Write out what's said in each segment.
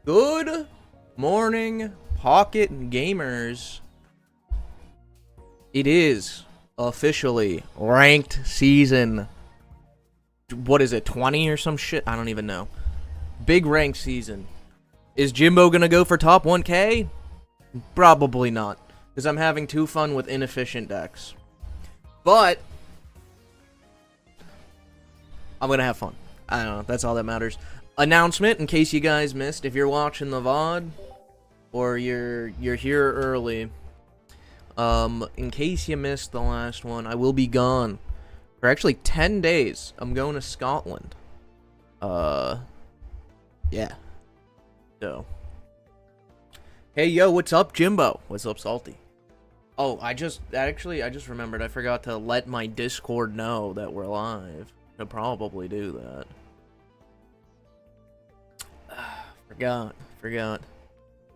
Good morning, Pocket Gamers. It is officially ranked season. What is it, 20 or some shit? I don't even know. Big ranked season. Is Jimbo gonna go for top 1K? Probably not, because I'm having too fun with inefficient decks. But I'm gonna have fun. I don't know, that's all that matters. Announcement, in case you guys missed, if you're watching the VOD, or you're here early, in case you missed the last one, I will be gone for actually 10 days. I'm going to Scotland. Yeah. So. Hey, yo, what's up, Jimbo? What's up, Salty? Oh, I just remembered, I forgot to let my Discord know that we're live. I'll probably do that. Forgot.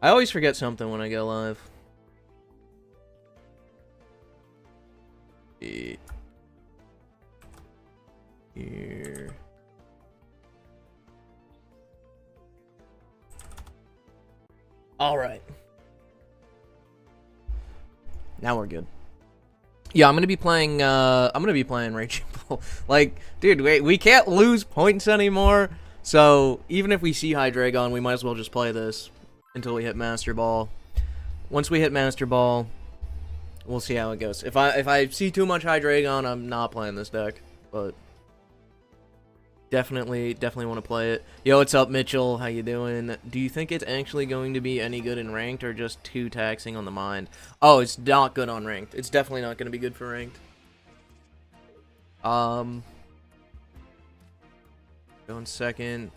I always forget something when I go live. Here. Alright. Now we're good. Yeah, I'm gonna be playing Raging Bull. Like, dude, we can't lose points anymore. So, even if we see Hydreigon, we might as well just play this until we hit Master Ball. Once we hit Master Ball, we'll see how it goes. If I see too much Hydreigon, I'm not playing this deck. But definitely want to play it. Yo, what's up, Mitchell? How you doing? Do you think it's actually going to be any good in ranked or just too taxing on the mind? Oh, it's not good on ranked. It's definitely not going to be good for ranked. Going second.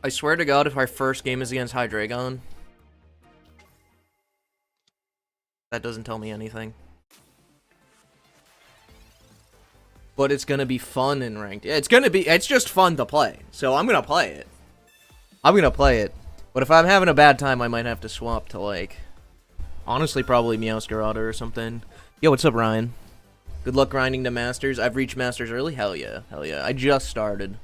I swear to God, if our first game is against Hydreigon, that doesn't tell me anything. But it's gonna be fun in ranked. Yeah, it's just fun to play. So I'm gonna play it. But if I'm having a bad time, I might have to swap to, like, honestly, probably Meowscarada or something. Yo, what's up, Ryan? Good luck grinding to Masters. I've reached Masters early. Hell yeah. I just started.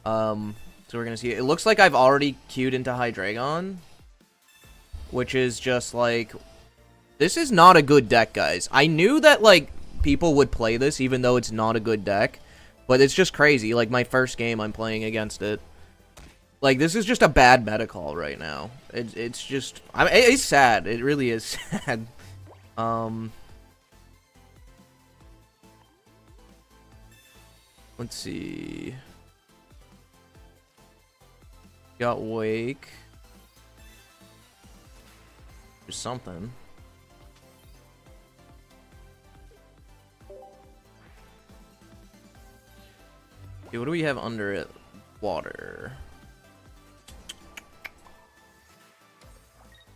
So we're gonna see. It looks like I've already queued into Hydreigon, which is just like, this is not a good deck, guys. I knew that, like, people would play this even though it's not a good deck, but it's just crazy. Like, my first game, I'm playing against it. Like, this is just a bad meta call right now. It's just, it's sad. It really is sad. Let's see. Got Wake. There's something. Okay, what do we have under it? Water.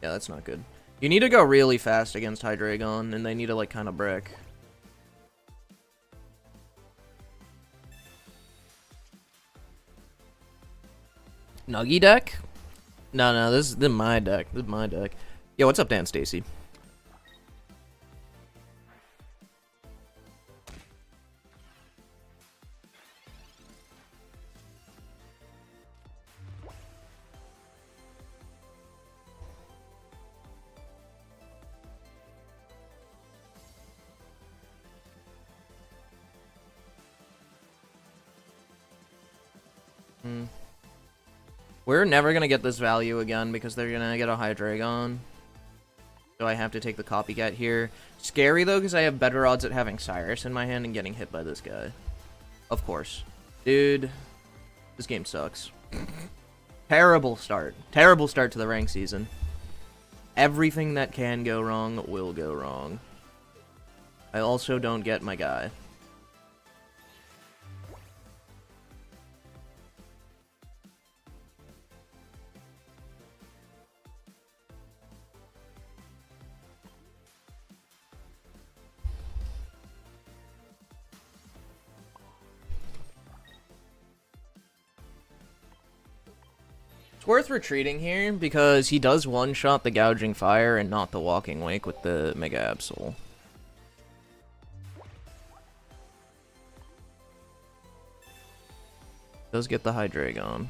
Yeah, that's not good. You need to go really fast against Hydreigon, and they need to, like, kind of brick. Nuggy deck? No, this is my deck. Yo, what's up, Dan Stacy? We're never gonna get this value again because they're gonna get a Hydreigon. So I have to take the copycat here. Scary though, because I have better odds at having Cyrus in my hand and getting hit by this guy. Of course. Dude, this game sucks. Terrible start. Terrible start to the ranked season. Everything that can go wrong will go wrong. I also don't get my guy. It's worth retreating here because he does one-shot the Gouging Fire and not the Walking Wake with the Mega Absol. Does get the Hydreigon.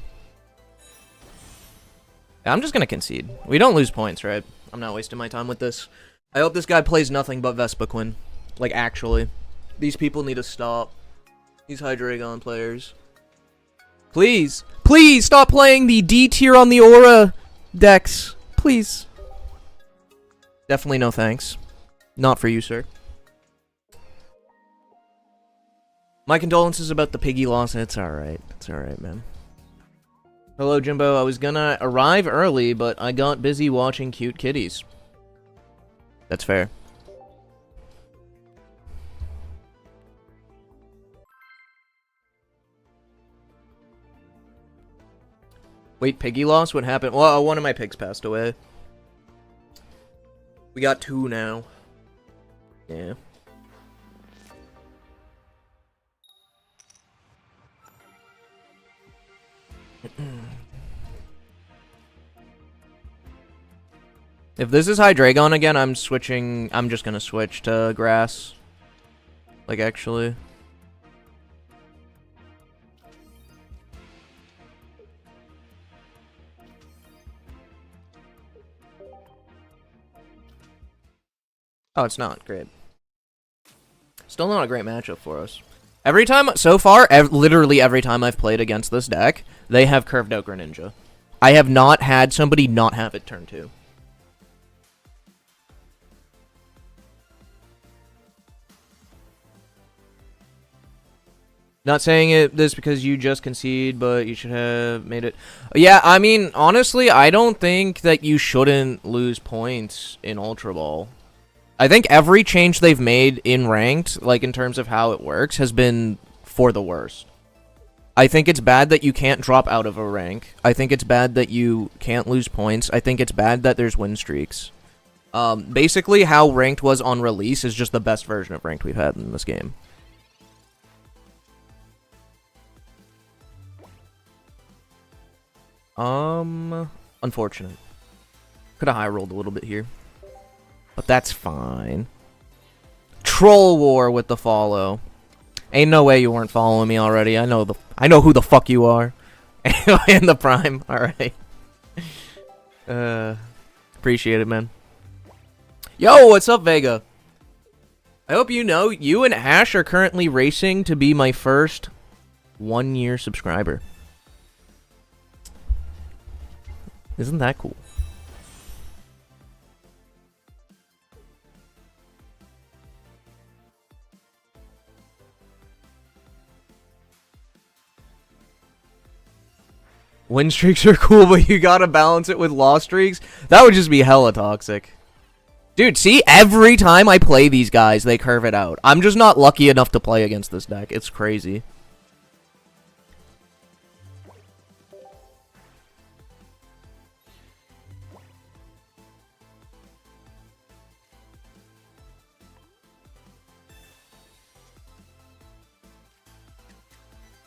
I'm just gonna concede. We don't lose points, right? I'm not wasting my time with this. I hope this guy plays nothing but Vespiquen. Like, actually. These people need to stop. These Hydreigon players. Please! Please stop playing the D tier on the Aura decks. Please. Definitely no thanks. Not for you, sir. My condolences about the piggy loss. It's alright. It's alright, man. Hello, Jimbo. I was gonna arrive early, but I got busy watching cute kitties. That's fair. Wait, piggy loss? What happened? Well, one of my pigs passed away. We got 2 now. Yeah. If this is Hydreigon again, I'm switching. I'm just gonna switch to grass. Like, actually. Oh, it's not great. Still not a great matchup for us. Every time, so far, literally every time I've played against this deck, they have curved out Greninja. I have not had somebody not have it turn 2. Not saying this because you just concede, but you should have made it. Yeah, I mean, honestly, I don't think that you shouldn't lose points in Ultra Ball. I think every change they've made in ranked, like in terms of how it works, has been for the worst. I think it's bad that you can't drop out of a rank. I think it's bad that you can't lose points. I think it's bad that there's win streaks. Basically, how ranked was on release is just the best version of ranked we've had in this game. Unfortunate. Could have high rolled a little bit here. But that's fine. Troll War with the follow. Ain't no way you weren't following me already. I know who the fuck you are. In the prime. Alright. Appreciate it, man. Yo, what's up, Vega? I hope you know, you and Ash are currently racing to be my first 1-year subscriber. Isn't that cool? Win streaks are cool, but you gotta balance it with loss streaks. That would just be hella toxic. Dude, see? Every time I play these guys, they curve it out. I'm just not lucky enough to play against this deck. It's crazy.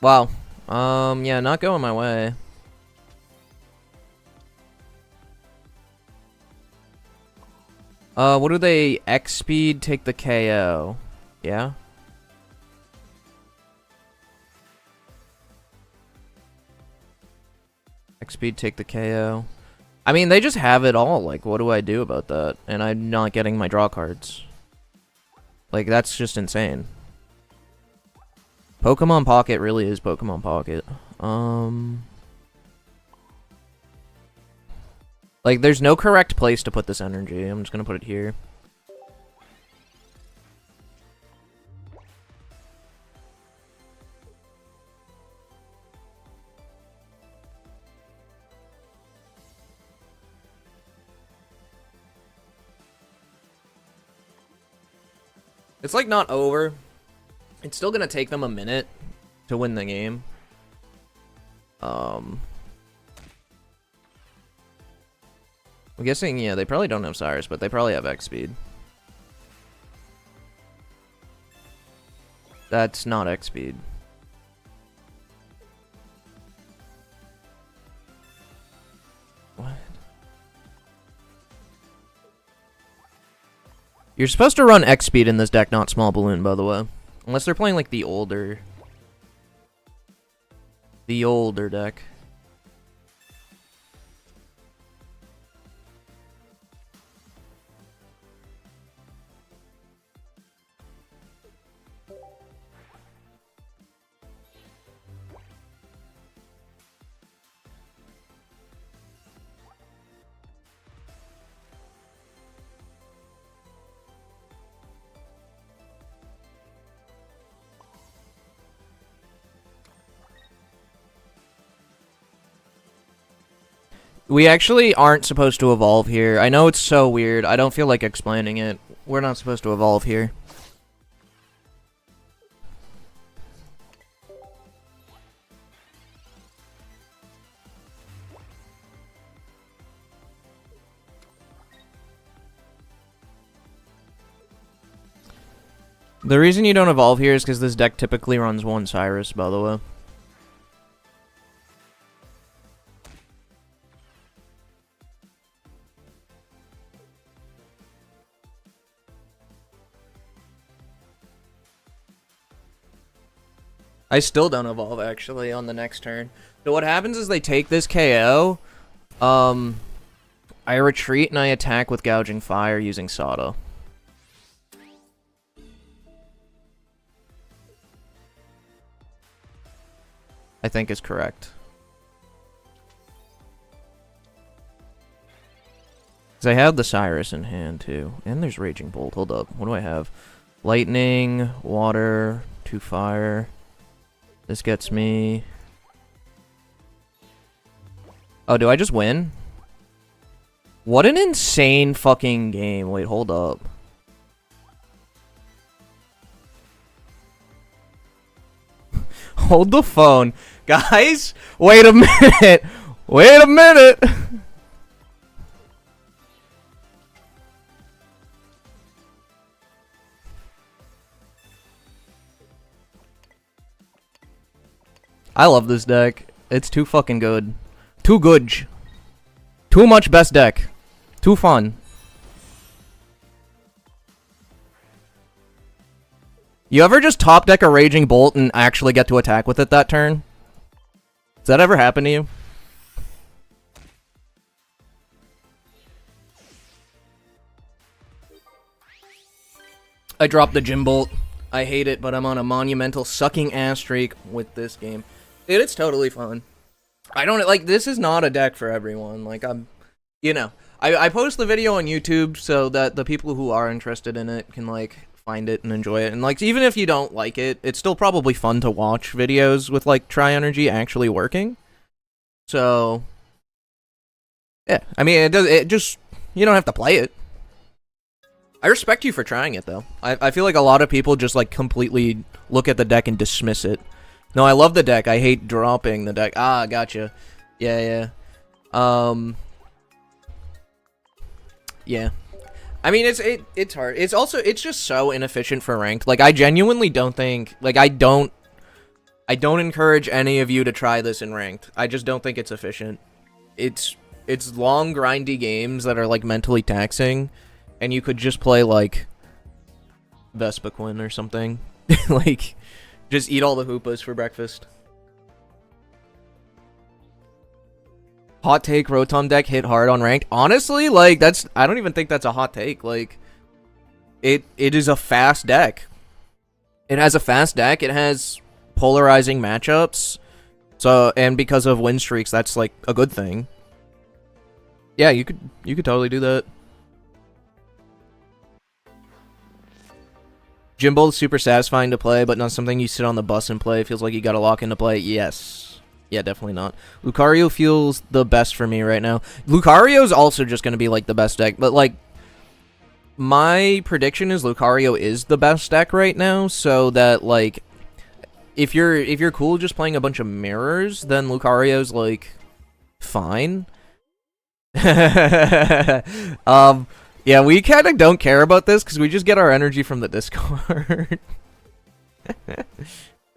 Wow. Yeah, not going my way. What do they... X speed, take the KO. Yeah? X speed, take the KO. I mean, they just have it all. Like, what do I do about that? And I'm not getting my draw cards. Like, that's just insane. Pokemon Pocket really is Pokemon Pocket. Like, there's no correct place to put this energy. I'm just gonna put it here. It's like not over. It's still gonna take them a minute to win the game. I'm guessing, yeah, they probably don't have Cyrus, but they probably have X speed. That's not X speed. What? You're supposed to run X speed in this deck, not Small Balloon, by the way. Unless they're playing like the older. The older deck. We actually aren't supposed to evolve here. I know it's so weird. I don't feel like explaining it. We're not supposed to evolve here. The reason you don't evolve here is because this deck typically runs one Cyrus, by the way. I still don't evolve, actually, on the next turn. So what happens is they take this KO, I retreat and I attack with Gouging Fire using Sada. I think is correct. Because I have the Cyrus in hand, too. And there's Raging Bolt. Hold up. What do I have? Lightning, Water, 2 Fire. This gets me... Oh, do I just win? What an insane fucking game. Wait, hold up. Hold the phone. Guys, wait a minute. Wait a minute. I love this deck. It's too fucking good. Too good. Too much best deck. Too fun. You ever just top deck a Raging Bolt and actually get to attack with it that turn? Does that ever happen to you? I dropped the Jimbo. I hate it, but I'm on a monumental sucking ass streak with this game. Dude, it's totally fun. I don't, like, this is not a deck for everyone. Like, you know, I post the video on YouTube so that the people who are interested in it can, like, find it and enjoy it. And, like, even if you don't like it, it's still probably fun to watch videos with, like, Tri-Energy actually working. So, yeah. I mean, it just, you don't have to play it. I respect you for trying it, though. I feel like a lot of people just, like, completely look at the deck and dismiss it. No, I love the deck. I hate dropping the deck. Ah, gotcha. Yeah. Yeah. I mean, it's hard. It's just so inefficient for ranked. Like, I genuinely don't think, like, I don't encourage any of you to try this in ranked. I just don't think it's efficient. It's long, grindy games that are, like, mentally taxing, and you could just play, like, Vespiquen or something. Like, just eat all the hoopas for breakfast. Hot take, Rotom deck hit hard on ranked. Honestly, like, I don't even think that's a hot take. Like, it is a fast deck. It has a fast deck. It has polarizing matchups. So, and because of win streaks, that's, like, a good thing. Yeah, you could totally do that. Jimbo is super satisfying to play, but not something you sit on the bus and play. Feels like you gotta lock into play. Yes. Yeah, definitely not. Lucario feels the best for me right now. Lucario's also just gonna be, like, the best deck, but, like, my prediction is Lucario is the best deck right now, so that, like, if you're cool just playing a bunch of mirrors, then Lucario's, like, fine. Yeah, we kind of don't care about this because we just get our energy from the Discord.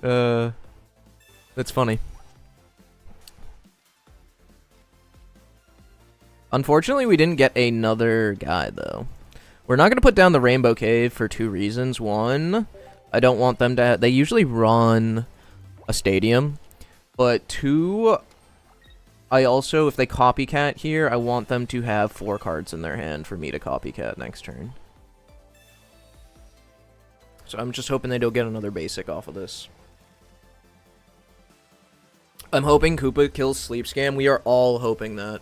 That's funny. Unfortunately, we didn't get another guy, though. We're not going to put down the Rainbow Cave for 2 reasons. One, I don't want them to... They usually run a stadium. But 2, I also, if they copycat here, I want them to have 4 cards in their hand for me to copycat next turn. So I'm just hoping they don't get another basic off of this. I'm hoping Koopa kills Sleep Scam. We are all hoping that.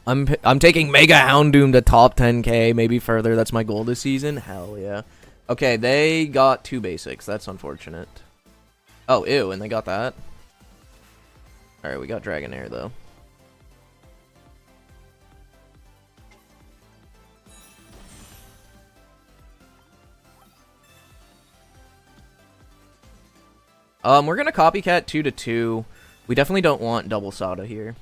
I'm taking Mega Houndoom to top 10k, maybe further. That's my goal this season. Hell yeah. Okay, they got 2 basics. That's unfortunate. Oh, ew, and they got that. Alright, we got Dragonair, though. We're gonna copycat 2 to 2. We definitely don't want double Sada here.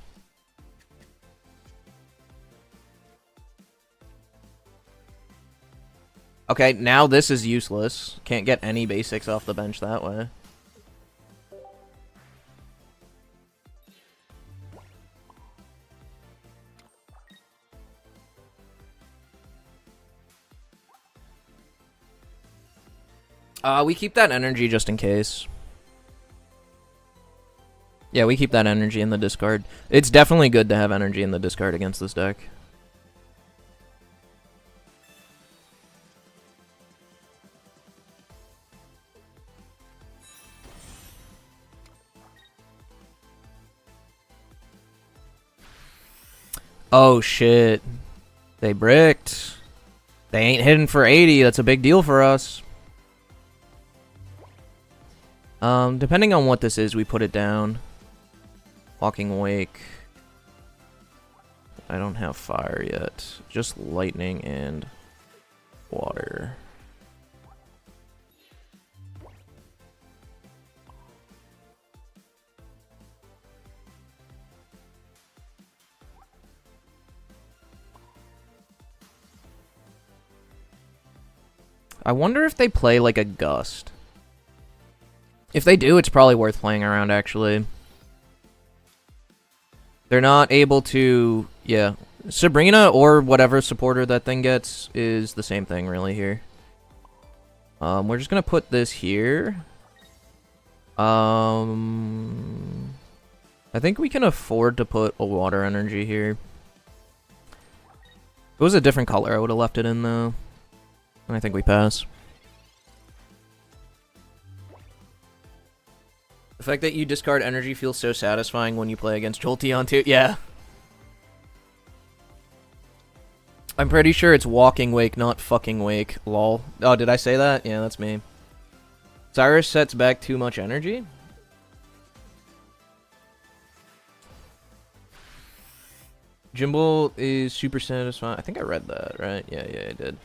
Okay, now this is useless. Can't get any basics off the bench that way. We keep that energy just in case. Yeah, we keep that energy in the discard. It's definitely good to have energy in the discard against this deck. Oh shit. They bricked. They ain't hitting for 80. That's a big deal for us. Depending on what this is, we put it down. Walking Wake. I don't have fire yet. Just lightning and water. I wonder if they play like a Gust. If they do, it's probably worth playing around, actually. They're not able to... Yeah. Sabrina or whatever supporter that thing gets is the same thing, really, here. We're just gonna put this here. I think we can afford to put a water energy here. If it was a different color, I would have left it in, though. And I think we pass. The fact that you discard energy feels so satisfying when you play against Jolteon too. Yeah. I'm pretty sure it's Walking Wake, not fucking Wake. Lol. Oh, did I say that? Yeah, that's me. Cyrus sets back too much energy? Jimbo is super satisfying. I think I read that, right? Yeah, I did.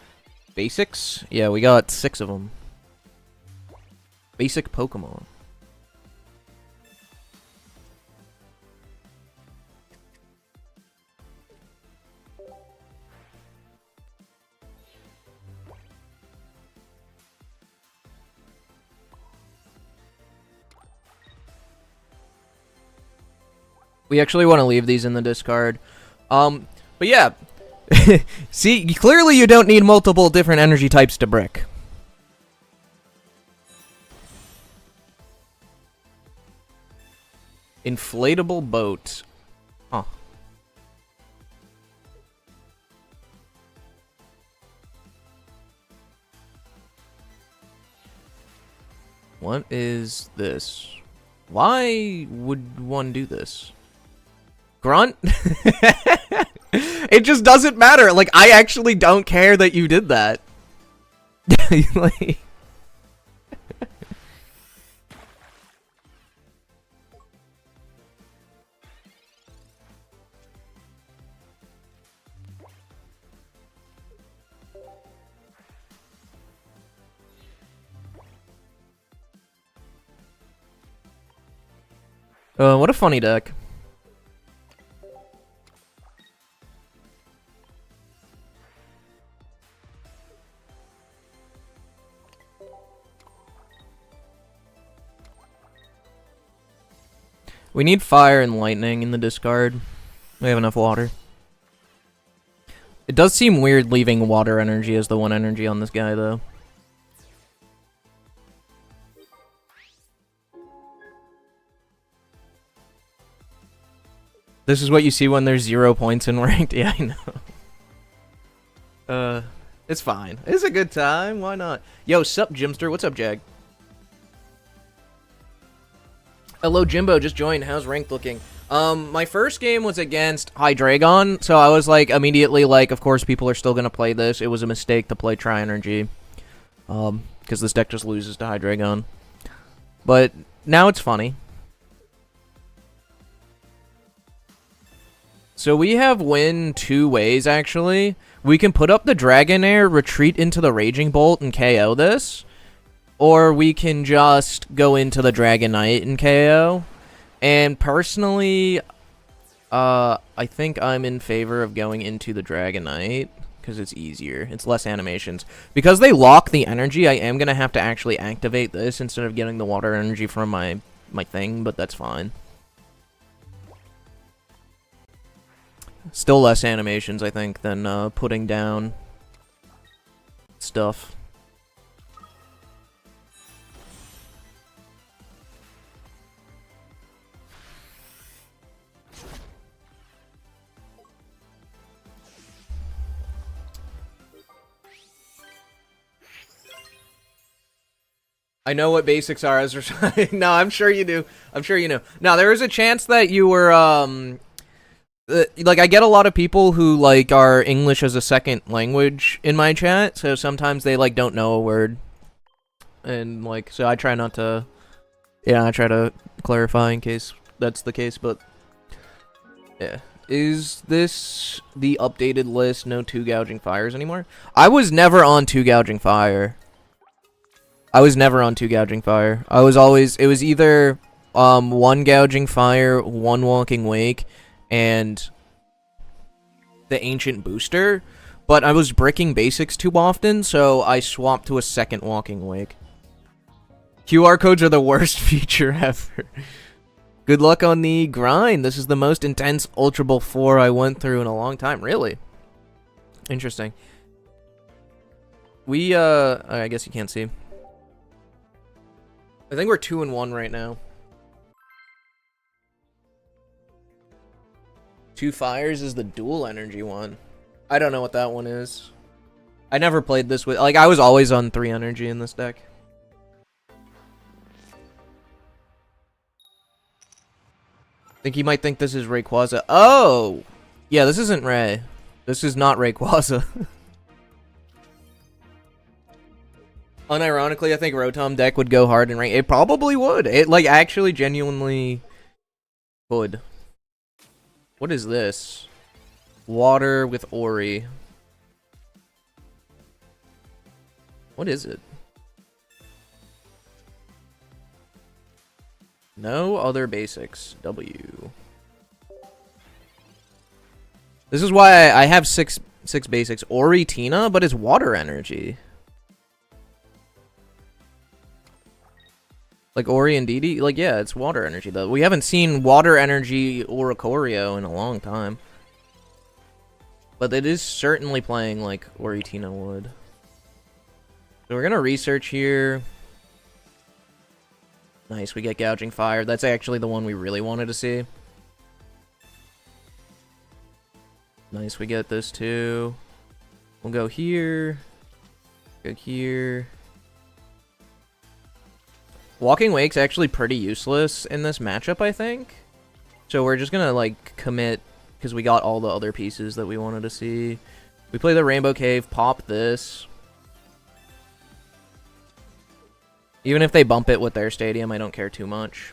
Basics? Yeah, we got 6 of them. Basic Pokemon. We actually want to leave these in the discard. But yeah. See, clearly you don't need multiple different energy types to brick. Inflatable boat. Huh. What is this? Why would one do this? Grunt? It just doesn't matter. Like, I actually don't care that you did that. Like... what a funny deck. We need fire and lightning in the discard. We have enough water. It does seem weird leaving water energy as the one energy on this guy, though. This is what you see when there's 0 points in ranked. Yeah, I know. It's fine. It's a good time. Why not? Yo, sup, Jimster? What's up, Jag? Hello, Jimbo. Just joined. How's ranked looking? My first game was against Hydreigon, so I was like immediately like, of course, people are still gonna play this. It was a mistake to play Tri-Energy, because this deck just loses to Hydreigon. But now it's funny. So we have win 2 ways, actually. We can put up the Dragonair, retreat into the Raging Bolt, and KO this. Or we can just go into the Dragonite and KO. And personally, I think I'm in favor of going into the Dragonite, because it's easier. It's less animations. Because they lock the energy, I am going to have to actually activate this instead of getting the water energy from my thing, but that's fine. Still less animations, I think, than putting down stuff. I know what basics are, Ezra. No, I'm sure you do. I'm sure you know. Now, there is a chance that you were, like, I get a lot of people who, like, are English as a second language in my chat, so sometimes they, like, don't know a word. And, like, so I try not to, yeah, I try to clarify in case that's the case, but, yeah. Is this the updated list, no 2 gouging fires anymore? I was never on 2 gouging fire. I was never on 2 gouging fire. I was always, it was either 1 gouging fire, 1 walking wake, and the ancient booster. But I was bricking basics too often, so I swapped to a 2nd walking wake. QR codes are the worst feature ever. Good luck on the grind. This is the most intense Ultra Ball 4 I went through in a long time. Really? Interesting. We, I guess you can't see. I think we're 2-1 right now. 2 fires is the dual energy one. I don't know what that one is. I never played this with, like, I was always on 3 energy in this deck. I think you might think this is Rayquaza. Oh! Yeah, this isn't Ray. This is not Rayquaza. Unironically, I think Rotom deck would go hard in rank. It probably would. It, like, actually genuinely would. What is this? Water with Ori. What is it? No other basics. W. This is why I have six basics. Ori Tina, but it's water energy. Like Ori and Didi? Like, yeah, it's water energy, though. We haven't seen water energy Oricorio in a long time. But it is certainly playing like Ori Tina would. So we're gonna research here. Nice, we get Gouging Fire. That's actually the one we really wanted to see. Nice, we get this too. We'll go here. Go here. Walking Wake's actually pretty useless in this matchup, I think. So we're just gonna, like, commit, because we got all the other pieces that we wanted to see. We play the Rainbow Cave, pop this. Even if they bump it with their stadium, I don't care too much.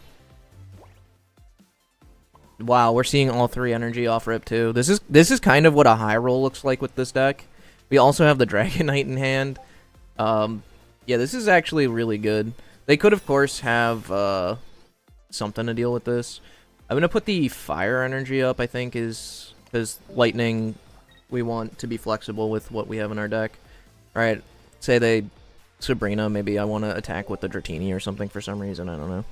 Wow, we're seeing all 3 energy off rip too. This is kind of what a high roll looks like with this deck. We also have the Dragonite in hand. Yeah, this is actually really good. They could, of course, have something to deal with this. I'm going to put the fire energy up, I think, is because lightning, we want to be flexible with what we have in our deck. Alright, say they Sabrina, maybe I want to attack with the Dratini or something for some reason, I don't know.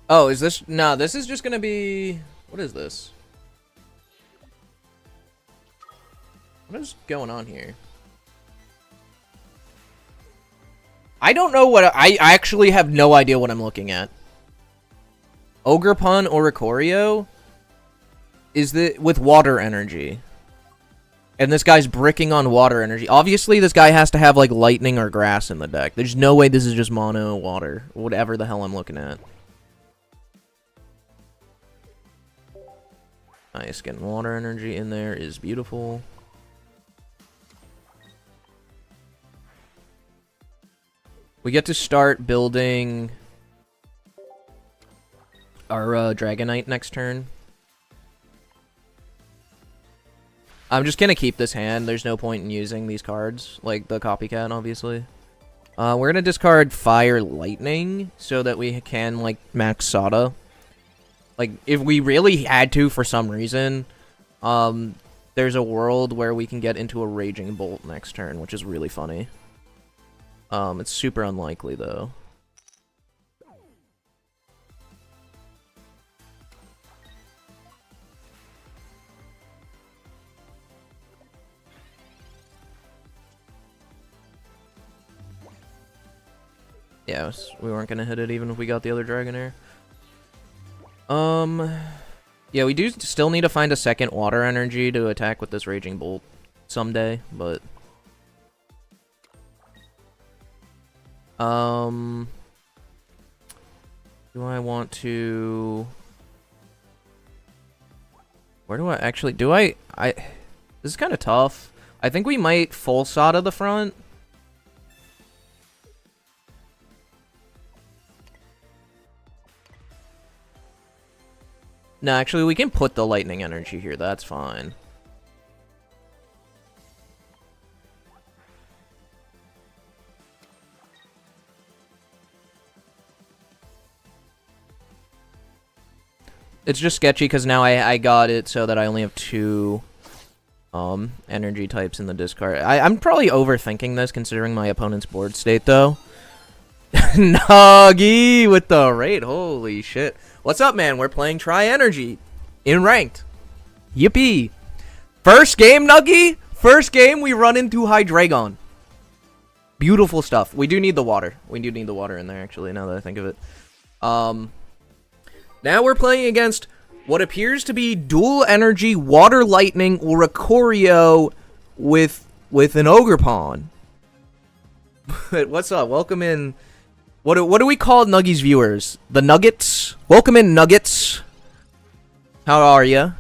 Oh, is this... No, this is just gonna be... What is this? is going on here? I don't know what... I actually have no idea what I'm looking at. Ogerpon Oricorio is with water energy. And this guy's bricking on water energy. Obviously, this guy has to have, like, lightning or grass in the deck. There's no way this is just mono water. Whatever the hell I'm looking at. Nice, getting water energy in there is beautiful. We get to start building our Dragonite next turn. I'm just gonna keep this hand. There's no point in using these cards, like the copycat, obviously. We're gonna discard Fire Lightning so that we can, like, max Sada. Like, if we really had to for some reason, there's a world where we can get into a Raging Bolt next turn, which is really funny. It's super unlikely, though. Yeah, we weren't gonna hit it even if we got the other Dragonair. Yeah, we do still need to find a second water energy to attack with this Raging Bolt someday, but... do I want to... Where do I actually... This is kind of tough. I think we might full Sada the front. No, actually, we can put the lightning energy here. That's fine. It's just sketchy because now I got it so that I only have 2 energy types in the discard. I'm probably overthinking this considering my opponent's board state, though. Nuggy with the raid. Holy shit. What's up, man? We're playing Tri-Energy in ranked. Yippee. First game, Nuggy. First game, we run into Hydreigon. Beautiful stuff. We do need the water. We do need the water in there, actually, now that I think of it. Now we're playing against what appears to be dual energy water lightning Oricorio with an Ogerpon. What's up? Welcome in. What do we call Nuggy's viewers? The Nuggets? Welcome in, Nuggets. How are ya?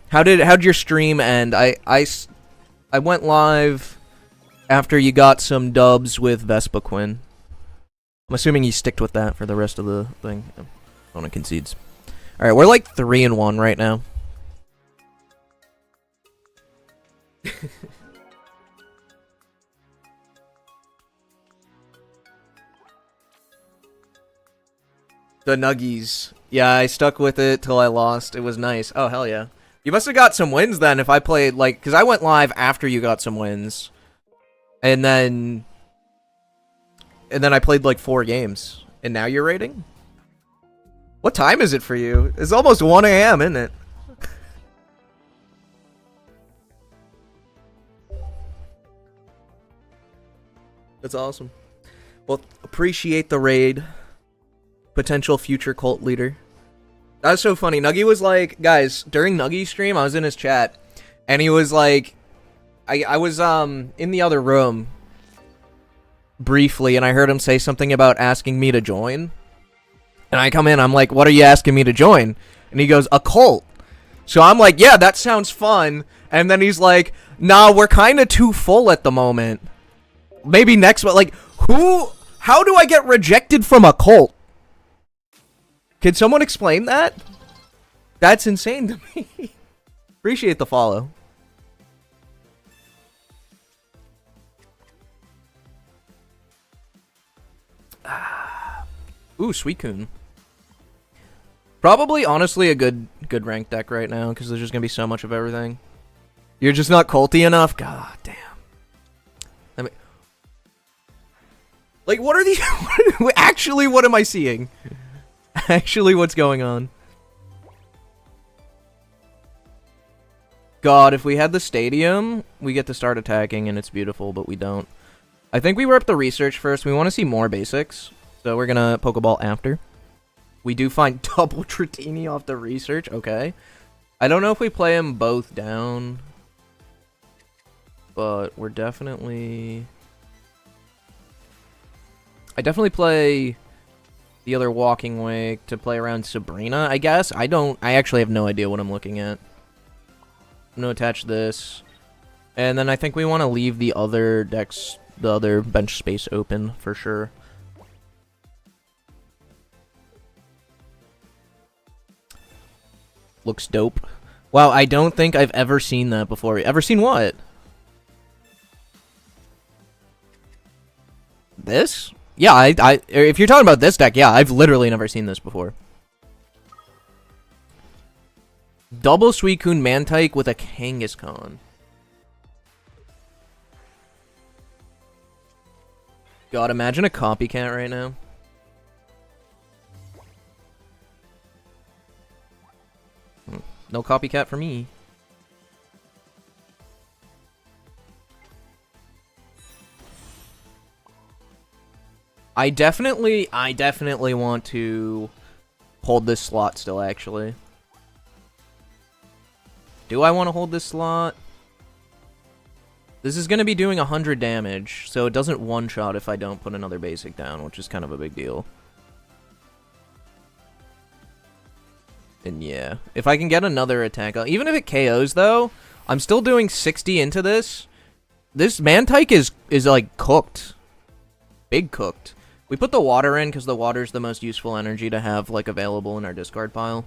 How'd your stream end? I went live after you got some dubs with Vespaquin. I'm assuming you sticked with that for the rest of the thing. Opponent concedes. All right, we're like 3-1 right now. The Nuggies. Yeah, I stuck with it till I lost. It was nice. Oh, hell yeah. You must have got some wins then if I played, like... Because I went live after you got some wins. And then I played, like, 4 games. And now you're rating? What time is it for you? It's almost 1 a.m., isn't it? That's awesome. Well, appreciate the raid. Potential future cult leader. That was so funny. Nuggy was like, guys, during Nuggy's stream, I was in his chat, and he was like, I was in the other room briefly, and I heard him say something about asking me to join. And I come in, I'm like, what are you asking me to join? And he goes, a cult. So I'm like, yeah, that sounds fun. And then he's like, nah, we're kind of too full at the moment. Maybe next, but like, how do I get rejected from a cult? Can someone explain that? That's insane to me. Appreciate the follow. Ooh, Suicune. Probably, honestly, a good ranked deck right now, because there's just going to be so much of everything. You're just not culty enough? God damn. I mean, like, what are these... Actually, what am I seeing? Actually, what's going on? God, if we had the stadium, we get to start attacking, and it's beautiful, but we don't. I think we rep the research first. We want to see more basics, so we're gonna Pokeball after. We do find double Tratini off the research, okay. I don't know if we play them both down, but we're definitely... I definitely play the other Walking Wake to play around Sabrina, I guess. I actually have no idea what I'm looking at. I'm gonna attach this. And then I think we want to leave the other decks, the other bench space open for sure. Looks dope. Wow, I don't think I've ever seen that before. Ever seen what? This? Yeah, if you're talking about this deck, yeah, I've literally never seen this before. Double Suicune Mantike with a Kangaskhan. God, imagine a copycat right now. No copycat for me. I definitely want to hold this slot still, actually. Do I want to hold this slot? This is going to be doing 100 damage, so it doesn't one-shot if I don't put another basic down, which is kind of a big deal. And yeah, if I can get another attack, even if it KOs though, I'm still doing 60 into this. This Mantike is like cooked. Big cooked. We put the water in because the water's the most useful energy to have like available in our discard pile.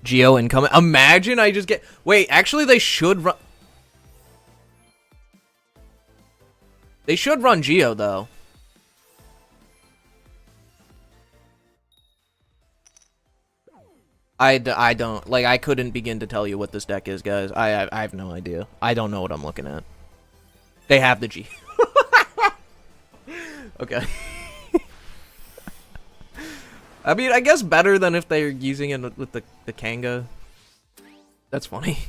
Geo incoming. Imagine I just get... Wait, actually they should run... They should run Geo though. I don't, like, I couldn't begin to tell you what this deck is, guys. I have no idea. I don't know what I'm looking at. They have the G. Okay. I mean, I guess better than if they're using it with the Kanga. That's funny.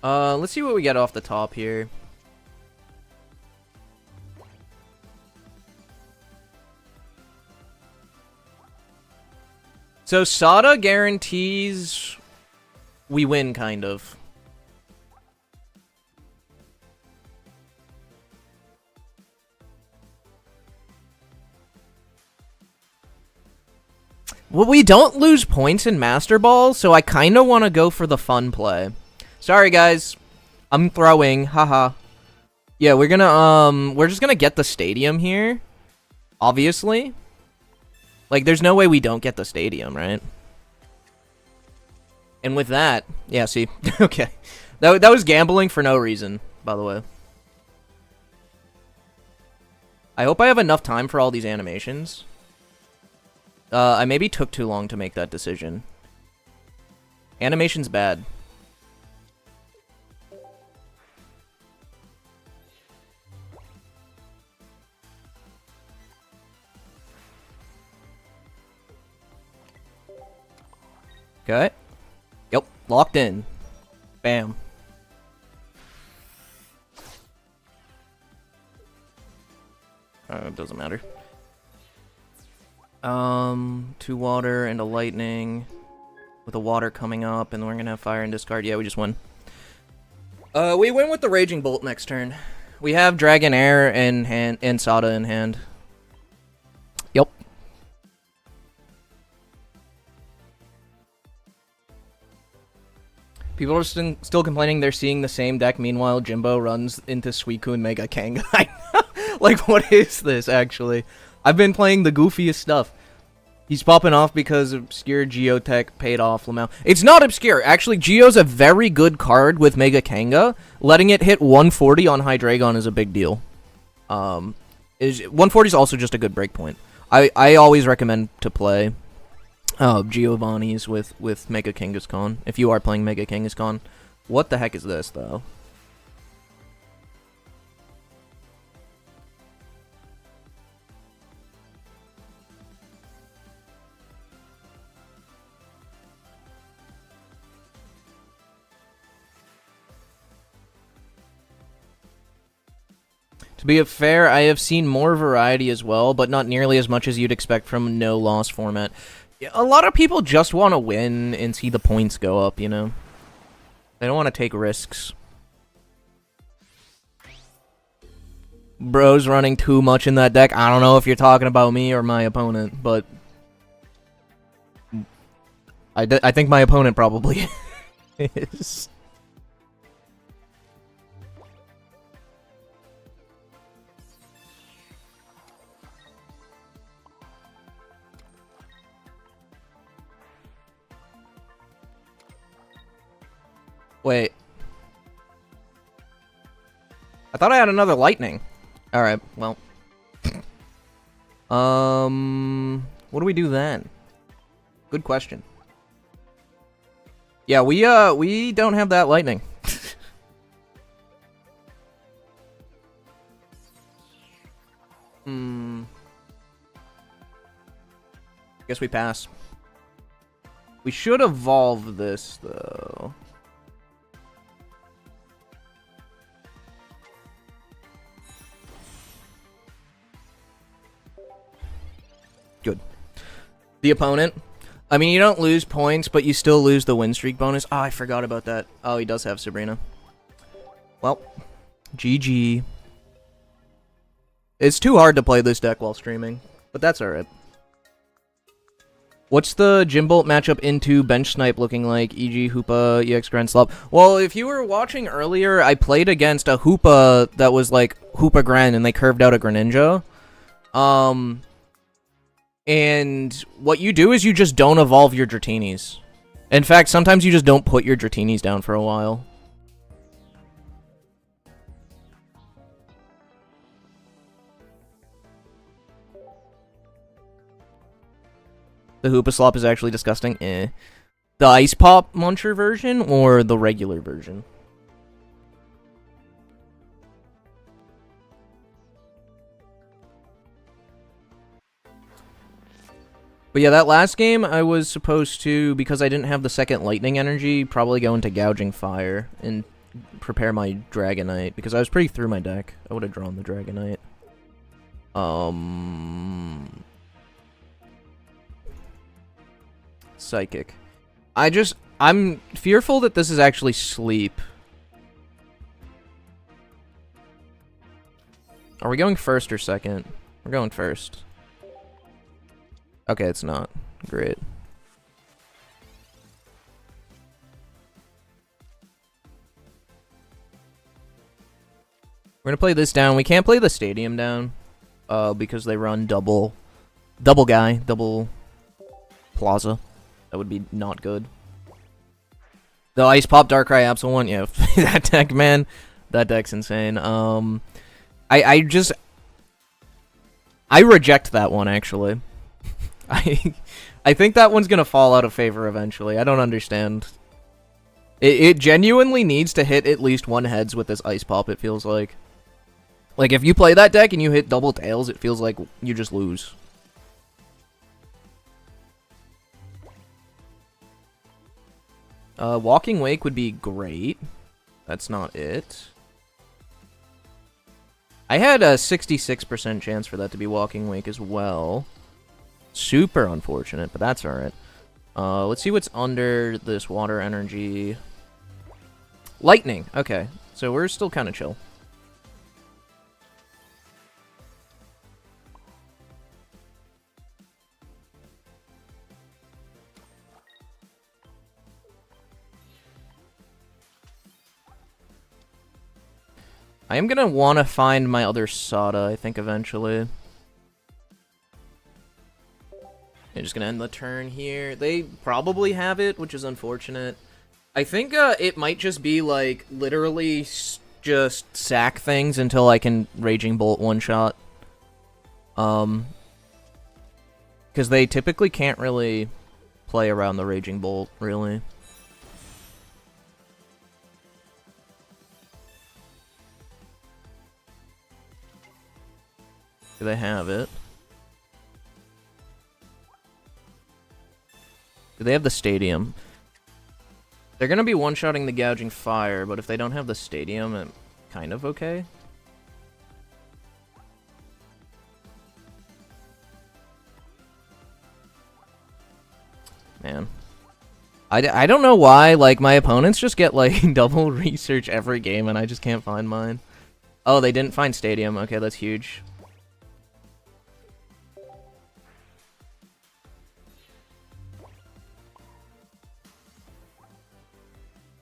Let's see what we get off the top here. So Sada guarantees we win, kind of. Well, we don't lose points in Master Ball, so I kind of want to go for the fun play. Sorry, guys. I'm throwing. Haha. Yeah, we're just gonna get the stadium here. Obviously. Like, there's no way we don't get the stadium, right? And with that... Yeah, see? Okay. That was gambling for no reason, by the way. I hope I have enough time for all these animations. I maybe took too long to make that decision. Animation's bad. Okay. Yep, locked in. Bam. It doesn't matter. 2 water and a lightning. With a water coming up, and then we're gonna have fire and discard. Yeah, we just won. We win with the Raging Bolt next turn. We have Dragon Air in hand and Sada in hand. Yep. People are still complaining they're seeing the same deck. Meanwhile, Jimbo runs into Suicune Mega Kanga. Like, what is this, actually? I've been playing the goofiest stuff. He's popping off because obscure Geotech paid off Lamau. It's not obscure. Actually, Geo's a very good card with Mega Kanga. Letting it hit 140 on Hydreigon is a big deal. 140 is also just a good breakpoint. I always recommend to play Giovanni's with Mega Kangaskhan, if you are playing Mega Kangaskhan. What the heck is this, though? To be fair, I have seen more variety as well, but not nearly as much as you'd expect from no-loss format. A lot of people just want to win and see the points go up, you know? They don't want to take risks. Bro's running too much in that deck. I don't know if you're talking about me or my opponent, but... I think my opponent probably is. Wait. I thought I had another lightning. Alright, well. What do we do then? Good question. Yeah, we don't have that lightning. Guess we pass. We should evolve this, though. Good. The opponent. I mean, you don't lose points, but you still lose the win streak bonus. Oh, I forgot about that. Oh, he does have Sabrina. Well, GG. It's too hard to play this deck while streaming, but that's alright. What's the Jimbo matchup into bench snipe looking like, e.g. Hoopa, EX Grand Slop? Well, if you were watching earlier, I played against a Hoopa that was like Hoopa Grand, and they curved out a Greninja. And what you do is you just don't evolve your Dratinis. In fact, sometimes you just don't put your Dratinis down for a while. The Hoopa Slop is actually disgusting. Eh. The Ice Pop Muncher version or the regular version? But yeah, that last game, I was supposed to, because I didn't have the second Lightning Energy, probably go into Gouging Fire and prepare my Dragonite, because I was pretty through my deck. I would have drawn the Dragonite. Psychic. I'm fearful that this is actually Sleep. Are we going first or second? We're going first. Okay, it's not. Great. We're gonna play this down. We can't play the stadium down, because they run double plaza. That would be not good. The Ice Pop Darkrai Absol one, yeah, that deck, man, that deck's insane. I reject that one, actually. I think that one's gonna fall out of favor eventually. I don't understand. It genuinely needs to hit at least one heads with this Ice Pop, it feels like. Like, if you play that deck and you hit double tails, it feels like you just lose. Walking Wake would be great. That's not it. I had a 66% chance for that to be Walking Wake as well. Super unfortunate, but that's alright. Let's see what's under this water energy. Lightning. Okay, so we're still kind of chill. I am gonna want to find my other Sada, I think, eventually. I'm just gonna end the turn here. They probably have it, which is unfortunate. I think it might just be, like, literally just sack things until I can Raging Bolt one-shot. Because they typically can't really play around the Raging Bolt, really. Do they have it? Do they have the stadium? They're gonna be one-shotting the Gouging Fire, but if they don't have the stadium, I'm kind of okay. Man. I don't know why, like, my opponents just get, like, double research every game, and I just can't find mine. Oh, they didn't find Stadium. Okay, that's huge.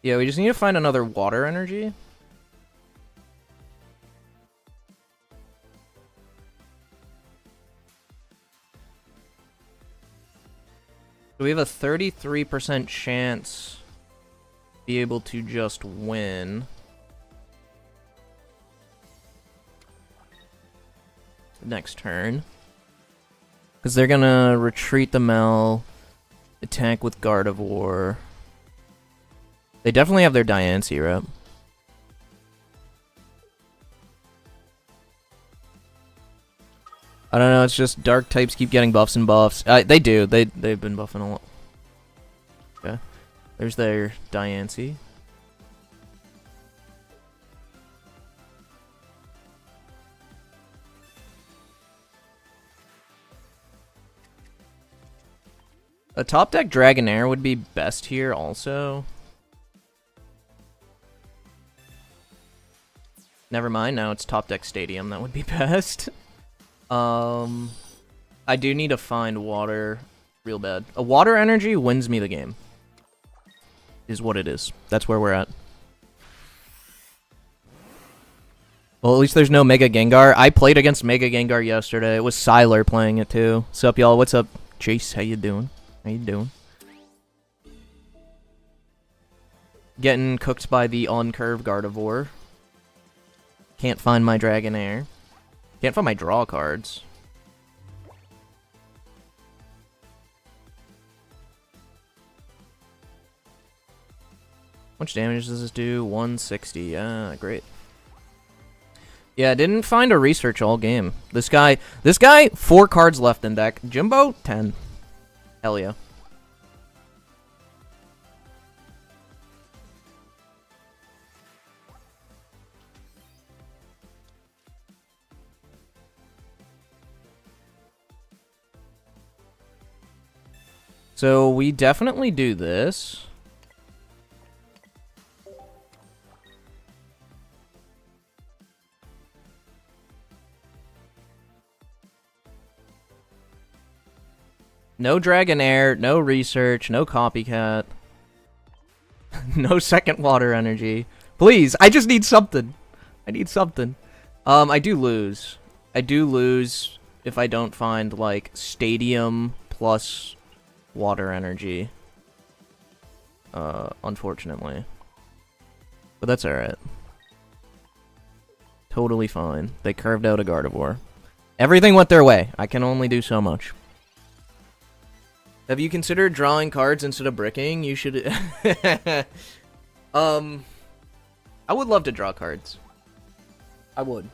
Yeah, we just need to find another water energy. So we have a 33% chance to be able to just win. Next turn. Because they're gonna retreat the Mel, attack with Gardevoir. They definitely have their Diancie rep. I don't know, it's just dark types keep getting buffs and buffs. They do. They've been buffing a lot. Okay. There's their Diancie. A top deck Dragonair would be best here also. Never mind, now it's top deck Stadium. That would be best. I do need to find water real bad. A water energy wins me the game. Is what it is. That's where we're at. Well, at least there's no Mega Gengar. I played against Mega Gengar yesterday. It was Sylar playing it too. What's up, y'all? What's up, Chase? How you doing? How you doing? Getting cooked by the on-curve Gardevoir. Can't find my Dragonair. Can't find my draw cards. How much damage does this do? 160. Yeah, great. Yeah, didn't find a research all game. This guy, 4 cards left in deck. Jimbo, 10. Hell yeah. So we definitely do this. No Dragonair, no research, no copycat. No second water energy. Please, I just need something. I need something. I do lose. I do lose if I don't find, like, Stadium plus water energy. Unfortunately. But that's alright. Totally fine. They curved out a Gardevoir. Everything went their way. I can only do so much. Have you considered drawing cards instead of bricking? You should... I would love to draw cards. I would.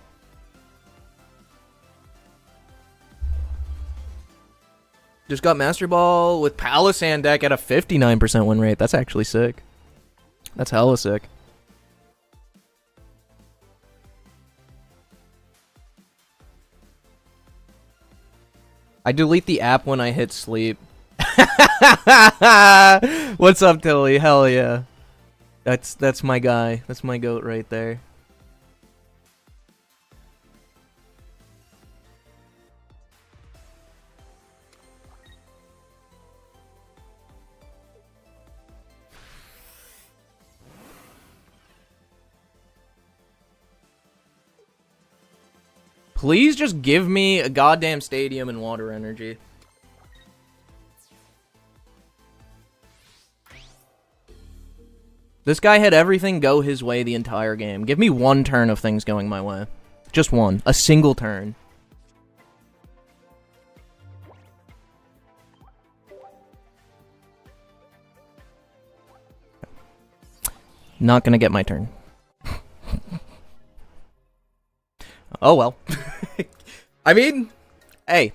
Just got Master Ball with Palisand deck at a 59% win rate. That's actually sick. That's hella sick. I delete the app when I hit sleep. What's up, Tilly? Hell yeah. That's my guy. That's my goat right there. Please just give me a goddamn Stadium and water energy. This guy had everything go his way the entire game. Give me one turn of things going my way. Just one. A single turn. Not gonna get my turn. Oh well. I mean, hey.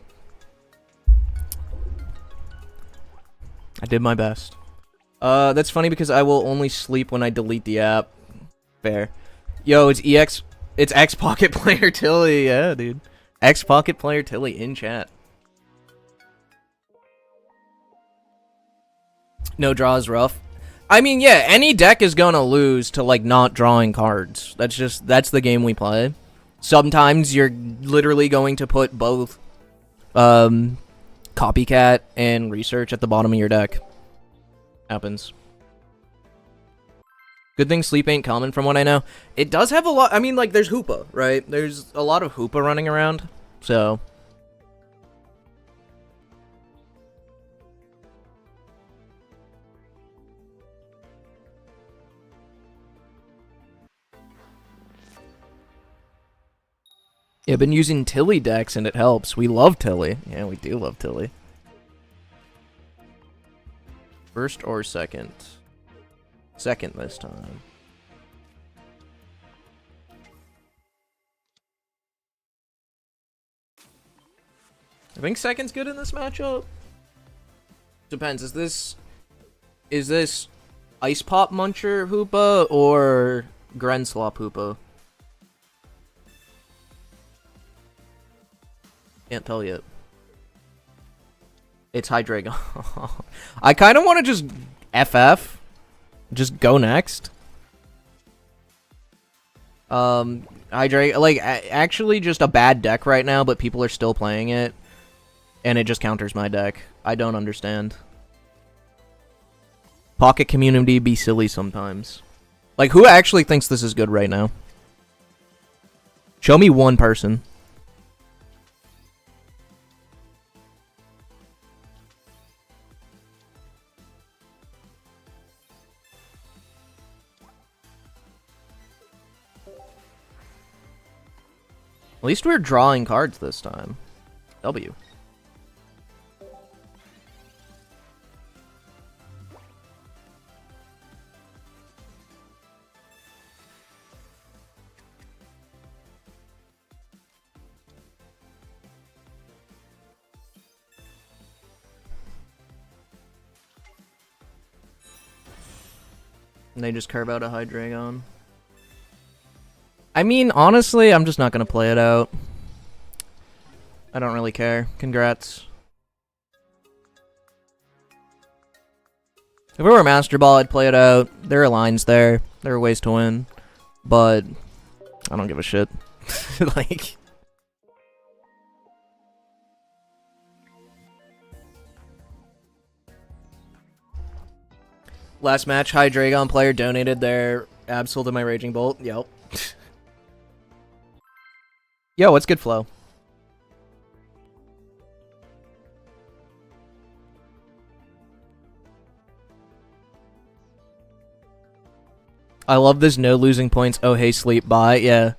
I did my best. That's funny because I will only sleep when I delete the app. Fair. Yo, it's X Pocket Player Tilly. Yeah, dude. X Pocket Player Tilly in chat. No draw is rough. I mean, yeah, any deck is gonna lose to, like, not drawing cards. That's the game we play. Sometimes you're literally going to put both, Copycat and Research at the bottom of your deck. Happens. Good thing sleep ain't common from what I know. It does have a lot, I mean, like, there's Hoopa, right? There's a lot of Hoopa running around, so... Yeah, I've been using Tilly decks and it helps. We love Tilly. Yeah, we do love Tilly. First or second? Second this time. I think second's good in this matchup. Depends. Is this Ice Pop Muncher Hoopa or Grenslop Hoopa? Can't tell yet. It's Hydreigon. I kind of want to just FF. Just go next. Hydreigon, like, actually just a bad deck right now, but people are still playing it. And it just counters my deck. I don't understand. Pocket community be silly sometimes. Like, who actually thinks this is good right now? Show me one person. At least we're drawing cards this time. W. And they just carve out a Hydreigon. I mean, honestly, I'm just not going to play it out. I don't really care. Congrats. If it were Master Ball, I'd play it out. There are lines there. There are ways to win. But I don't give a shit. Like... Last match, Hydreigon player donated their Absol to my Raging Bolt. Yep. Yo, what's good, Flo? I love this no losing points. Oh, hey, sleep. Bye. Yeah.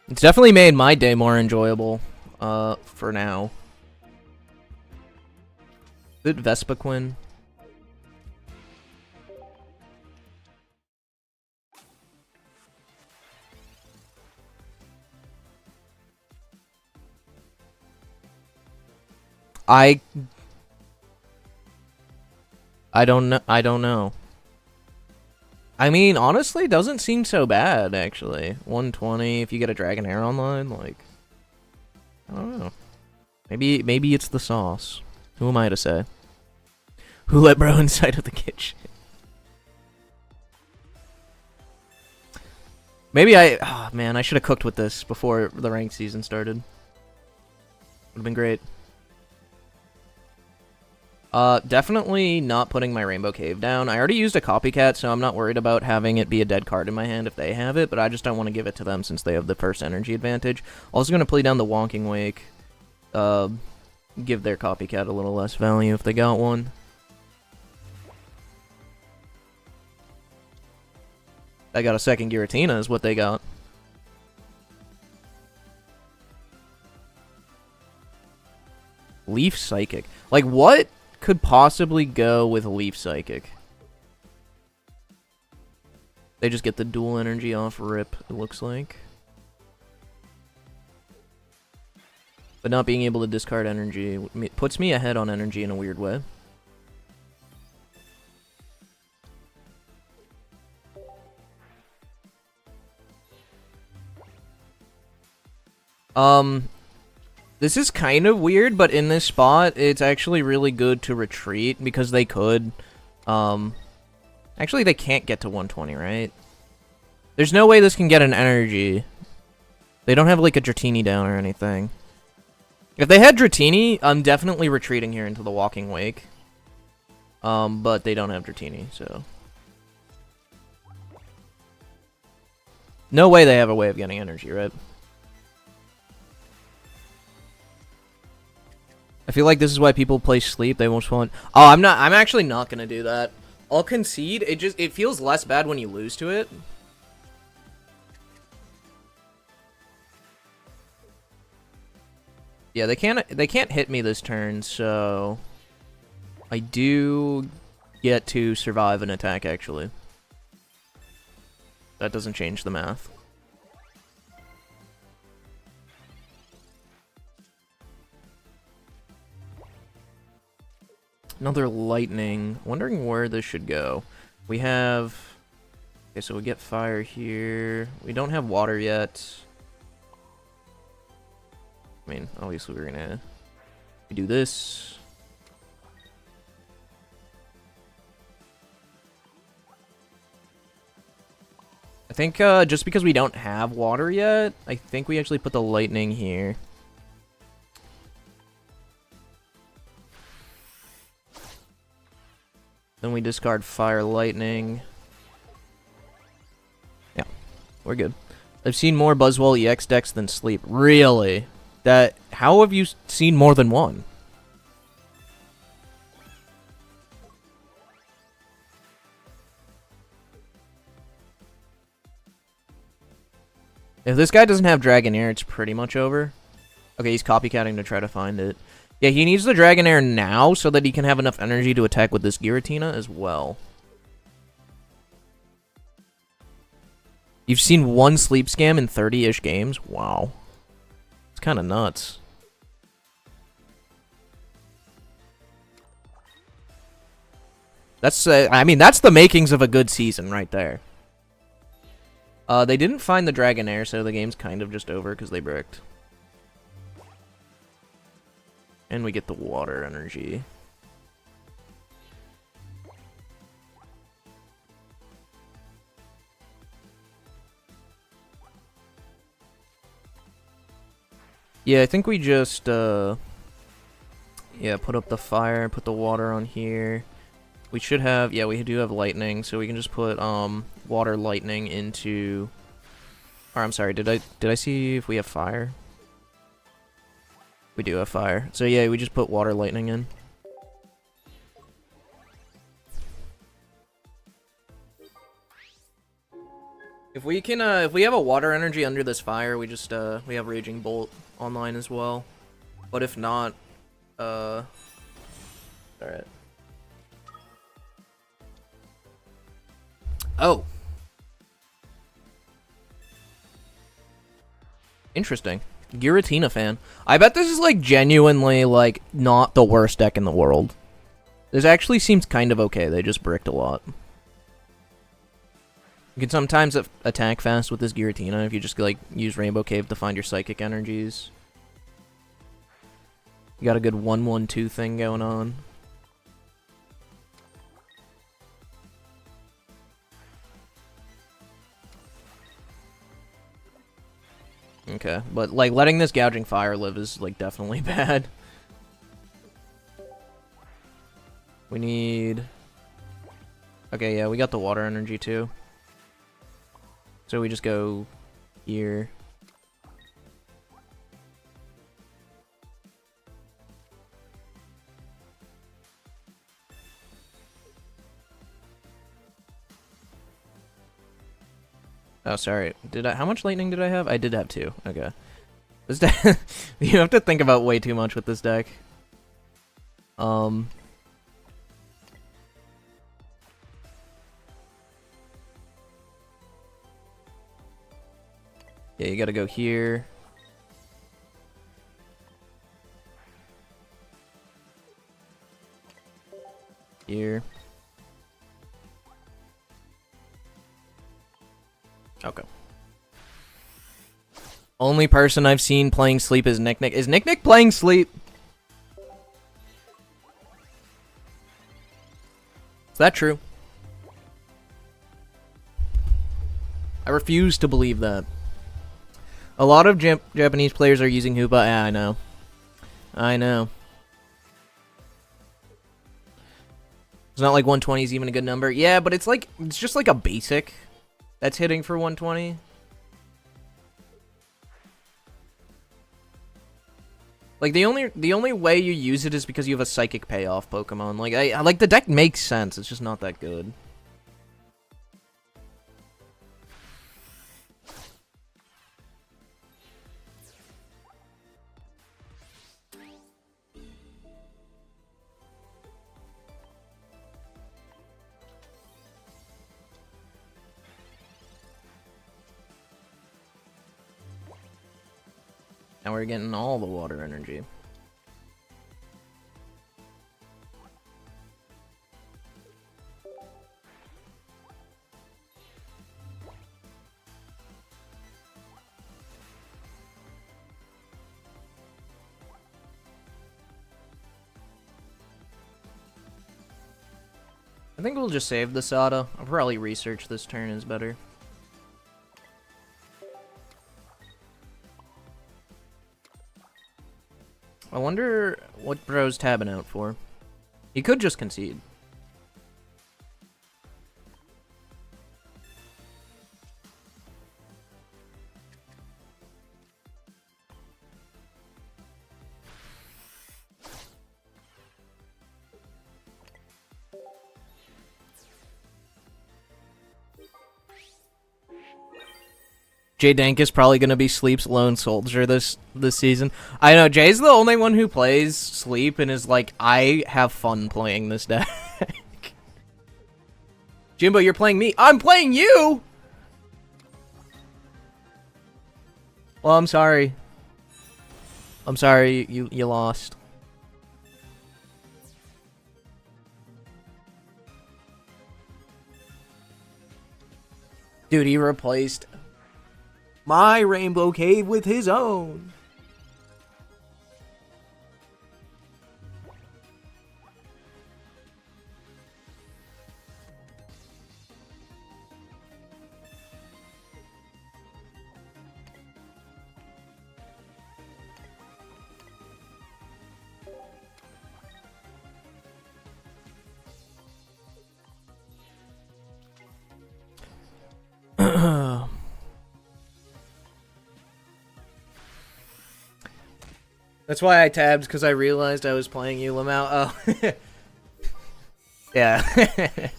It's definitely made my day more enjoyable, for now. Good Vespiquen. I don't know. I don't know. I mean, honestly, it doesn't seem so bad, actually. 120 if you get a Dragon Hair online, like... I don't know. Maybe it's the sauce. Who am I to say? Who let bro inside of the kitchen? Maybe oh, man, I should have cooked with this before the ranked season started. Would have been great. Definitely not putting my Rainbow Cave down. I already used a Copycat, so I'm not worried about having it be a dead card in my hand if they have it, but I just don't want to give it to them since they have the first energy advantage. Also going to play down the Wonking Wake. Give their Copycat a little less value if they got one. I got a second Giratina is what they got. Leaf Psychic. Like, what could possibly go with Leaf Psychic? They just get the dual energy off rip, it looks like. But not being able to discard energy puts me ahead on energy in a weird way. This is kind of weird, but in this spot, it's actually really good to retreat because they could. Actually, they can't get to 120, right? There's no way this can get an energy. They don't have like a Dratini down or anything. If they had Dratini, I'm definitely retreating here into the Walking Wake. But they don't have Dratini, so. No way they have a way of getting energy, right? I feel like this is why people play Sleep. They won't want. Oh, I'm actually not gonna do that. I'll concede. It feels less bad when you lose to it. Yeah, they can't hit me this turn, so I do get to survive an attack actually. That doesn't change the math. Another lightning. Wondering where this should go. We have... Okay, so we get fire here. We don't have water yet. I mean, obviously we're gonna do this. I think just because we don't have water yet, I think we actually put the lightning here. Then we discard fire lightning. Yeah, we're good. I've seen more Buzzwole EX decks than Sleep. Really? How have you seen more than one? If this guy doesn't have Dragonair, it's pretty much over. Okay, he's copycatting to try to find it. Yeah, he needs the Dragonair now so that he can have enough energy to attack with this Giratina as well. You've seen one Sleep Scam in 30-ish games? Wow. It's kind of nuts. That's, I mean, that's the makings of a good season right there. They didn't find the Dragonair, so the game's kind of just over because they bricked. And we get the water energy. Yeah, I think we just, yeah, put up the fire, put the water on here. We should have, yeah, we do have lightning, so we can just put, water lightning into, or I'm sorry, did I see if we have fire? We do have fire. So yeah, we just put water lightning in. If we can, if we have a water energy under this fire, we just, we have Raging Bolt online as well. But if not, alright. Oh. Interesting. Giratina fan. I bet this is, like, genuinely, like, not the worst deck in the world. This actually seems kind of okay. They just bricked a lot. You can sometimes attack fast with this Giratina if you just, like, use Rainbow Cave to find your psychic energies. You got a good 1-1-2 thing going on. Okay, but, like, letting this Gouging Fire live is, like, definitely bad. We need... Okay, yeah, we got the water energy, too. So we just go here. Oh, sorry. How much lightning did I have? I did have 2. Okay. This deck, you have to think about way too much with this deck. Yeah, you gotta go here. Here. Okay. Only person I've seen playing Sleep is Nick. Is Nick playing Sleep? Is that true? I refuse to believe that. A lot of Japanese players are using Hoopa. Yeah, I know. I know. It's not like 120 is even a good number. Yeah, but it's just like a basic that's hitting for 120. Like the only way you use it is because you have a psychic payoff Pokemon. Like I like the deck makes sense. It's just not that good. Now we're getting all the water energy. I think we'll just save the Sada. I'll probably research this turn is better. I wonder what Bro's tabbing out for. He could just concede. Jay Dank is probably going to be Sleep's lone soldier this season. I know, Jay's the only one who plays Sleep and is like, I have fun playing this deck. Jimbo, you're playing me. I'm playing you! Well, I'm sorry. I'm sorry you lost. Dude, he replaced my Rainbow Cave with his own. That's why I tabbed, because I realized I was playing you, Lamau. Oh. Yeah.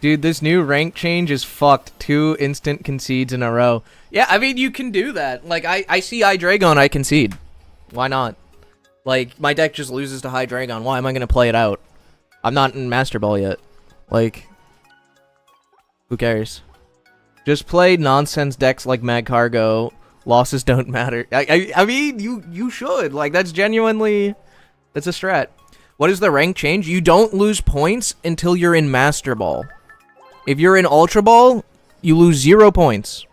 Dude, this new rank change is fucked. 2 instant concedes in a row. Yeah, I mean, you can do that. Like, I see Hydreigon, I concede. Why not? Like, my deck just loses to Hydreigon. Why am I going to play it out? I'm not in Master Ball yet. Like, who cares? Just play nonsense decks like Magcargo. Losses don't matter. I mean, you should. Like, that's genuinely... That's a strat. What is the rank change? You don't lose points until you're in Master Ball. If you're in Ultra Ball, you lose 0 points.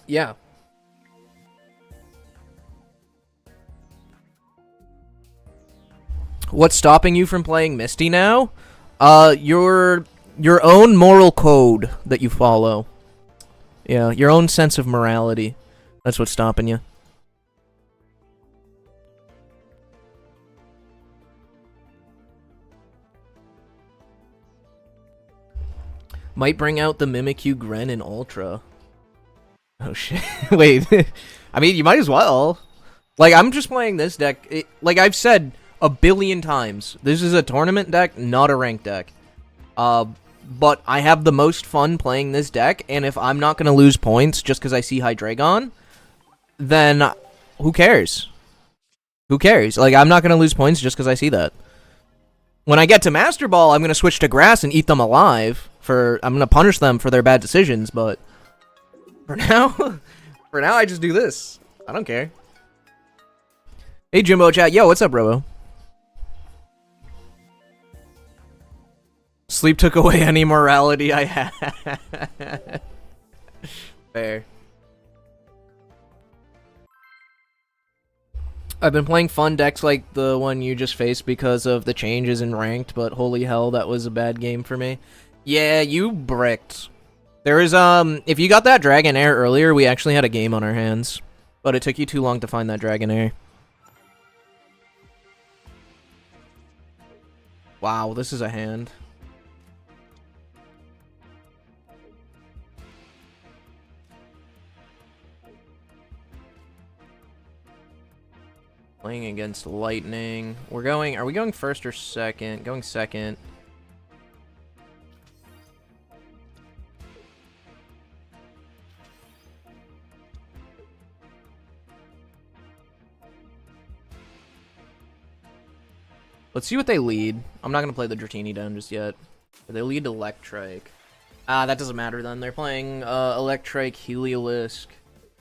Yeah. What's stopping you from playing Misty now? Your own moral code that you follow. Yeah, your own sense of morality. That's what's stopping you. Might bring out the Mimikyu Gren in Ultra. Oh shit. Wait. I mean, you might as well. Like, I'm just playing this deck. Like I've said a billion times, this is a tournament deck, not a ranked deck. But I have the most fun playing this deck, and if I'm not going to lose points just because I see Hydreigon, then who cares? Who cares? Like, I'm not going to lose points just because I see that. When I get to Master Ball, I'm going to switch to Grass and eat them alive. I'm going to punish them for their bad decisions, but for now, I just do this. I don't care. Hey, Jimbo chat. Yo, what's up, Robo? Sleep took away any morality I had. Fair. I've been playing fun decks like the one you just faced because of the changes in ranked, but holy hell, that was a bad game for me. Yeah, you bricked. There is, if you got that Dragonair earlier, we actually had a game on our hands. But it took you too long to find that Dragonair. Wow, this is a hand. Playing against Lightning. Are we going first or second? Going second. Let's see what they lead. I'm not going to play the Dratini down just yet. They lead Electrike. That doesn't matter then. They're playing Electrike, Heliolisk.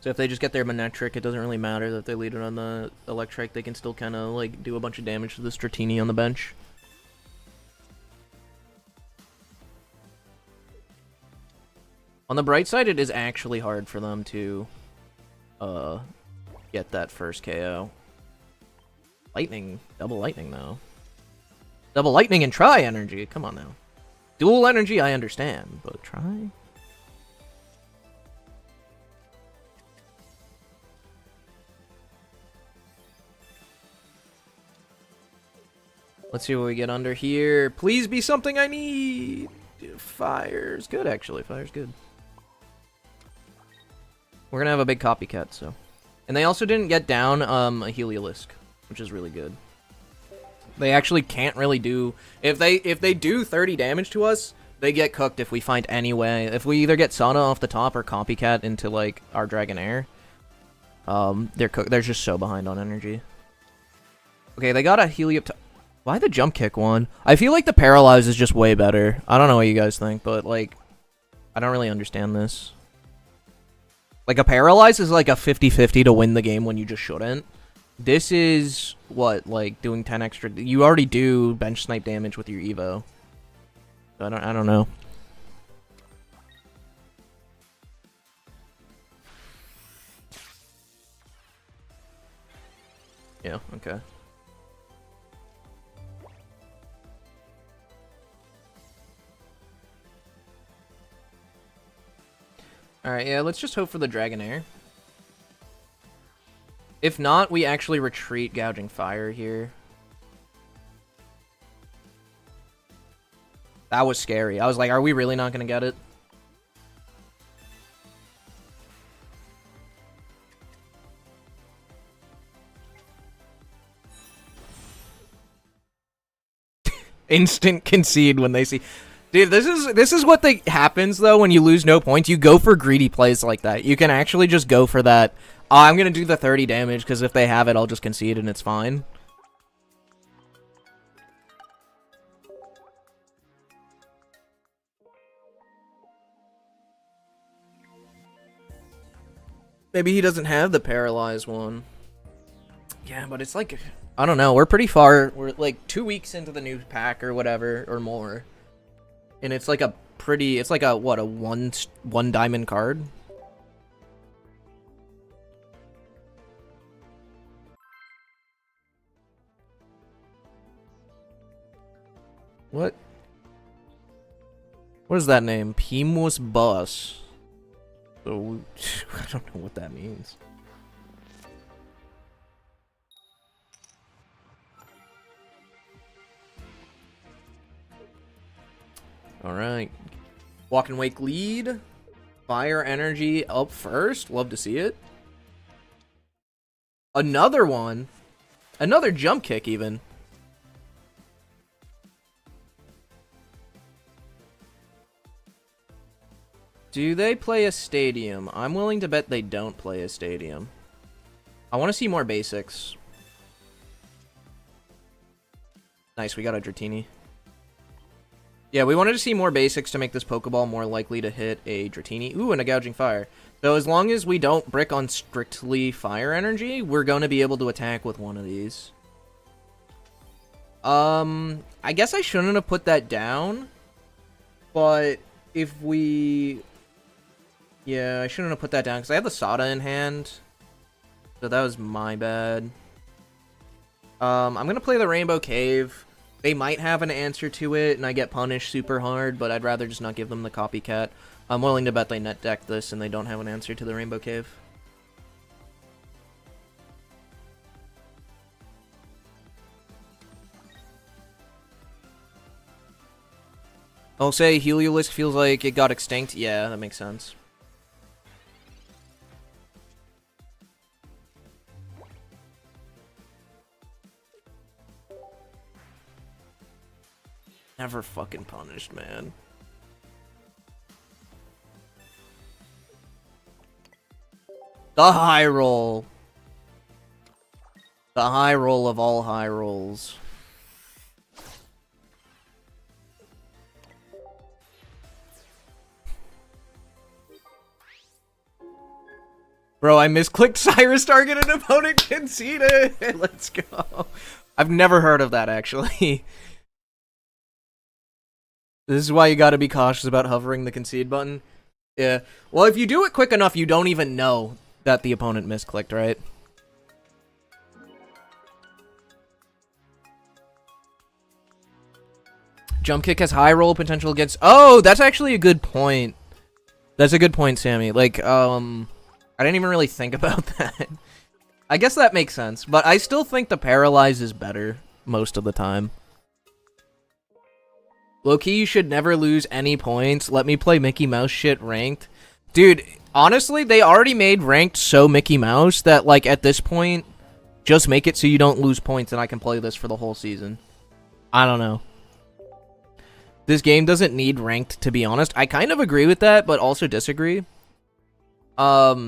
So if they just get their Manectric, it doesn't really matter that they lead it on the Electrike. They can still kind of like do a bunch of damage to this Dratini on the bench. On the bright side, it is actually hard for them to get that first KO. Lightning. Double Lightning, though. Double Lightning and Tri-Energy. Come on now. Dual Energy, I understand, but Tri? Let's see what we get under here. Please be something I need. Fire's good, actually. Fire's good. We're gonna have a big copycat, so. And they also didn't get down a Heliolisk, which is really good. They actually can't really do... If they do 30 damage to us, they get cooked if we find any way. If we either get Sana off the top or copycat into, like, our Dragonair, they're cooked. They're just so behind on energy. Okay, they got a Heliop... Why the jump kick one? I feel like the Paralyze is just way better. I don't know what you guys think, but, like, I don't really understand this. Like, a Paralyze is like a 50-50 to win the game when you just shouldn't. This is, what, like, doing 10 extra... You already do bench snipe damage with your Evo. I don't know. Yeah, okay. Alright, yeah, let's just hope for the Dragonair. If not, we actually retreat Gouging Fire here. That was scary. I was like, are we really not going to get it? Instant concede when they see... Dude, this is what happens, though, when you lose no points. You go for greedy plays like that. You can actually just go for that... I'm going to do the 30 damage, because if they have it, I'll just concede and it's fine. Maybe he doesn't have the Paralyzed one. Yeah, but it's like... I don't know. We're pretty far. We're like 2 weeks into the new pack or whatever, or more. And it's like a pretty... It's like a, what, a one diamond card? What? What is that name? Pimus Bus. So, I don't know what that means. Alright. Walk and Wake lead. Fire Energy up first. Love to see it. Another one. Another jump kick, even. Do they play a stadium? I'm willing to bet they don't play a stadium. I want to see more basics. Nice, we got a Dratini. Yeah, we wanted to see more basics to make this Pokeball more likely to hit a Dratini. Ooh, and a Gouging Fire. So as long as we don't brick on strictly Fire Energy, we're going to be able to attack with one of these. I guess I shouldn't have put that down. But if we Yeah, I shouldn't have put that down because I had the Sada in hand. So that was my bad. I'm gonna play the Rainbow Cave. They might have an answer to it, and I get punished super hard, but I'd rather just not give them the copycat. I'm willing to bet they net deck this and they don't have an answer to the Rainbow Cave. I'll say Heliolisk feels like it got extinct. Yeah, that makes sense. Never fucking punished, man. The high roll. The high roll of all high rolls. Bro, I misclicked Cyrus target and opponent conceded. Let's go. I've never heard of that, actually. This is why you gotta be cautious about hovering the concede button. Yeah. Well, if you do it quick enough, you don't even know that the opponent misclicked, right? Jump kick has high roll potential against... Oh, that's actually a good point. That's a good point, Sammy. Like, I didn't even really think about that. I guess that makes sense, but I still think the Paralyze is better most of the time. Low-key, you should never lose any points. Let me play Mickey Mouse shit ranked. Dude, honestly, they already made ranked so Mickey Mouse that, like, at this point, just make it so you don't lose points and I can play this for the whole season. I don't know. This game doesn't need ranked, to be honest. I kind of agree with that, but also disagree. Yeah,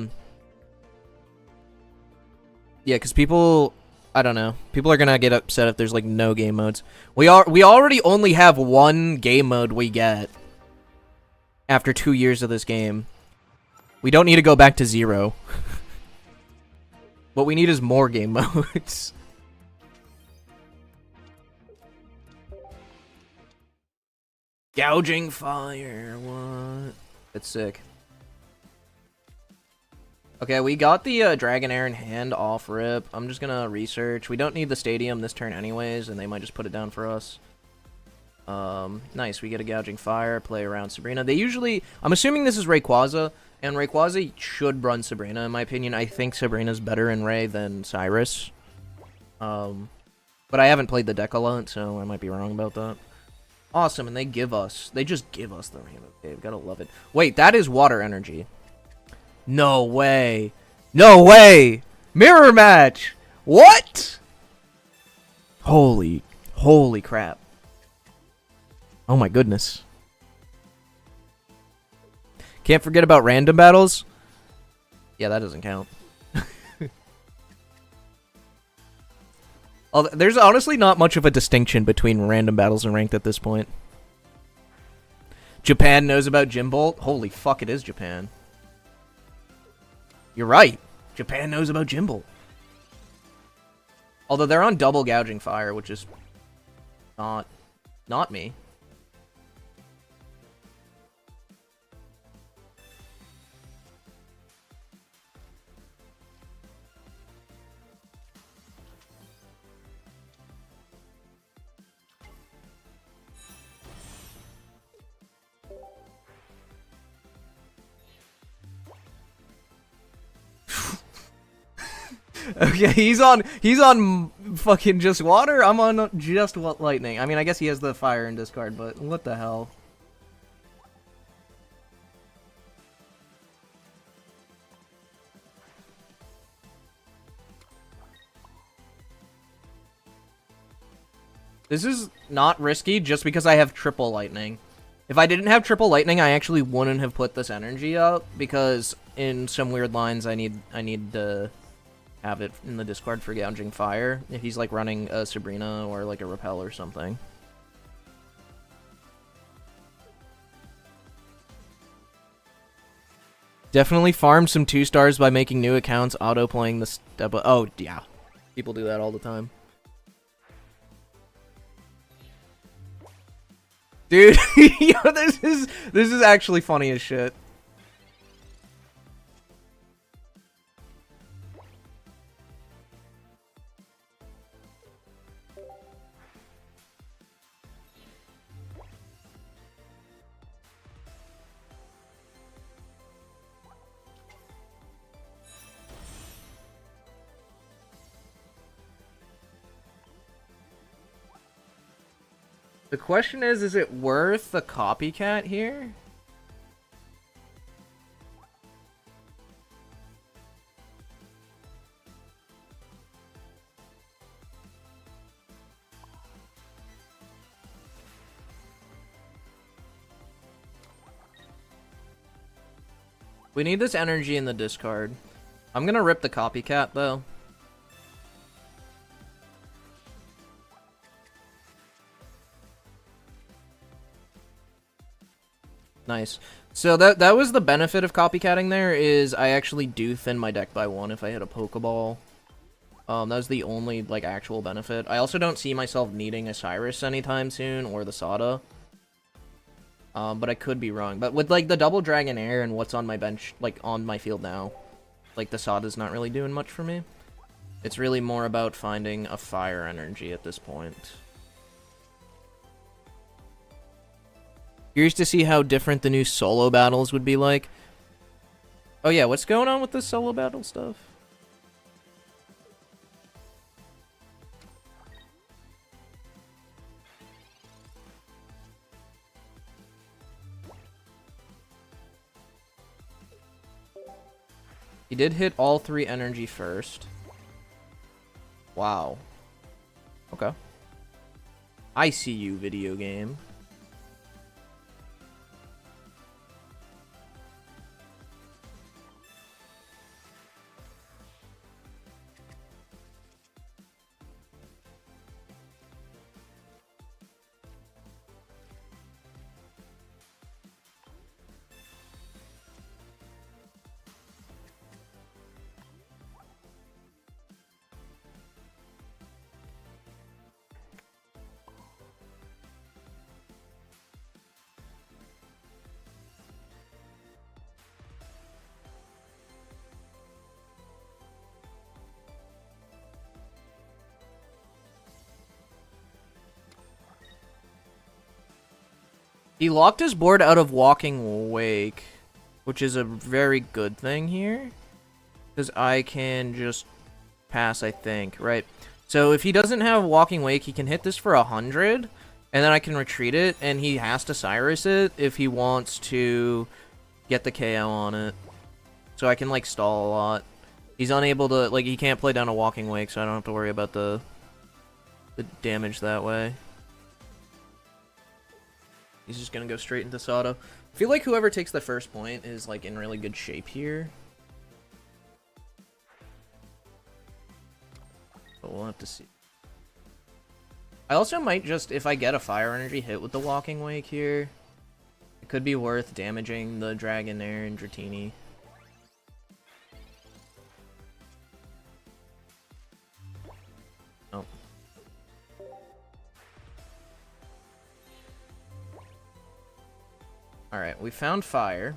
because people... I don't know. People are gonna get upset if there's, like, no game modes. We already only have one game mode we get after 2 years of this game. We don't need to go back to 0. What we need is more game modes. Gouging fire, what? It's sick. Okay, we got the Dragonair in hand off rip. I'm just gonna research. We don't need the stadium this turn anyways, and they might just put it down for us. Nice, we get a Gouging Fire, play around Sabrina. They usually... I'm assuming this is Rayquaza, and Rayquaza should run Sabrina, in my opinion. I think Sabrina's better in Ray than Cyrus. But I haven't played the deck a lot, so I might be wrong about that. Awesome, and they just give us the Rainbow Cave. Gotta love it. Wait, that is Water Energy. No way. No way! Mirror match! What? Holy crap. Oh my goodness. Can't forget about random battles. Yeah, that doesn't count. There's honestly not much of a distinction between random battles and ranked at this point. Japan knows about Jimbo. Holy fuck, it is Japan. You're right. Japan knows about Jimbo. Although they're on double Gouging Fire, which is not me. Okay, he's on fucking just water. I'm on just lightning. I mean, I guess he has the fire in discard, but what the hell? This is not risky just because I have triple lightning. If I didn't have triple lightning, I actually wouldn't have put this energy up because in some weird lines I need to have it in the discard for Gouging Fire if he's like running a Sabrina or like a Repel or something. Definitely farm some 2-stars by making new accounts, auto-playing the step. Oh, yeah. People do that all the time. Dude, yo, this is actually funny as shit. The question is it worth the copycat here? We need this energy in the discard. I'm gonna rip the copycat, though. Nice. So that was the benefit of copycatting there, is I actually do thin my deck by 1 if I hit a Pokeball. That was the only, like, actual benefit. I also don't see myself needing a Cyrus anytime soon, or the Sada. But I could be wrong. But with, like, the double Dragonair and what's on my bench, like, on my field now, like, the Sada's not really doing much for me. It's really more about finding a fire energy at this point. Curious to see how different the new solo battles would be like. Oh yeah, what's going on with the solo battle stuff? He did hit all 3 energy first. Wow. Okay. I see you, video game. He locked his board out of Walking Wake, which is a very good thing here, because I can just pass, I think, right? So if he doesn't have Walking Wake, he can hit this for 100, and then I can retreat it, and he has to Cyrus it if he wants to get the KO on it. So I can, like, stall a lot. He's unable to, like, he can't play down a Walking Wake, so I don't have to worry about the damage that way. He's just gonna go straight into Sada. I feel like whoever takes the first point is, like, in really good shape here. But we'll have to see. I also might just, if I get a Fire Energy hit with the Walking Wake here, it could be worth damaging the Dragonair and Dratini. Oh. Alright, we found fire.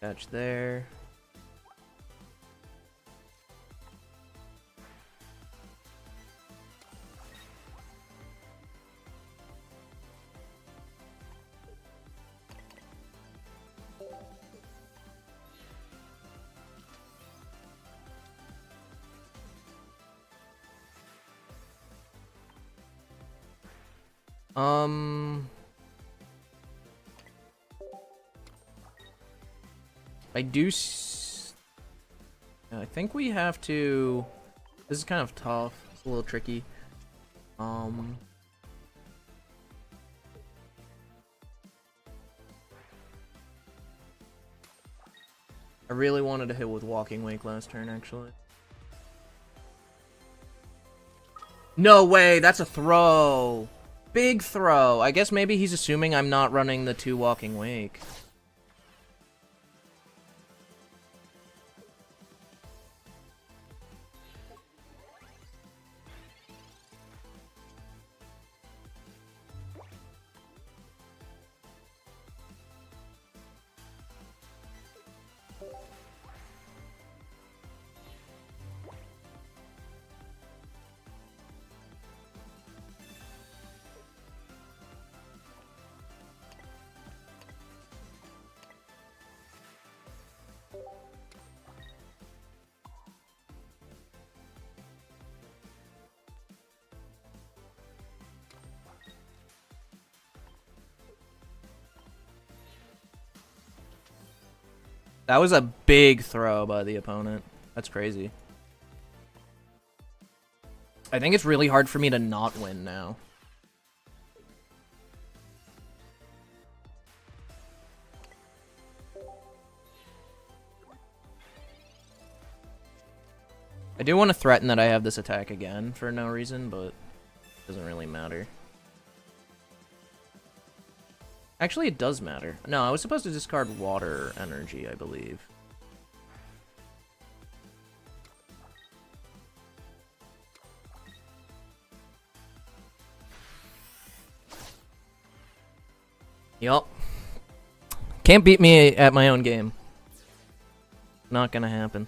Catch there. I think we have to. This is kind of tough. It's a little tricky. I really wanted to hit with Walking Wake last turn, actually. No way, that's a throw. Big throw. I guess maybe he's assuming I'm not running the 2 Walking Wake. That was a big throw by the opponent. That's crazy. I think it's really hard for me to not win now. I do want to threaten that I have this attack again for no reason, but it doesn't really matter. Actually, it does matter. No, I was supposed to discard water energy, I believe. Yup. Can't beat me at my own game. Not gonna happen.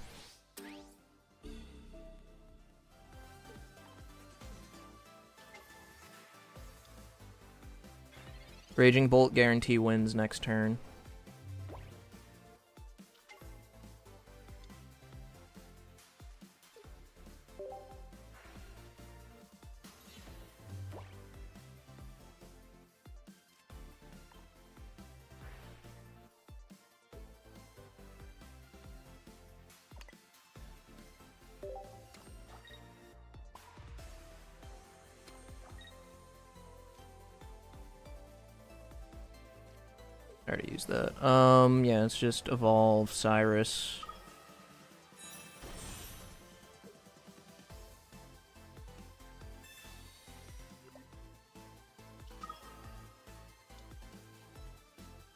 Raging Bolt guarantee wins next turn. I already used that. Yeah, it's just evolve Cyrus.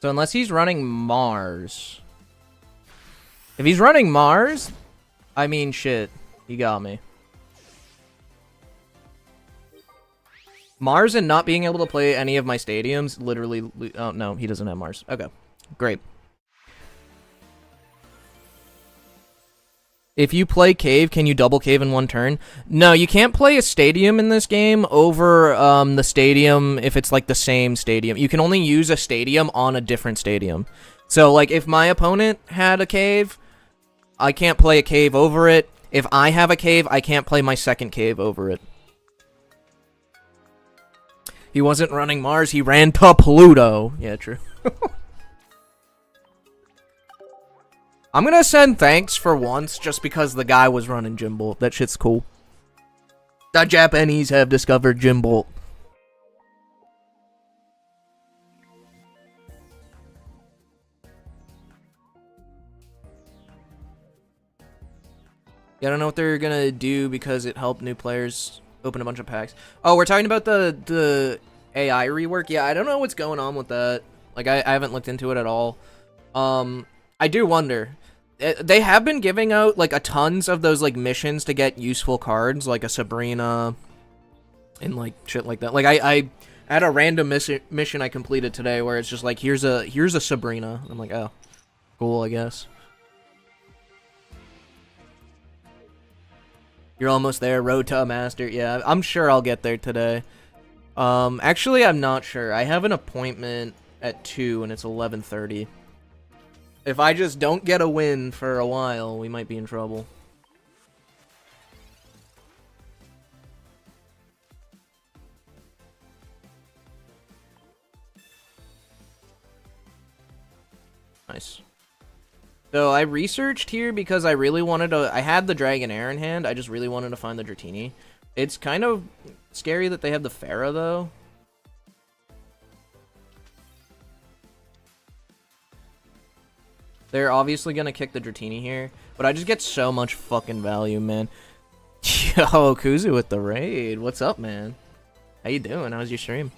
So unless he's running Mars. If he's running Mars, I mean shit. He got me. Mars and not being able to play any of my stadiums literally... Oh, no, he doesn't have Mars. Okay, great. If you play Cave, can you double Cave in one turn? No, you can't play a stadium in this game over the stadium if it's like the same stadium. You can only use a stadium on a different stadium. So, like, if my opponent had a Cave, I can't play a Cave over it. If I have a Cave, I can't play my second Cave over it. He wasn't running Mars, he ran to Pluto. Yeah, true. I'm gonna send thanks for once just because the guy was running Jimbo. That shit's cool. The Japanese have discovered Jimbo. Yeah, I don't know what they're gonna do because it helped new players open a bunch of packs. Oh, we're talking about the AI rework? Yeah, I don't know what's going on with that. Like, I haven't looked into it at all. I do wonder. They have been giving out, like, a tons of those, like, missions to get useful cards, like a Sabrina and, like, shit like that. Like, I had a random mission I completed today where it's just like, here's a Sabrina. I'm like, oh, cool, I guess. You're almost there, road to a master. Yeah, I'm sure I'll get there today. Actually, I'm not sure. I have an appointment at 2 and it's 11:30. If I just don't get a win for a while, we might be in trouble. Nice. So I researched here because I really wanted to... I had the Dragonair in hand. I just really wanted to find the Dratini. It's kind of scary that they have the Pharah, though. They're obviously going to kick the Dratini here. But I just get so much fucking value, man. Yo, Kuzu with the raid. What's up, man? How you doing? How's your stream?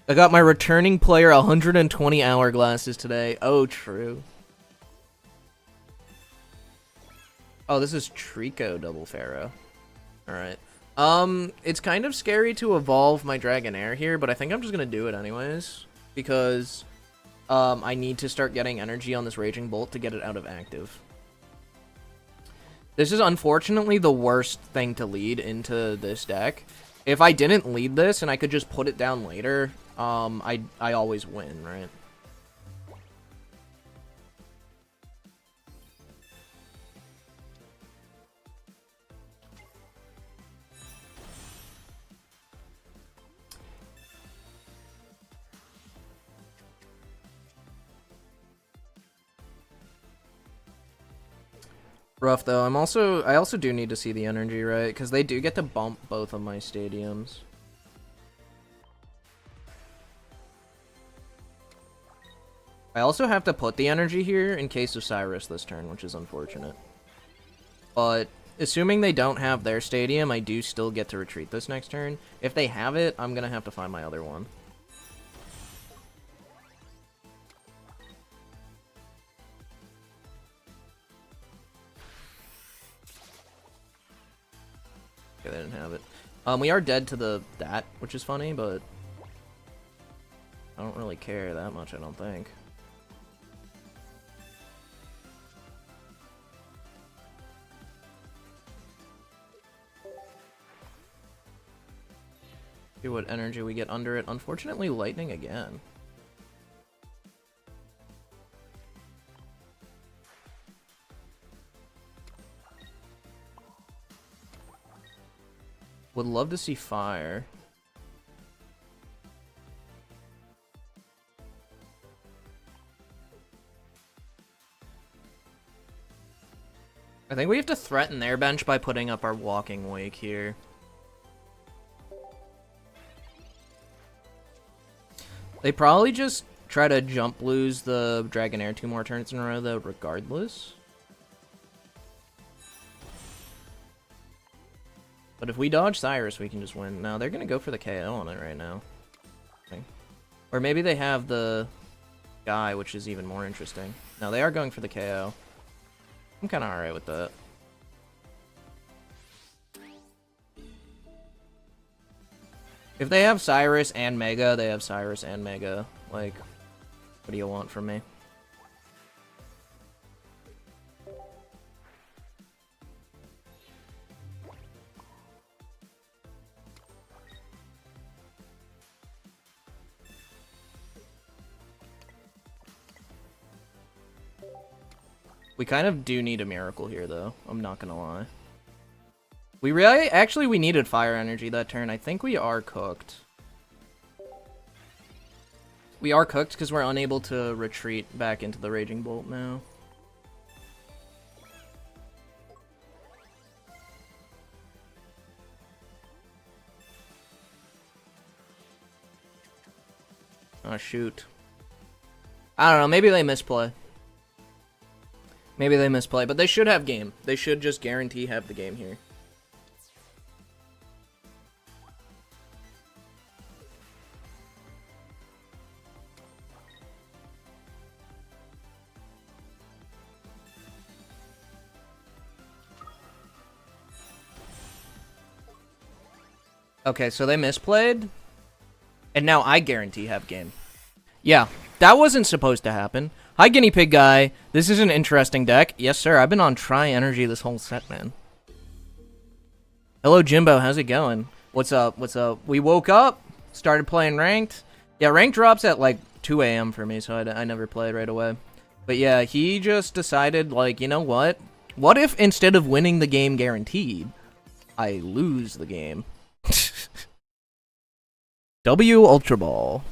I got my returning player 120 hourglasses today. Oh, true. Oh, this is Trico double Pharaoh. Alright. It's kind of scary to evolve my Dragonair here, but I think I'm just gonna do it anyways. Because, I need to start getting energy on this Raging Bolt to get it out of active. This is unfortunately the worst thing to lead into this deck. If I didn't lead this and I could just put it down later, I always win, right? Rough though. I also do need to see the energy, right? Because they do get to bump both of my stadiums. I also have to put the energy here in case of Cyrus this turn, which is unfortunate. But assuming they don't have their stadium, I do still get to retreat this next turn. If they have it, I'm gonna have to find my other one. Okay, they didn't have it. We are dead to that, which is funny, but I don't really care that much, I don't think. See what energy we get under it. Unfortunately, lightning again. Would love to see fire. I think we have to threaten their bench by putting up our walking wake here. They probably just try to jump lose the Dragonair 2 more turns in a row, though, regardless. But if we dodge Cyrus, we can just win. No, they're going to go for the KO on it right now. Okay. Or maybe they have the guy, which is even more interesting. No, they are going for the KO. I'm kind of alright with that. If they have Cyrus and Mega, they have Cyrus and Mega. Like, what do you want from me? We kind of do need a miracle here, though. I'm not gonna lie. We really... Actually, we needed fire energy that turn. I think we are cooked. We are cooked because we're unable to retreat back into the Raging Bolt now. Oh, shoot. I don't know. Maybe they misplay. Maybe they misplay, but they should have game. They should just guarantee have the game here. Okay, so they misplayed, and now I guarantee have game. Yeah, that wasn't supposed to happen. Hi, Guinea Pig Guy. This is an interesting deck. Yes, sir. I've been on Tri-Energy this whole set, man. Hello, Jimbo. How's it going? What's up? What's up? We woke up, started playing Ranked. Yeah, Ranked drops at, like, 2 a.m. for me, so I never played right away. But, yeah, he just decided, like, you know what? What if instead of winning the game guaranteed, I lose the game? W Ultra Ball.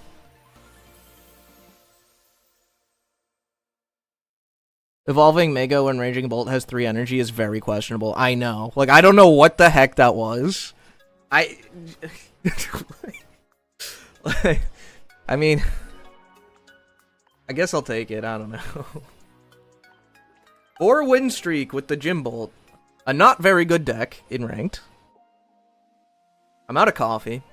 Evolving Mega when Raging Bolt has 3 energy is very questionable. I know. Like, I don't know what the heck that was. I mean, I guess I'll take it. I don't know. 4 win streak with the Jimbo. A not very good deck in Ranked. I'm out of coffee.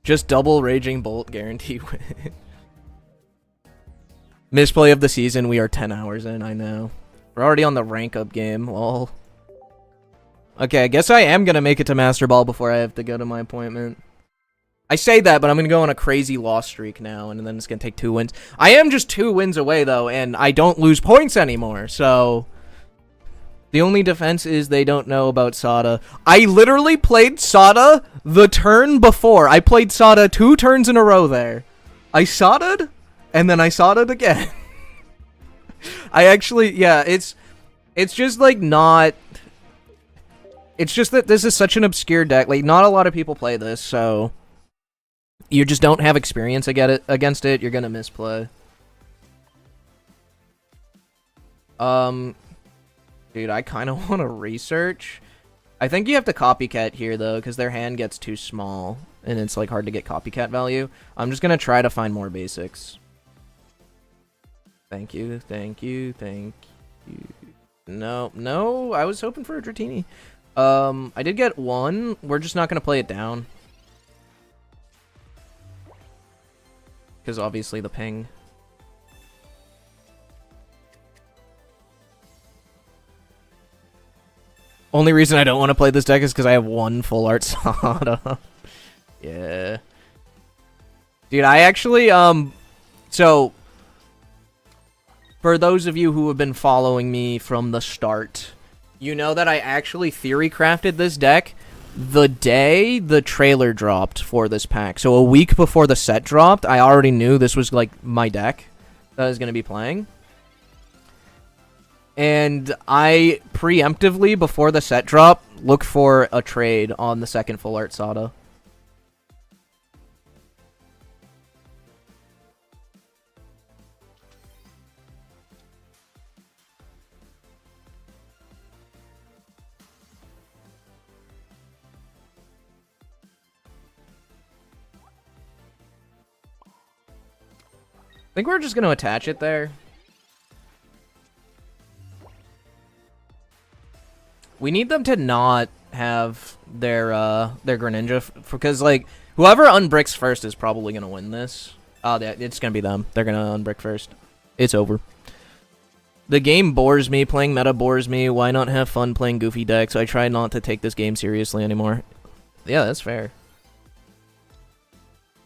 Just double Raging Bolt guarantee win. Misplay of the season, we are 10 hours in, I know. We're already on the rank up game, lol. Okay, I guess I am gonna make it to Master Ball before I have to go to my appointment. I say that, but I'm gonna go on a crazy loss streak now, and then it's gonna take 2 wins. I am just 2 wins away, though, and I don't lose points anymore, so... The only defense is they don't know about Sada. I literally played Sada the turn before. I played Sada 2 turns in a row there. I Sada'd, and then I Sada'd again. I actually, yeah, it's just like not... It's just that this is such an obscure deck. Like, not a lot of people play this, so... You just don't have experience against it, you're gonna misplay. Dude, I kind of want to research. I think you have to copycat here, though, because their hand gets too small, and it's, like, hard to get copycat value. I'm just going to try to find more basics. Thank you, thank you, thank you. No, I was hoping for a Dratini. I did get one. We're just not going to play it down. Because obviously the ping. Only reason I don't want to play this deck is because I have one full art Sada. Yeah. Dude, I actually, so, for those of you who have been following me from the start, you know that I actually theory crafted this deck the day the trailer dropped for this pack. So a week before the set dropped, I already knew this was, like, my deck that I was going to be playing. And I preemptively, before the set drop, looked for a trade on the second full art Sada. I think we're just going to attach it there. We need them to not have their Greninja, because, like, whoever unbricks first is probably going to win this. It's going to be them. They're going to unbrick first. It's over. The game bores me. Playing meta bores me. Why not have fun playing goofy decks? I try not to take this game seriously anymore. Yeah, that's fair.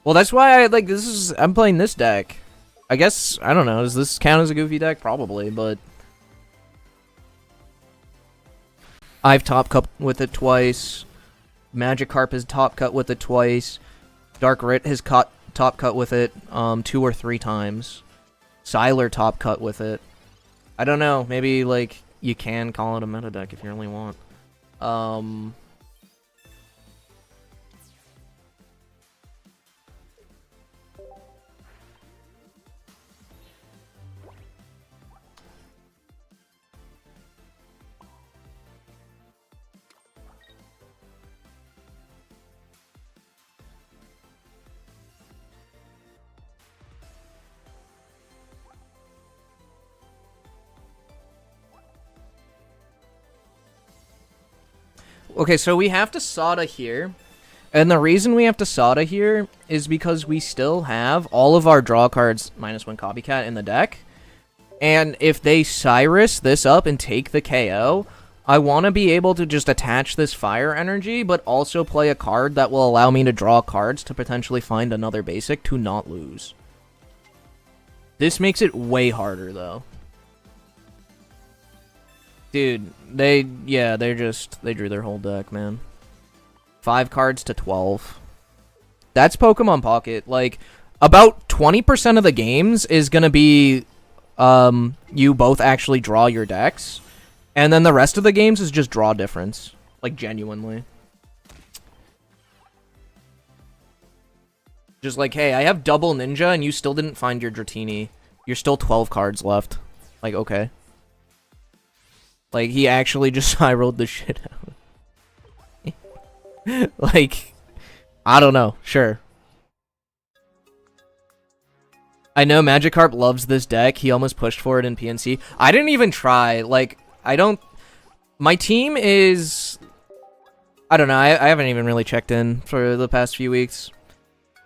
Well, that's why I'm playing this deck. I guess, I don't know, does this count as a goofy deck? Probably, but I've top cut with it twice. Magikarp has top cut with it twice. Dark Rit has top cut with it 2 or 3 times. Sylar top cut with it. I don't know, maybe, like, you can call it a meta deck if you really want. Okay, so we have to Sada here. And the reason we have to Sada here is because we still have all of our draw cards -1 copycat in the deck. And if they Cyrus this up and take the KO, I want to be able to just attach this fire energy, but also play a card that will allow me to draw cards to potentially find another basic to not lose. This makes it way harder, though. Dude, they drew their whole deck, man. 5 cards to 12. That's Pokemon Pocket. Like, about 20% of the games is gonna be, you both actually draw your decks. And then the rest of the games is just draw difference. Like, genuinely. Just like, hey, I have double ninja and you still didn't find your Dratini. You're still 12 cards left. Like, okay. Like, he actually just I-rolled the shit out. Like, I don't know. Sure. I know Magikarp loves this deck. He almost pushed for it in PNC. I didn't even try. Like, I don't... My team is... I don't know. I haven't even really checked in for the past few weeks.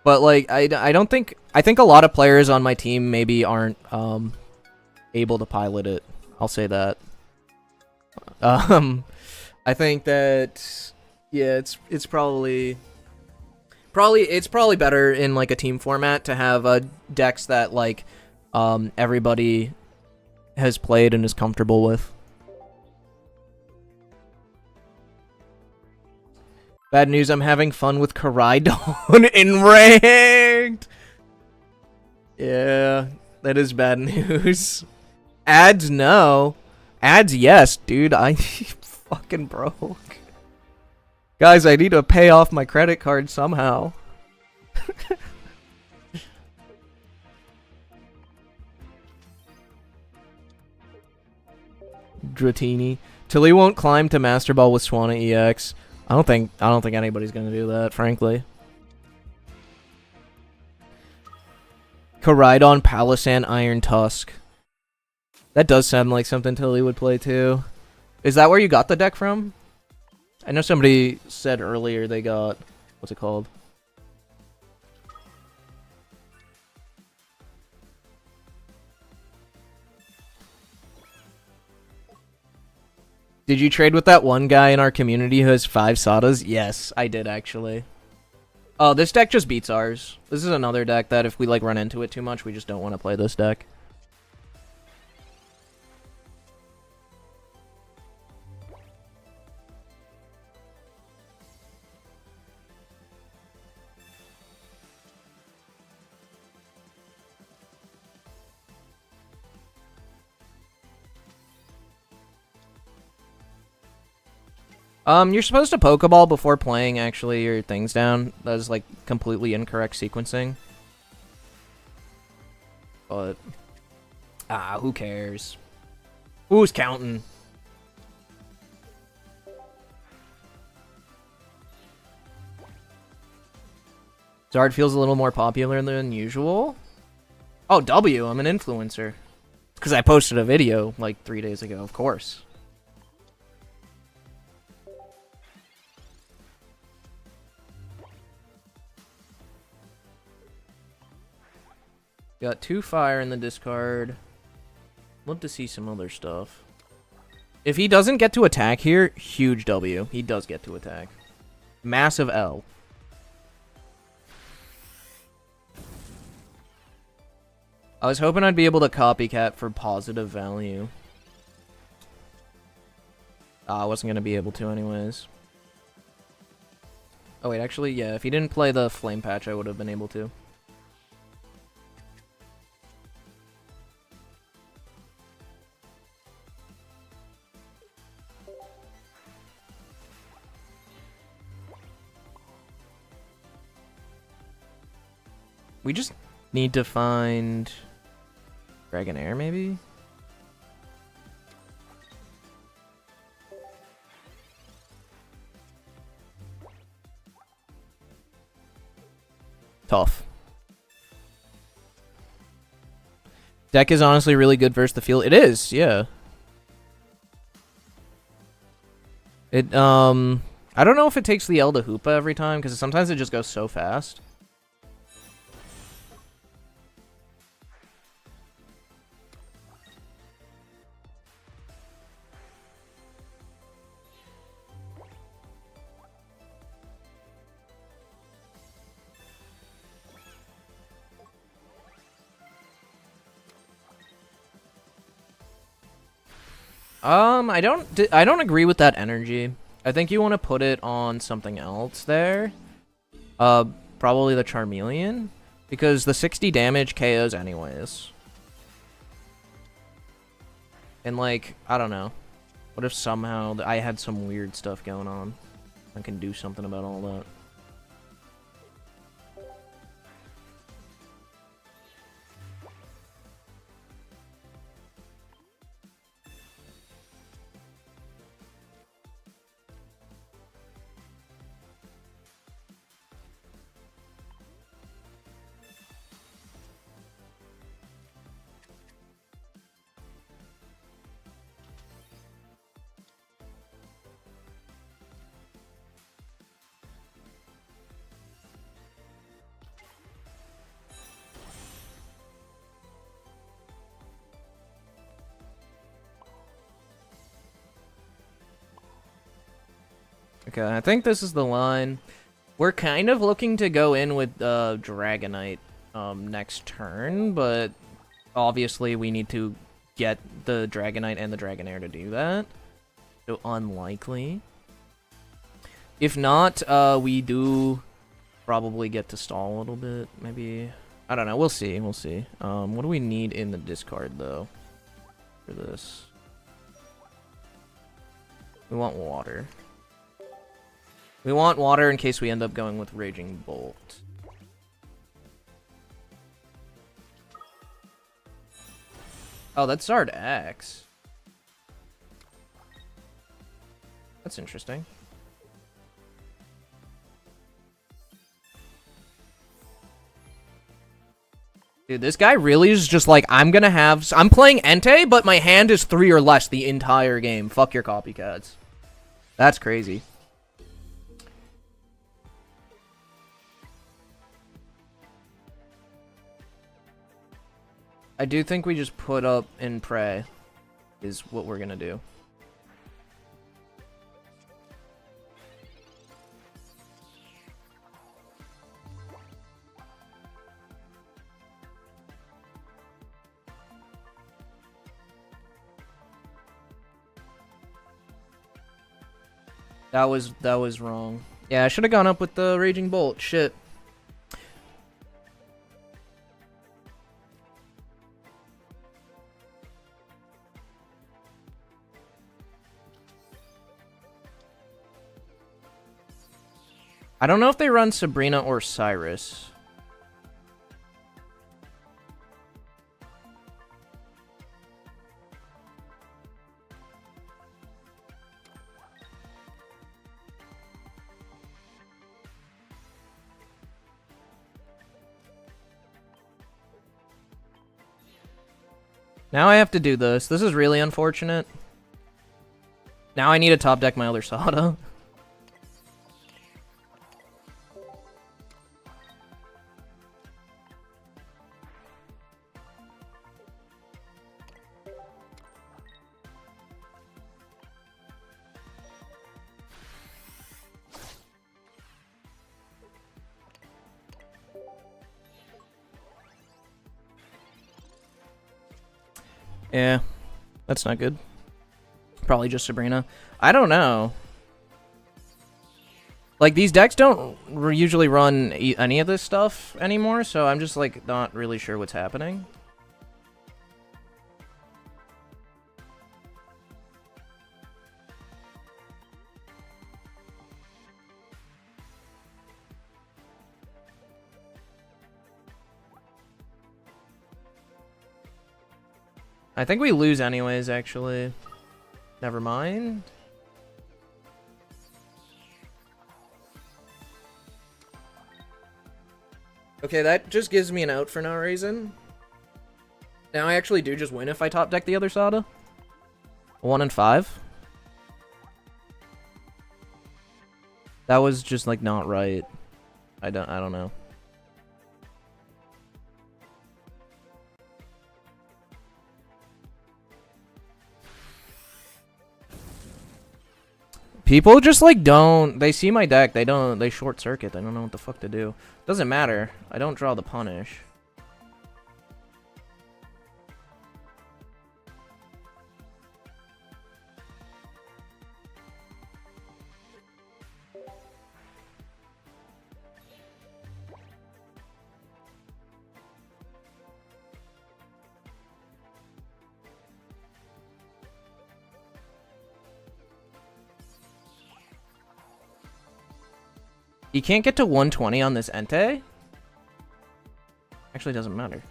But, like, I don't think... I think a lot of players on my team maybe aren't able to pilot it. I'll say that. I think that, yeah, it's probably better in, like, a team format to have decks that, like, everybody has played and is comfortable with. Bad news, I'm having fun with Koraidon in ranked! Yeah, that is bad news. Ads, no. Ads, yes, dude. I fucking broke. Guys, I need to pay off my credit card somehow. Dratini. Tilly won't climb to Master Ball with Swanna EX. I don't think anybody's gonna do that, frankly. Koraidon, Palossand, Iron Tusk. That does sound like something Tilly would play too. Is that where you got the deck from? I know somebody said earlier they got... What's it called? Did you trade with that one guy in our community who has 5 Sadas? Yes, I did actually. Oh, this deck just beats ours. This is another deck that if we like run into it too much, we just don't want to play this deck. You're supposed to Pokeball before playing, actually, your things down. That is, like, completely incorrect sequencing. But... who cares? Who's counting? Zard feels a little more popular than usual. Oh, W, I'm an influencer. Because I posted a video, like, 3 days ago, of course. Got 2 fire in the discard. Love to see some other stuff. If he doesn't get to attack here, huge W. He does get to attack. Massive L. I was hoping I'd be able to copycat for positive value. I wasn't going to be able to anyways. Oh wait, actually, yeah, if he didn't play the Flame Patch, I would have been able to. We just need to find Dragonair, maybe? Tough. Deck is honestly really good versus the field. It is, yeah. It, I don't know if it takes the L to Hoopa every time, because sometimes it just goes so fast. I don't agree with that energy. I think you want to put it on something else there. Probably the Charmeleon, because the 60 damage KOs anyways. And like, I don't know. What if somehow I had some weird stuff going on? I can do something about all that. Okay, I think this is the line. We're kind of looking to go in with Dragonite next turn, but obviously we need to get the Dragonite and the Dragonair to do that. So unlikely. If not, we do probably get to stall a little bit. Maybe, I don't know. We'll see. We'll see. What do we need in the discard though for this? We want water. We want water in case we end up going with Raging Bolt. Oh, that's Zard X. That's interesting. Dude, this guy really is just like, I'm playing Entei, but my hand is 3 or less the entire game. Fuck your copycats. That's crazy. I do think we just put up and pray is what we're gonna do. That was wrong. Yeah, I should have gone up with the Raging Bolt. Shit. I don't know if they run Sabrina or Cyrus. Now I have to do this. This is really unfortunate. Now I need to top deck my other Sada. Yeah, that's not good. Probably just Sabrina. I don't know. Like, these decks don't usually run any of this stuff anymore, so I'm just, like, not really sure what's happening. I think we lose anyways, actually. Never mind. Okay, that just gives me an out for no reason. Now I actually do just win if I top deck the other Sada. 1 and 5. That was just like not right. I don't know. People just like they see my deck, they short circuit, they don't know what the fuck to do. Doesn't matter, I don't draw the punish. You can't get to 120 on this Entei? Actually, doesn't matter.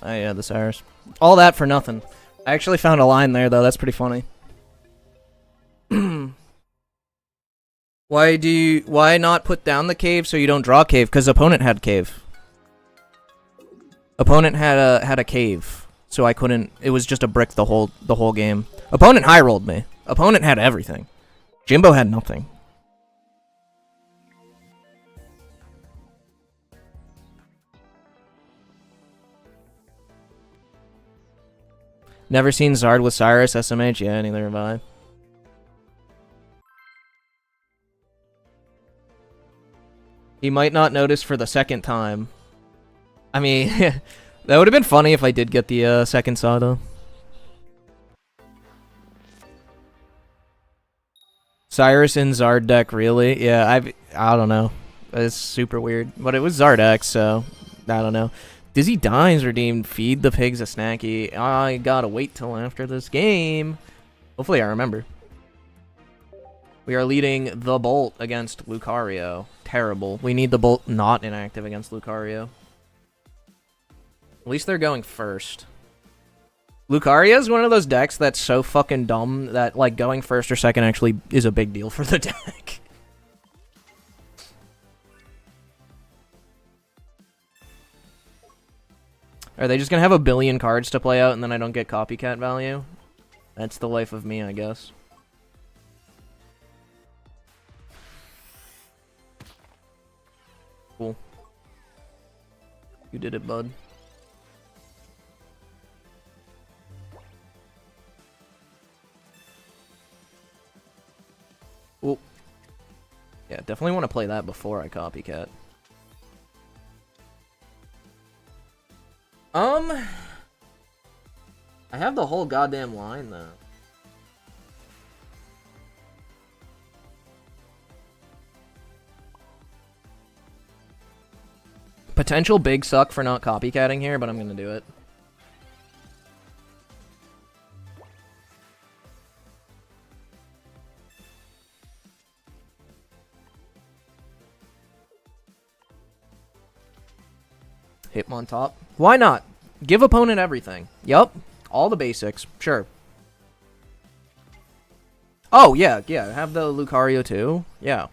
Oh yeah, the Cyrus. All that for nothing. I actually found a line there, though. That's pretty funny. Why not put down the cave so you don't draw cave? Because opponent had cave. Opponent had a cave, so I couldn't. It was just a brick the whole game. Opponent high rolled me. Opponent had everything. Jimbo had nothing. Never seen Zard with Cyrus, SMH? Yeah, neither have I. He might not notice for the second time. I mean, that would have been funny if I did get the second saw, though. Cyrus in Zard deck, really? Yeah, I don't know. It's super weird. But it was Zardex, so I don't know. Dizzy Dimes redeemed Feed the Pigs a Snacky. I gotta wait till after this game. Hopefully I remember. We are leading the Bolt against Lucario. Terrible. We need the Bolt not inactive against Lucario. At least they're going first. Lucario is one of those decks that's so fucking dumb that, like, going first or second actually is a big deal for the deck. Are they just gonna have a billion cards to play out and then I don't get copycat value? That's the life of me, I guess. Cool. You did it, bud. Ooh. Yeah, definitely want to play that before I copycat. I have the whole goddamn line, though. Potential big suck for not copycatting here, but I'm gonna do it. Hitmon top. Why not? Give opponent everything. Yup. All the basics. Sure. Oh, yeah. Have the Lucario too. Yeah.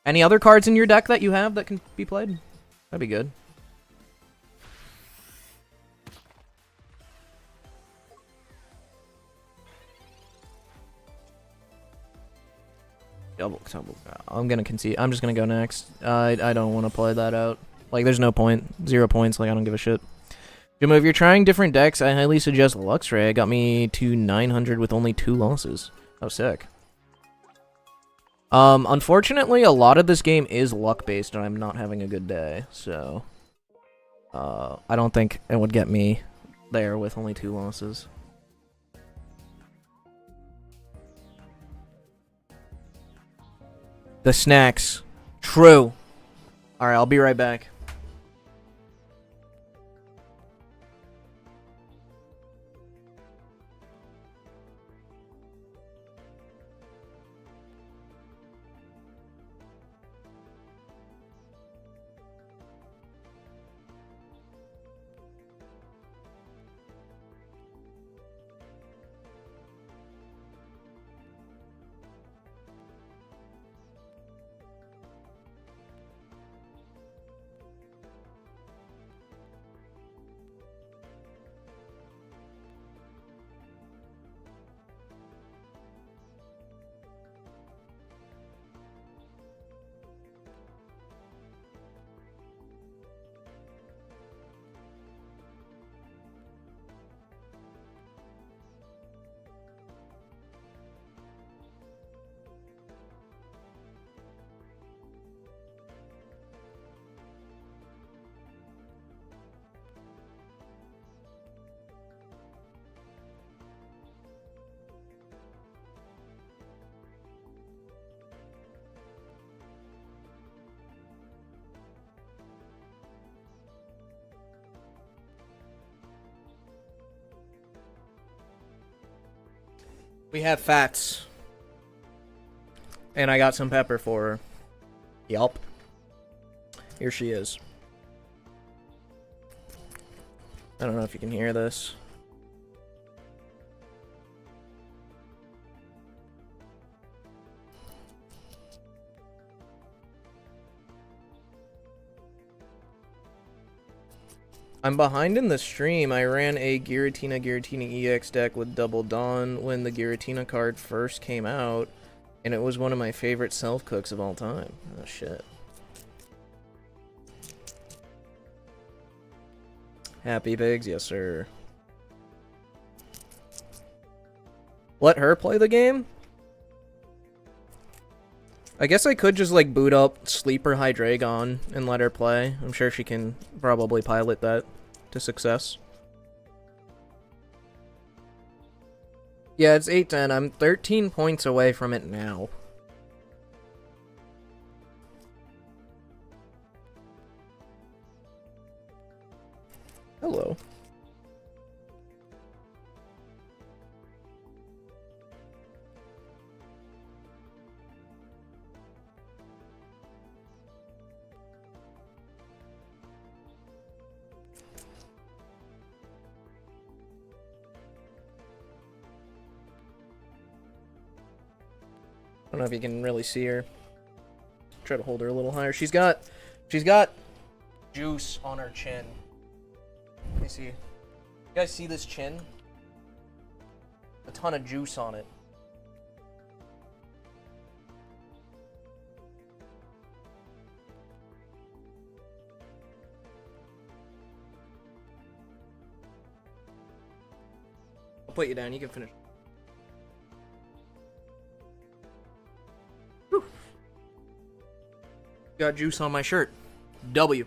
Any other cards in your deck that you have that can be played? That'd be good. Double. I'm gonna concede. I'm just gonna go next. I don't want to play that out. Like, there's no point. 0 points. Like, I don't give a shit. Jimbo, if you're trying different decks, I highly suggest Luxray. It got me to 900 with only 2 losses. Oh, sick. Unfortunately, a lot of this game is luck-based, and I'm not having a good day, so... I don't think it would get me there with only 2 losses. The snacks. True. Alright, I'll be right back. We have fats. And I got some pepper for her. Yup. Here she is. I don't know if you can hear this. I'm behind in the stream. I ran a Giratina EX deck with Double Dawn when the Giratina card first came out. And it was one of my favorite self-cooks of all time. Oh, shit. Happy Pigs? Yes, sir. Let her play the game? I guess I could just, like, boot up Sleeper Hydreigon and let her play. I'm sure she can probably pilot that to success. Yeah, it's 8-10. I'm 13 points away from it now. Hello. I don't know if you can really see her. Try to hold her a little higher. She's got juice on her chin. Let me see. You guys see this chin? A ton of juice on it. I'll put you down. You can finish. Whew. Got juice on my shirt. W.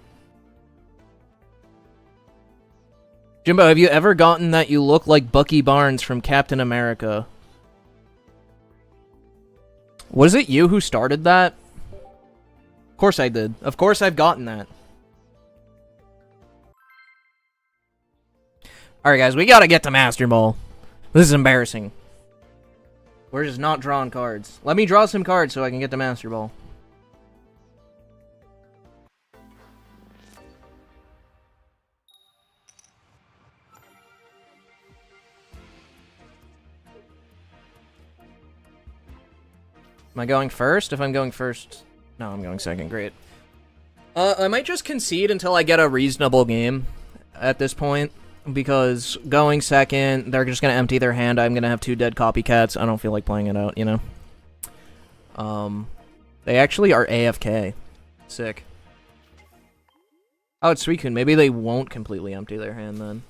Jimbo, have you ever gotten that you look like Bucky Barnes from Captain America? Was it you who started that? Of course I did. Of course I've gotten that. Alright guys, we gotta get to Master Ball. This is embarrassing. We're just not drawing cards. Let me draw some cards so I can get to Master Ball. Am I going first? If I'm going first... No, I'm going second. Great. I might just concede until I get a reasonable game at this point. Because going second, they're just going to empty their hand. I'm going to have 2 dead copycats. I don't feel like playing it out, you know? They actually are AFK. Sick. Oh, it's Suicune. Maybe they won't completely empty their hand then.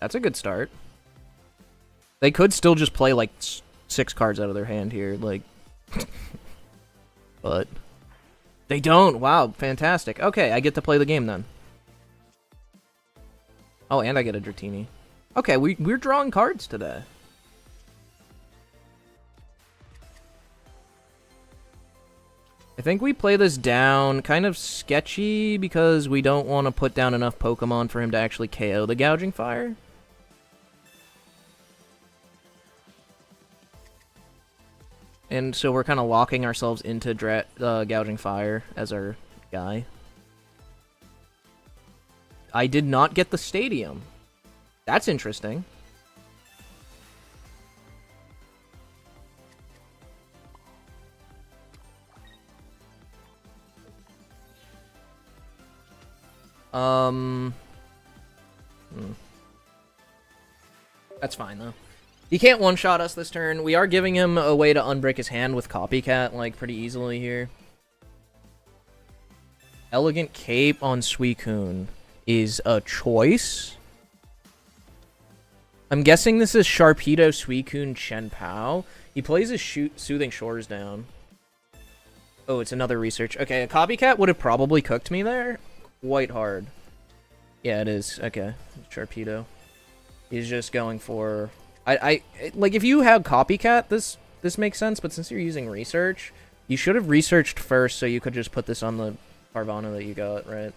That's a good start. They could still just play, like, 6 cards out of their hand here, like... But... They don't! Wow, fantastic. Okay, I get to play the game then. Oh, and I get a Dratini. Okay, we're drawing cards today. I think we play this down kind of sketchy because we don't want to put down enough Pokemon for him to actually KO the Gouging Fire. And so we're kind of locking ourselves into Gouging Fire as our guy. I did not get the Stadium. That's interesting. That's fine, though. He can't one-shot us this turn. We are giving him a way to unbreak his hand with Copycat, like, pretty easily here. Elegant Cape on Suicune is a choice. I'm guessing this is Sharpedo, Suicune, Chien-Pao. He plays his Soothing Shores down. Oh, it's another research. Okay, a Copycat would have probably cooked me there quite hard. Yeah, it is. Okay, Sharpedo. He's just going for... like, if you have Copycat, this makes sense, but since you're using Research, you should have researched first so you could just put this on the Carvana that you got, right?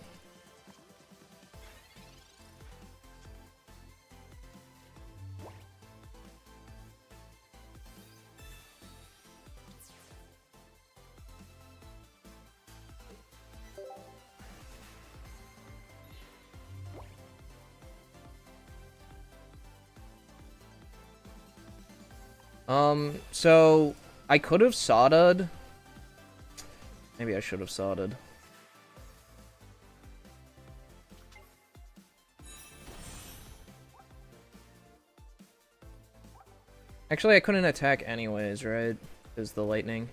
So I could have sodded. Maybe I should have sodded. Actually, I couldn't attack anyways, right? Because the lightning.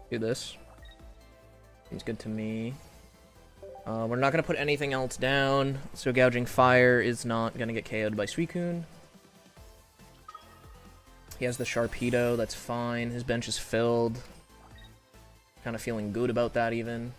Do this. Seems good to me. We're not going to put anything else down, so Gouging Fire is not going to get KO'd by Suicune. He has the Sharpedo, that's fine. His bench is filled. Kind of feeling good about that, even.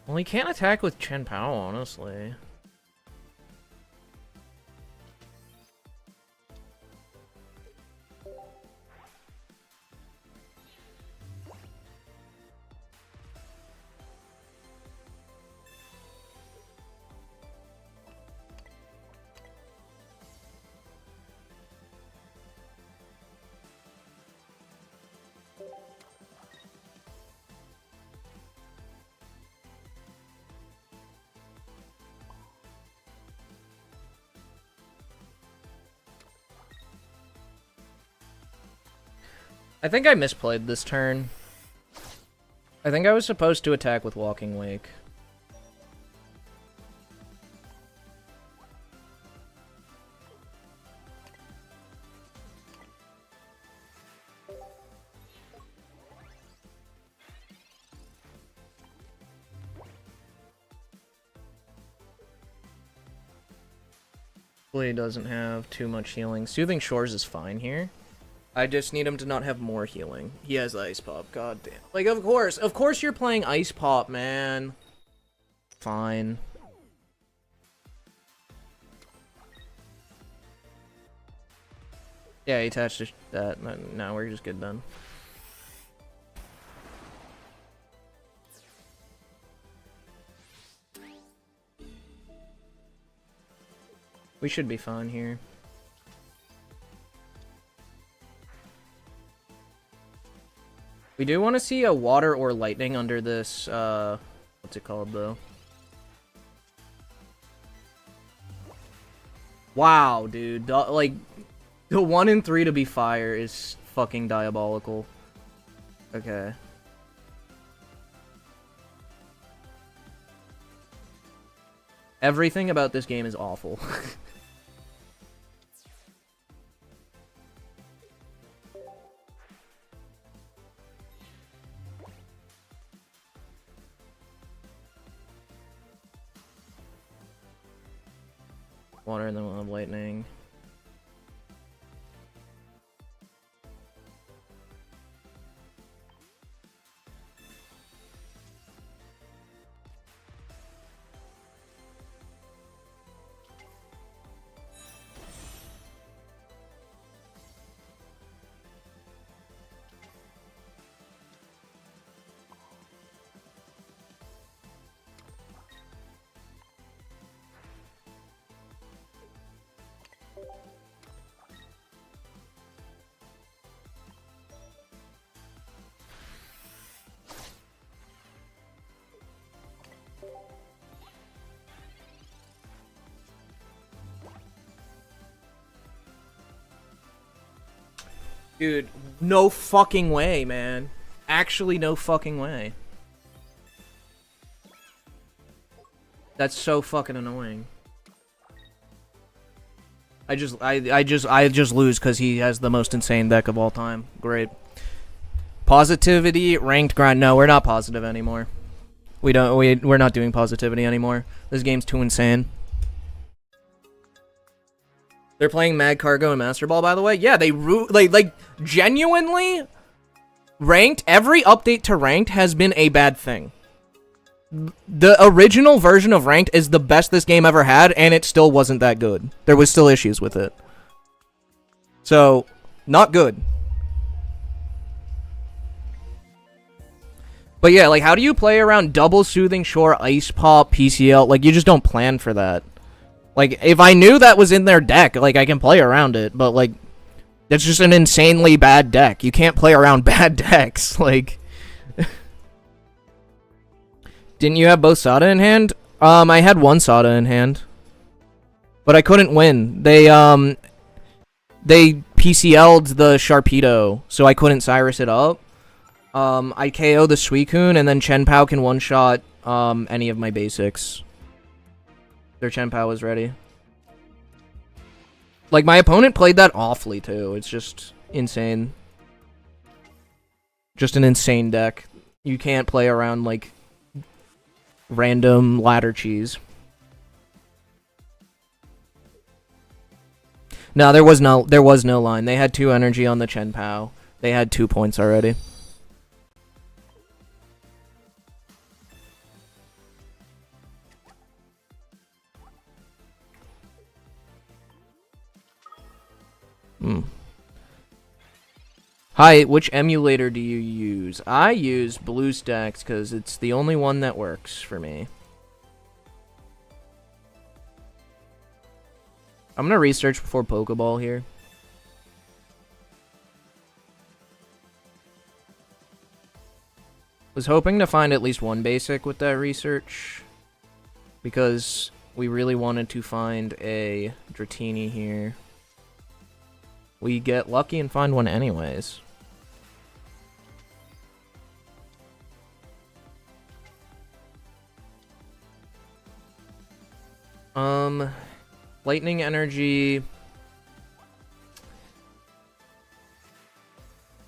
Well, he can't attack with Chen Pao, honestly. I think I misplayed this turn. I think I was supposed to attack with Walking Wake. Hopefully he doesn't have too much healing. Soothing Shores is fine here. I just need him to not have more healing. He has Ice Pop, god damn. Like, of course you're playing Ice Pop, man. Fine. Yeah, he attached to that. Now we're just good then. We should be fine here. We do want to see a water or lightning under this, what's it called, though? Wow, dude. Like, the 1 in 3 to be fire is fucking diabolical. Okay. Everything about this game is awful. Water and then we'll have lightning. Dude, no fucking way, man. Actually, no fucking way. That's so fucking annoying. I just lose because he has the most insane deck of all time. Great. Positivity, ranked grind. No, we're not positive anymore. We're not doing positivity anymore. This game's too insane. They're playing Mad Cargo and Master Ball, by the way. Yeah, they like genuinely ranked. Every update to ranked has been a bad thing. The original version of Ranked is the best this game ever had, and it still wasn't that good. There was still issues with it. So, not good. But yeah, like, how do you play around Double Soothing Shore, Ice Pop, PCL? Like, you just don't plan for that. Like, if I knew that was in their deck, like, I can play around it, but, like, that's just an insanely bad deck. You can't play around bad decks, like... Didn't you have both Sada in hand? I had one Sada in hand. But I couldn't win. They PCL'd the Sharpedo, so I couldn't Cyrus it up. I KO the Suicune, and then Chen Pao can one-shot any of my basics. Their Chen Pao was ready. Like, my opponent played that awfully, too. It's just insane. Just an insane deck. You can't play around, like, random ladder cheese. No, there was no line. They had 2 energy on the Chen Pao. They had 2 points already. Hi, which emulator do you use? I use BlueStacks because it's the only one that works for me. I'm gonna research before Pokeball here. Was hoping to find at least one basic with that research, because we really wanted to find a Dratini here. We get lucky and find one anyways. Lightning Energy.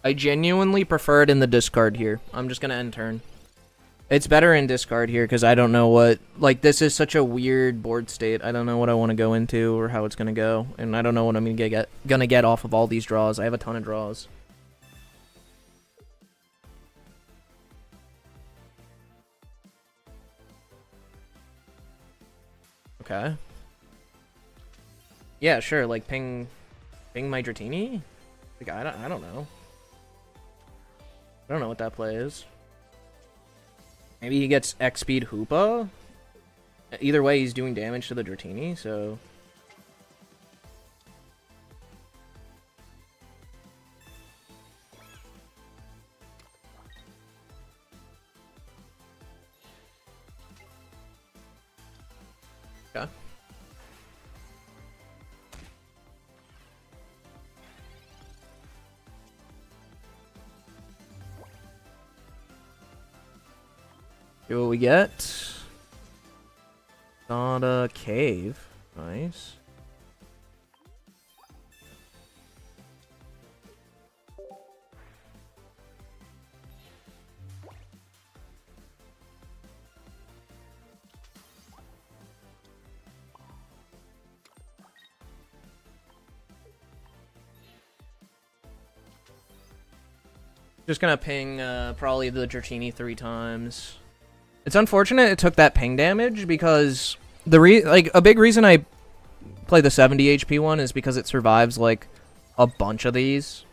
I genuinely prefer it in the discard here. I'm just gonna end turn. It's better in discard here because I don't know what... Like, this is such a weird board state. I don't know what I want to go into or how it's gonna go. And I don't know what I'm gonna get off of all these draws. I have a ton of draws. Okay. Yeah, sure. Like, ping my Dratini? Like, I don't know. I don't know what that play is. Maybe he gets X speed Hoopa? Either way, he's doing damage to the Dratini, so... Okay. See what we get. Not a cave. Nice. Just gonna ping probably the Dratini 3 times. It's unfortunate it took that ping damage because a big reason I play the 70 HP one is because it survives like a bunch of these.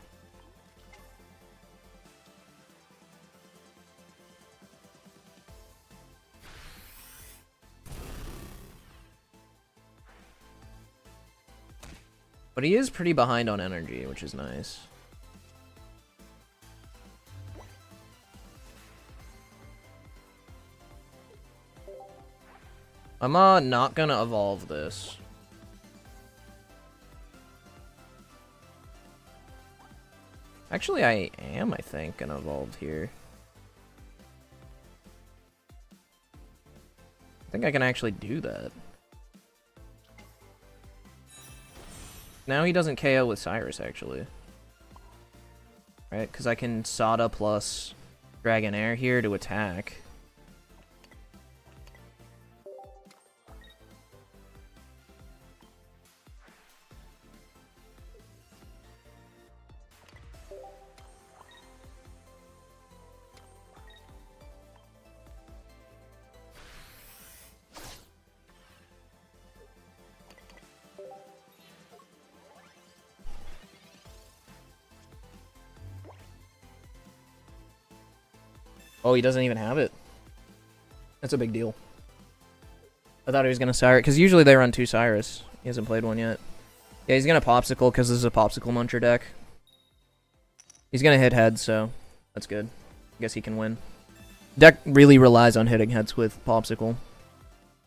But he is pretty behind on energy, which is nice. I'm not gonna evolve this. Actually, I am, I think, gonna evolve here. I think I can actually do that. Now he doesn't KO with Cyrus, actually. Right, because I can Sada plus Dragonair here to attack. Oh, he doesn't even have it. That's a big deal. I thought he was gonna Cyrus, because usually they run 2 Cyrus. He hasn't played one yet. Yeah, he's gonna Popsicle, because this is a Popsicle Muncher deck. He's gonna hit heads, so that's good. I guess he can win. Deck really relies on hitting heads with Popsicle,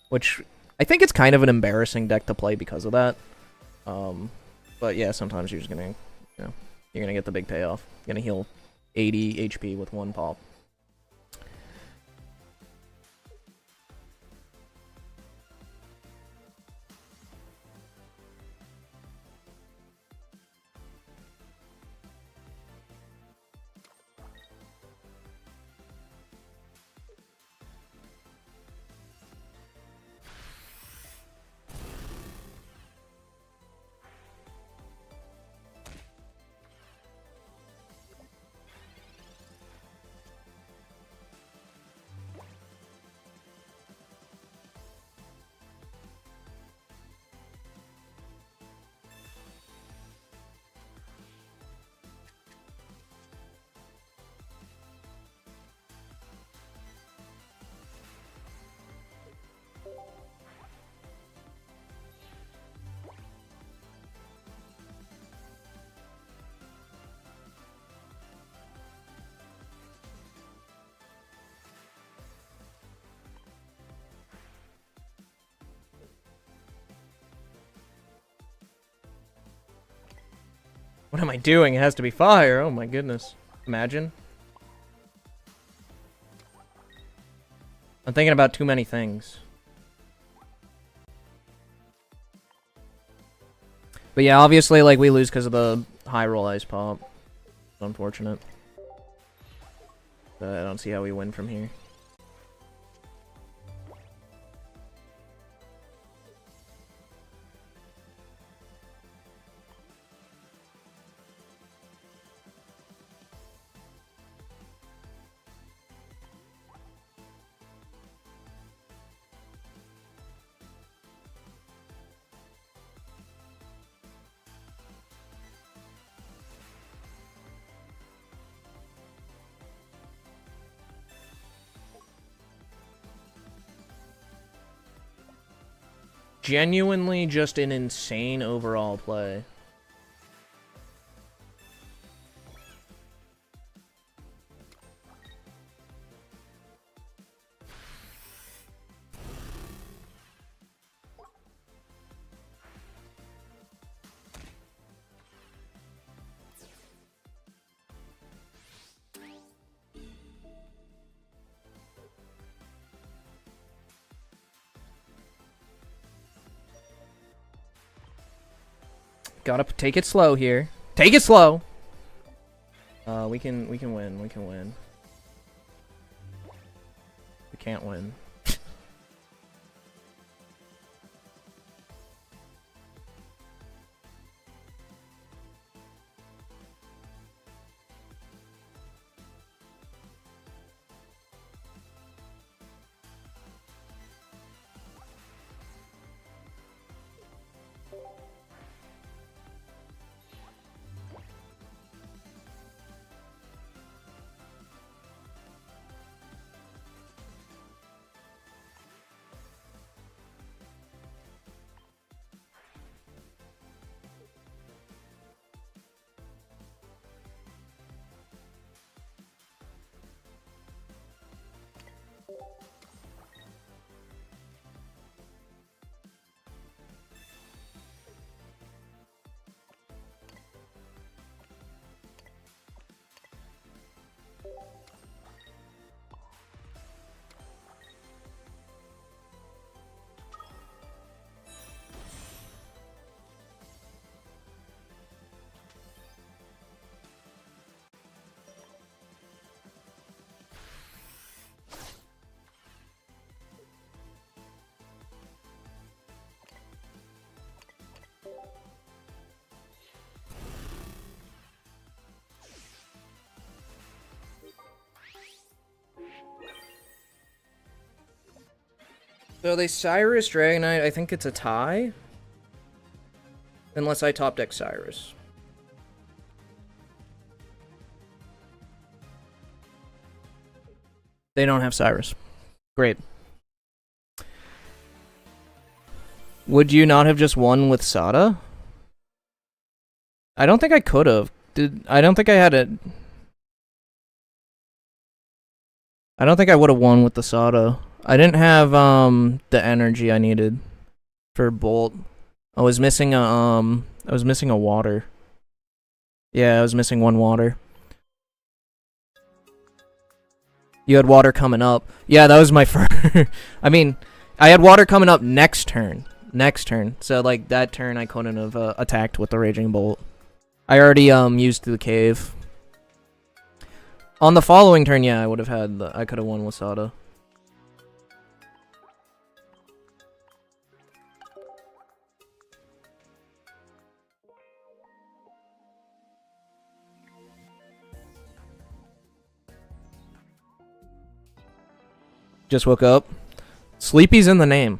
which I think it's kind of an embarrassing deck to play because of that. But yeah, sometimes you're just gonna, you know, you're gonna get the big payoff. You're gonna heal 80 HP with 1 pop. What am I doing? It has to be fire. Oh my goodness. Imagine. I'm thinking about too many things. But yeah, obviously, like, we lose because of the high roll ice pop. It's unfortunate. But I don't see how we win from here. Genuinely just an insane overall play. Gotta take it slow here. Take it slow. We can win. We can win. We can't win. So they Cyrus Dragonite, I think it's a tie. Unless I top deck Cyrus. They don't have Cyrus. Great. Would you not have just won with Sada? I don't think I could have. I don't think I had it. I don't think I would have won with the Sada. I didn't have the energy I needed for Bolt. I was missing a water. Yeah, I was missing one water. You had water coming up. Yeah, that was my first. I mean, I had water coming up next turn. So like that turn I couldn't have attacked with the Raging Bolt. I already used the cave. On the following turn, yeah, I would have had I could have won with Sada. Just woke up. Sleepy's in the name.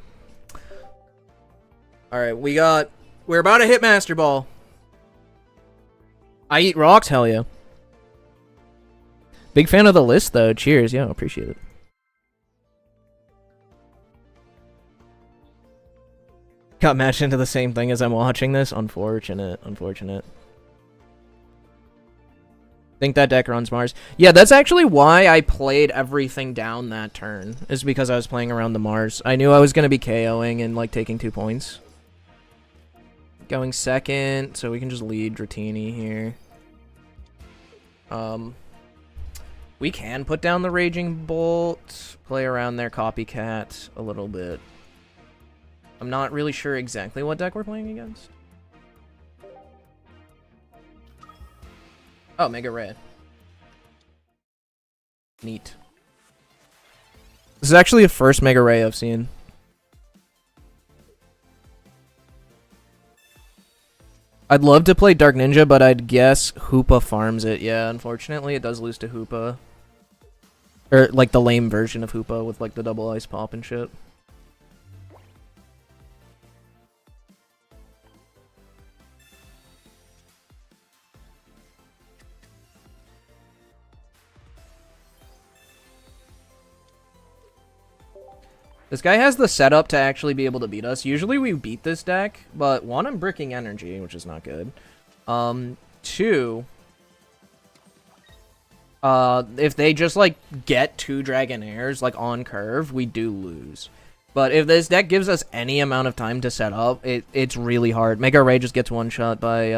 Alright, we're about to hit Master Ball. I eat rocks, hell yeah. Big fan of the list though. Cheers, yeah, appreciate it. Got matched into the same thing as I'm watching this. Unfortunate. Think that deck runs Mars. Yeah, that's actually why I played everything down that turn. Is because I was playing around the Mars. I knew I was going to be KOing and like taking 2 points. Going second, so we can just lead Dratini here. We can put down the Raging Bolt. Play around their Copycat a little bit. I'm not really sure exactly what deck we're playing against. Oh, Mega Ray. Neat. This is actually the first Mega Ray I've seen. I'd love to play Dark Ninja, but I'd guess Hoopa farms it. Yeah, unfortunately, it does lose to Hoopa. Or, like, the lame version of Hoopa with, like, the double ice pop and shit. This guy has the setup to actually be able to beat us. Usually we beat this deck, but one, I'm bricking energy, which is not good. Two, if they just, like, get 2 Dragonairs, like, on curve, we do lose. But if this deck gives us any amount of time to set up, it's really hard. Mega Ray just gets one-shot by,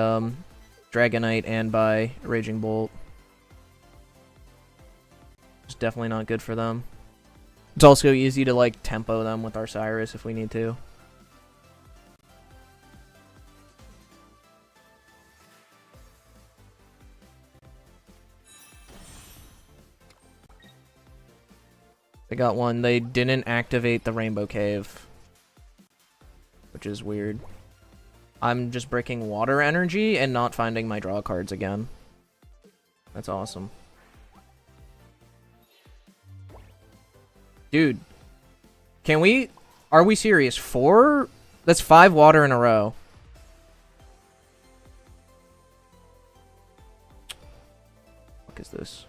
Dragonite and by Raging Bolt. It's definitely not good for them. It's also easy to, like, tempo them with our Cyrus if we need to. They got one. They didn't activate the Rainbow Cave, which is weird. I'm just breaking water energy and not finding my draw cards again. That's awesome. Dude, can we... Are we serious? 4? That's 5 water in a row. What is this?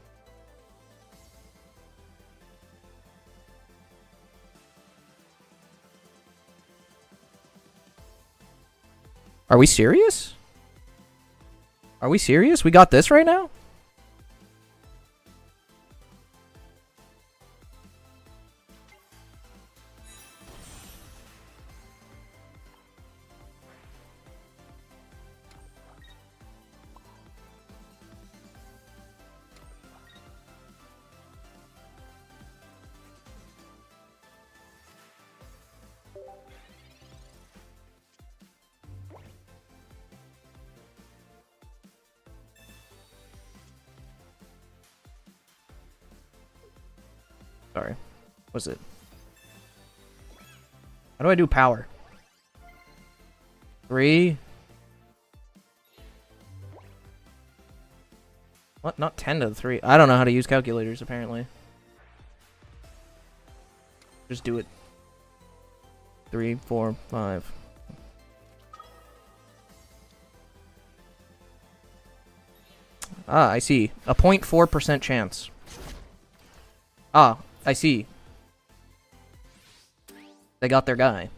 Are we serious? Are we serious? We got this right now? Sorry. What's it? How do I do power? 3? What? Not 10 to the 3. I don't know how to use calculators, apparently. Just do it. 3, 4, 5. Ah, I see. A 0.4% chance. Ah, I see. They got their guy.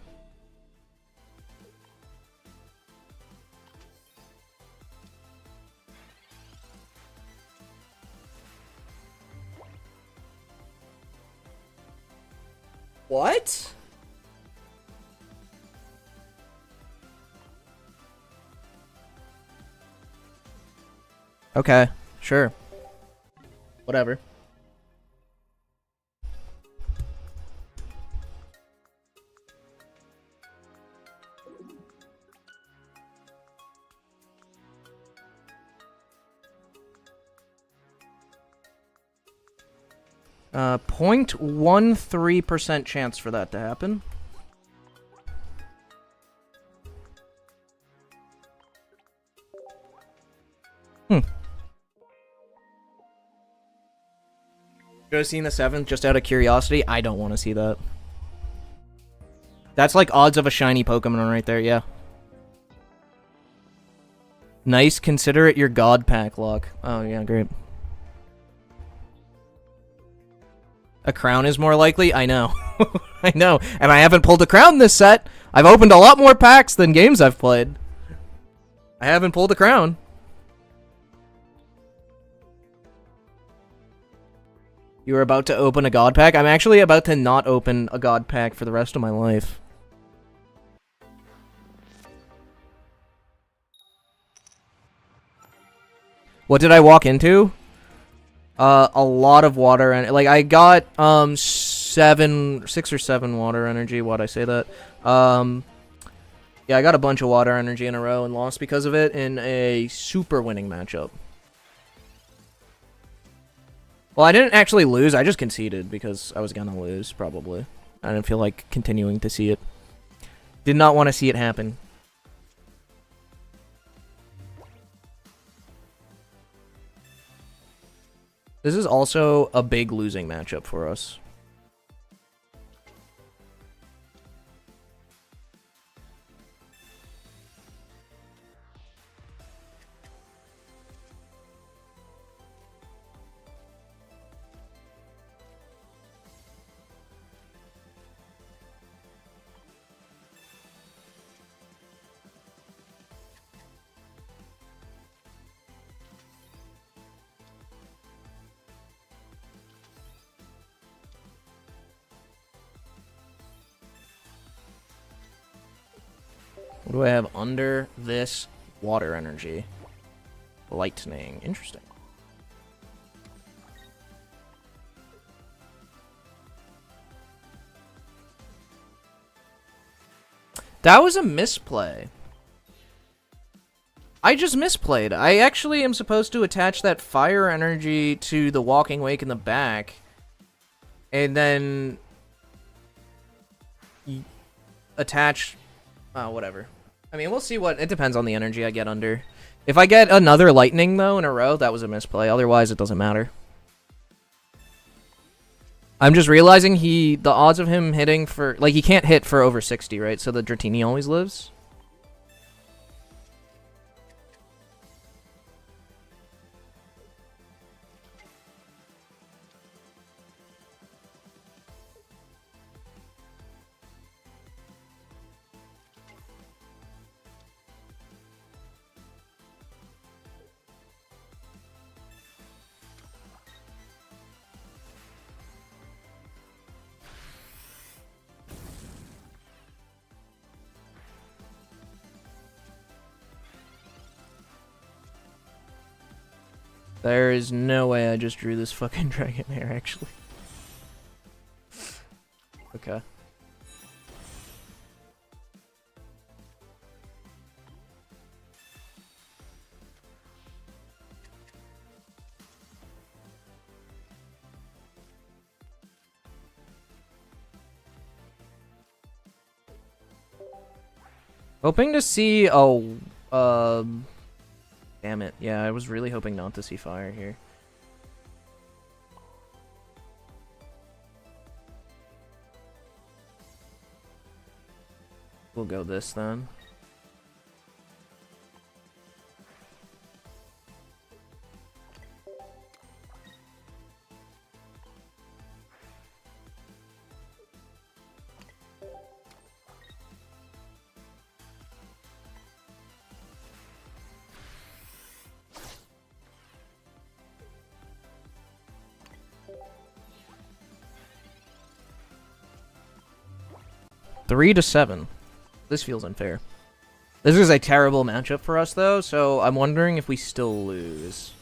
What? Okay, sure. Whatever. . 0.13% chance for that to happen. Should have seen the 7th just out of curiosity. I don't want to see that. That's like odds of a shiny Pokemon right there, yeah. Nice, consider it your God Pack luck. Oh, yeah, great. A crown is more likely? I know. I know. And I haven't pulled a crown this set. I've opened a lot more packs than games I've played. I haven't pulled a crown. You were about to open a God Pack? I'm actually about to not open a God Pack for the rest of my life. What did I walk into? A lot of water, and like I got 6 or 7 water energy. Why'd I say that? Yeah, I got a bunch of water energy in a row and lost because of it in a super winning matchup. Well, I didn't actually lose. I just conceded because I was gonna lose, probably. I didn't feel like continuing to see it. Did not want to see it happen. This is also a big losing matchup for us. What do I have under this water energy? Lightning. Interesting. That was a misplay. I just misplayed. I actually am supposed to attach that fire energy to the walking wake in the back. And then attach... Oh, whatever. I mean, we'll see what... It depends on the energy I get under. If I get another lightning, though, in a row, that was a misplay. Otherwise, it doesn't matter. I'm just realizing the odds of him hitting for... Like, he can't hit for over 60, right? So the Dratini always lives? There is no way I just drew this fucking dragon here, actually. Okay. Hoping to see damn it. Yeah, I was really hoping not to see fire here. We'll go this then. 3-7. This feels unfair. This is a terrible matchup for us, though, so I'm wondering if we still lose.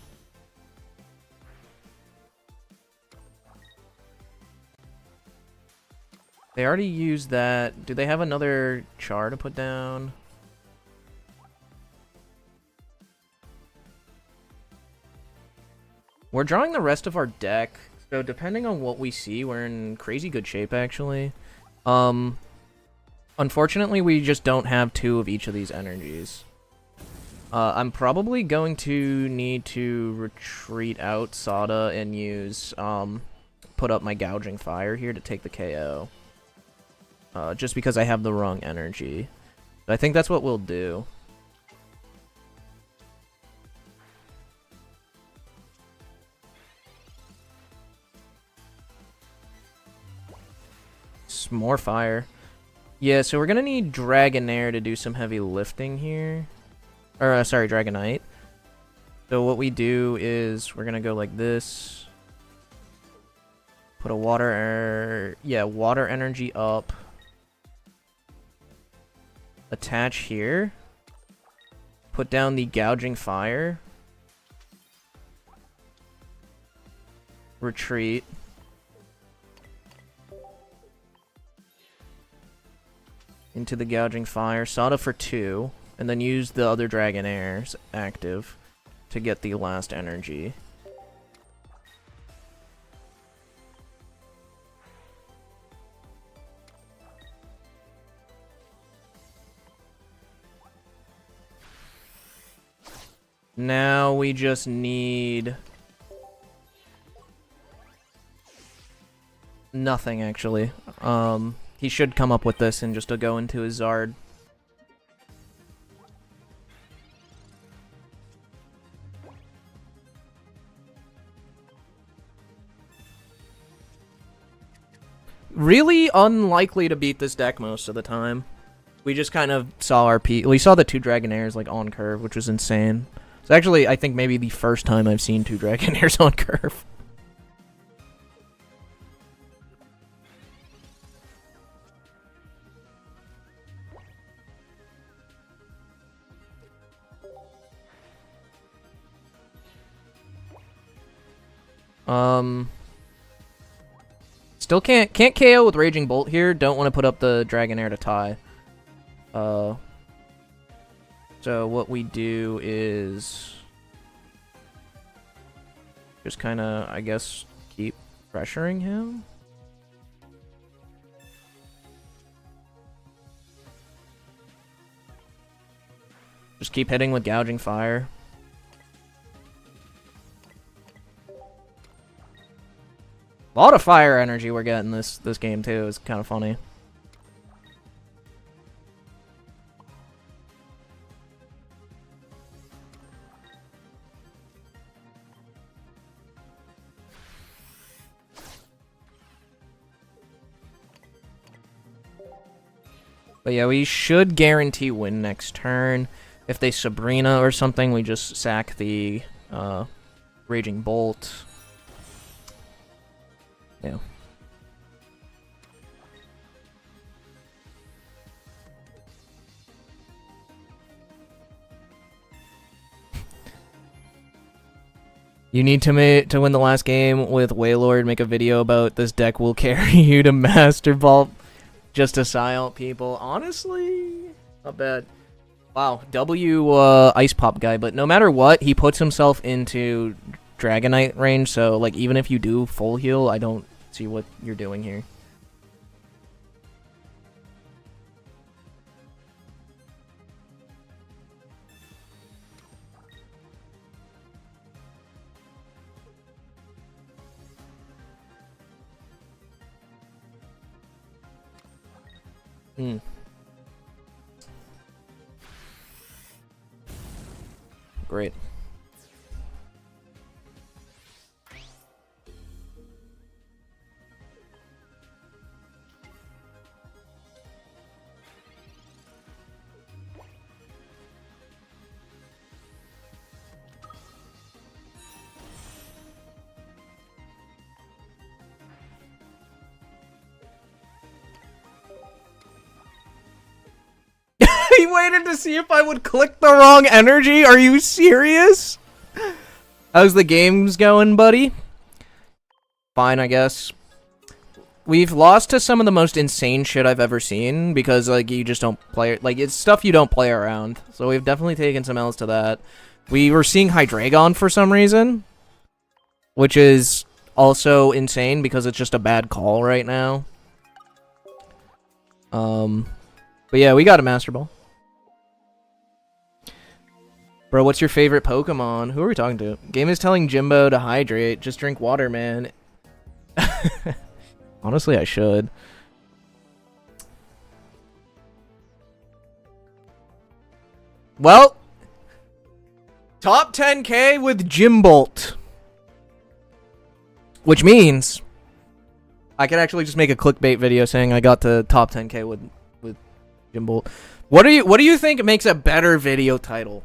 They already used that. Do they have another char to put down? We're drawing the rest of our deck, so depending on what we see, we're in crazy good shape, actually. Unfortunately, we just don't have 2 of each of these energies. I'm probably going to need to retreat out Sada and use, put up my Gouging Fire here to take the KO. Just because I have the wrong energy. But I think that's what we'll do. More fire. Yeah, so we're gonna need Dragonair to do some heavy lifting here. Or, sorry, Dragonite. So what we do is we're gonna go like this. Put a water energy up. Attach here. Put down the Gouging Fire. Retreat. Into the Gouging Fire, Sada for 2, and then use the other Dragonairs active to get the last energy. Now we just need nothing, actually. He should come up with this and just to go into his Zard. Really unlikely to beat this deck most of the time. We just kind of saw our we saw the 2 Dragonairs like on curve, which was insane. It's actually, I think, maybe the first time I've seen 2 Dragonairs on curve. Still can't KO with Raging Bolt here. Don't want to put up the Dragonair to tie. So what we do is just kind of, I guess, keep pressuring him. Just keep hitting with Gouging Fire. A lot of fire energy we're getting this game too. It's kind of funny. But yeah, we should guarantee win next turn. If they Sabrina or something, we just sack the Raging Bolt. Yeah. You need to win the last game with Wailord. Make a video about this deck will carry you to Master Ball just to silent people. Honestly, not bad. Wow, Ice Pop guy, but no matter what, he puts himself into Dragonite range, so like even if you do full heal, I don't see what you're doing here. Great. He waited to see if I would click the wrong energy. Are you serious? How's the games going, buddy? Fine, I guess. We've lost to some of the most insane shit I've ever seen because, like, you just don't play it. Like, it's stuff you don't play around. So we've definitely taken some L's to that. We were seeing Hydreigon for some reason, which is also insane because it's just a bad call right now. But yeah, we got a Master Ball. Bro, what's your favorite Pokemon? Who are we talking to? Game is telling Jimbo to hydrate. Just drink water, man. Honestly, I should. Well, top 10K with Jimbolt. Which means I could actually just make a clickbait video saying I got to top 10K with Jimbolt. What do you think makes a better video title?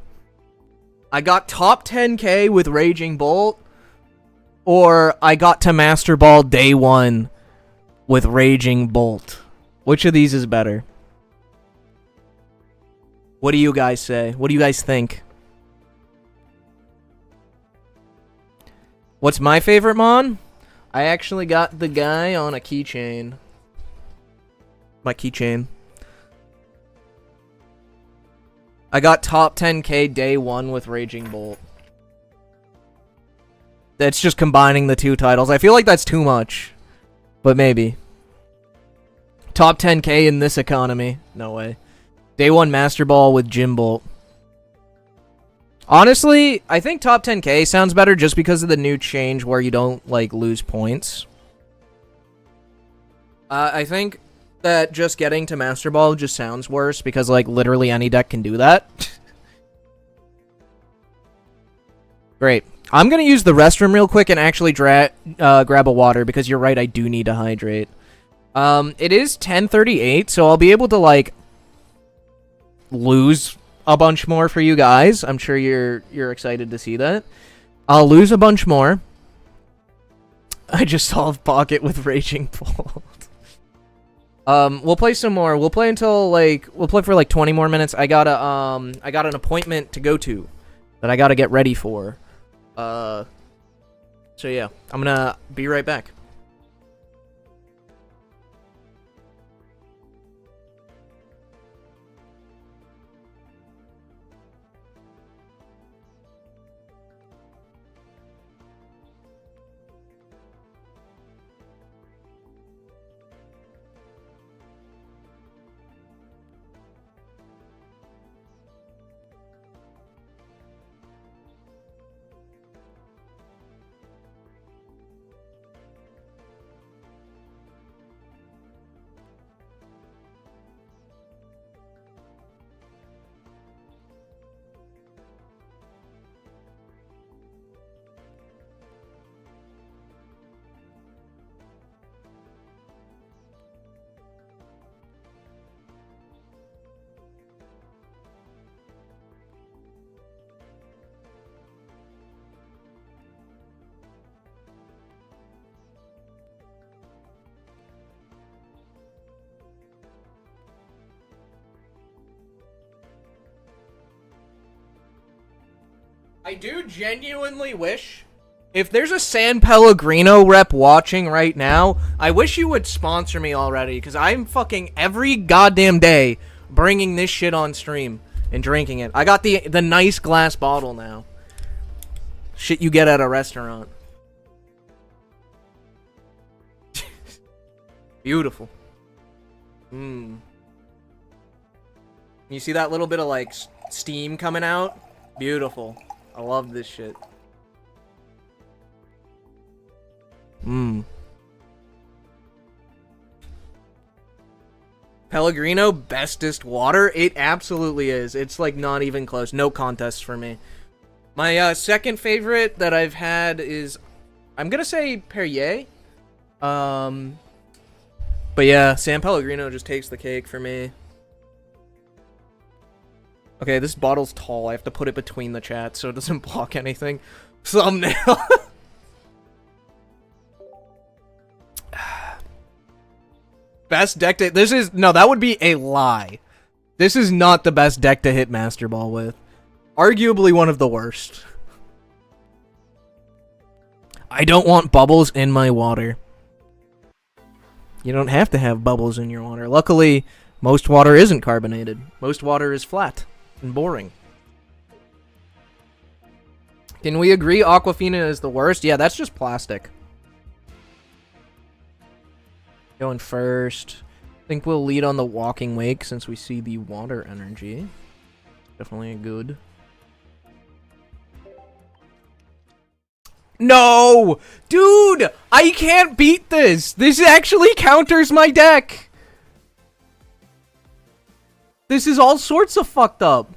I got top 10K with Raging Bolt, or I got to Master Ball day 1 with Raging Bolt. Which of these is better? What do you guys say? What do you guys think? What's my favorite Mon? I actually got the guy on a keychain. My keychain. I got top 10K day 1 with Raging Bolt. That's just combining the two titles. I feel like that's too much. But maybe. Top 10K in this economy. No way. Day 1 Master Ball with Jimbolt. Honestly, I think top 10K sounds better just because of the new change where you don't, like, lose points. I think that just getting to Master Ball just sounds worse because, like, literally any deck can do that. Great. I'm gonna use the restroom real quick and actually grab a water because you're right, I do need to hydrate. It is 10:38, so I'll be able to, like, lose a bunch more for you guys. I'm sure you're excited to see that. I'll lose a bunch more. I just solved Pocket with Raging Bolt. We'll play some more. We'll play until, like, we'll play for like 20 more minutes. I got an appointment to go to that I gotta get ready for. So yeah, I'm gonna be right back. I do genuinely wish, if there's a San Pellegrino rep watching right now, I wish you would sponsor me already, because I'm fucking every goddamn day bringing this shit on stream and drinking it. I got the nice glass bottle now. Shit you get at a restaurant. Beautiful. You see that little bit of, like, steam coming out? Beautiful. I love this shit. Pellegrino, bestest water? It absolutely is. It's, like, not even close. No contest for me. My second favorite that I've had is, I'm gonna say Perrier. But yeah, San Pellegrino just takes the cake for me. Okay, this bottle's tall. I have to put it between the chats so it doesn't block anything. Thumbnail. Best deck day. This is... No, that would be a lie. This is not the best deck to hit Master Ball with. Arguably one of the worst. I don't want bubbles in my water. You don't have to have bubbles in your water. Luckily, most water isn't carbonated. Most water is flat and boring. Can we agree Aquafina is the worst? Yeah, that's just plastic. Going first. I think we'll lead on the Walking Wake since we see the water energy. Definitely a good. No! Dude! I can't beat this! This actually counters my deck! This is all sorts of fucked up.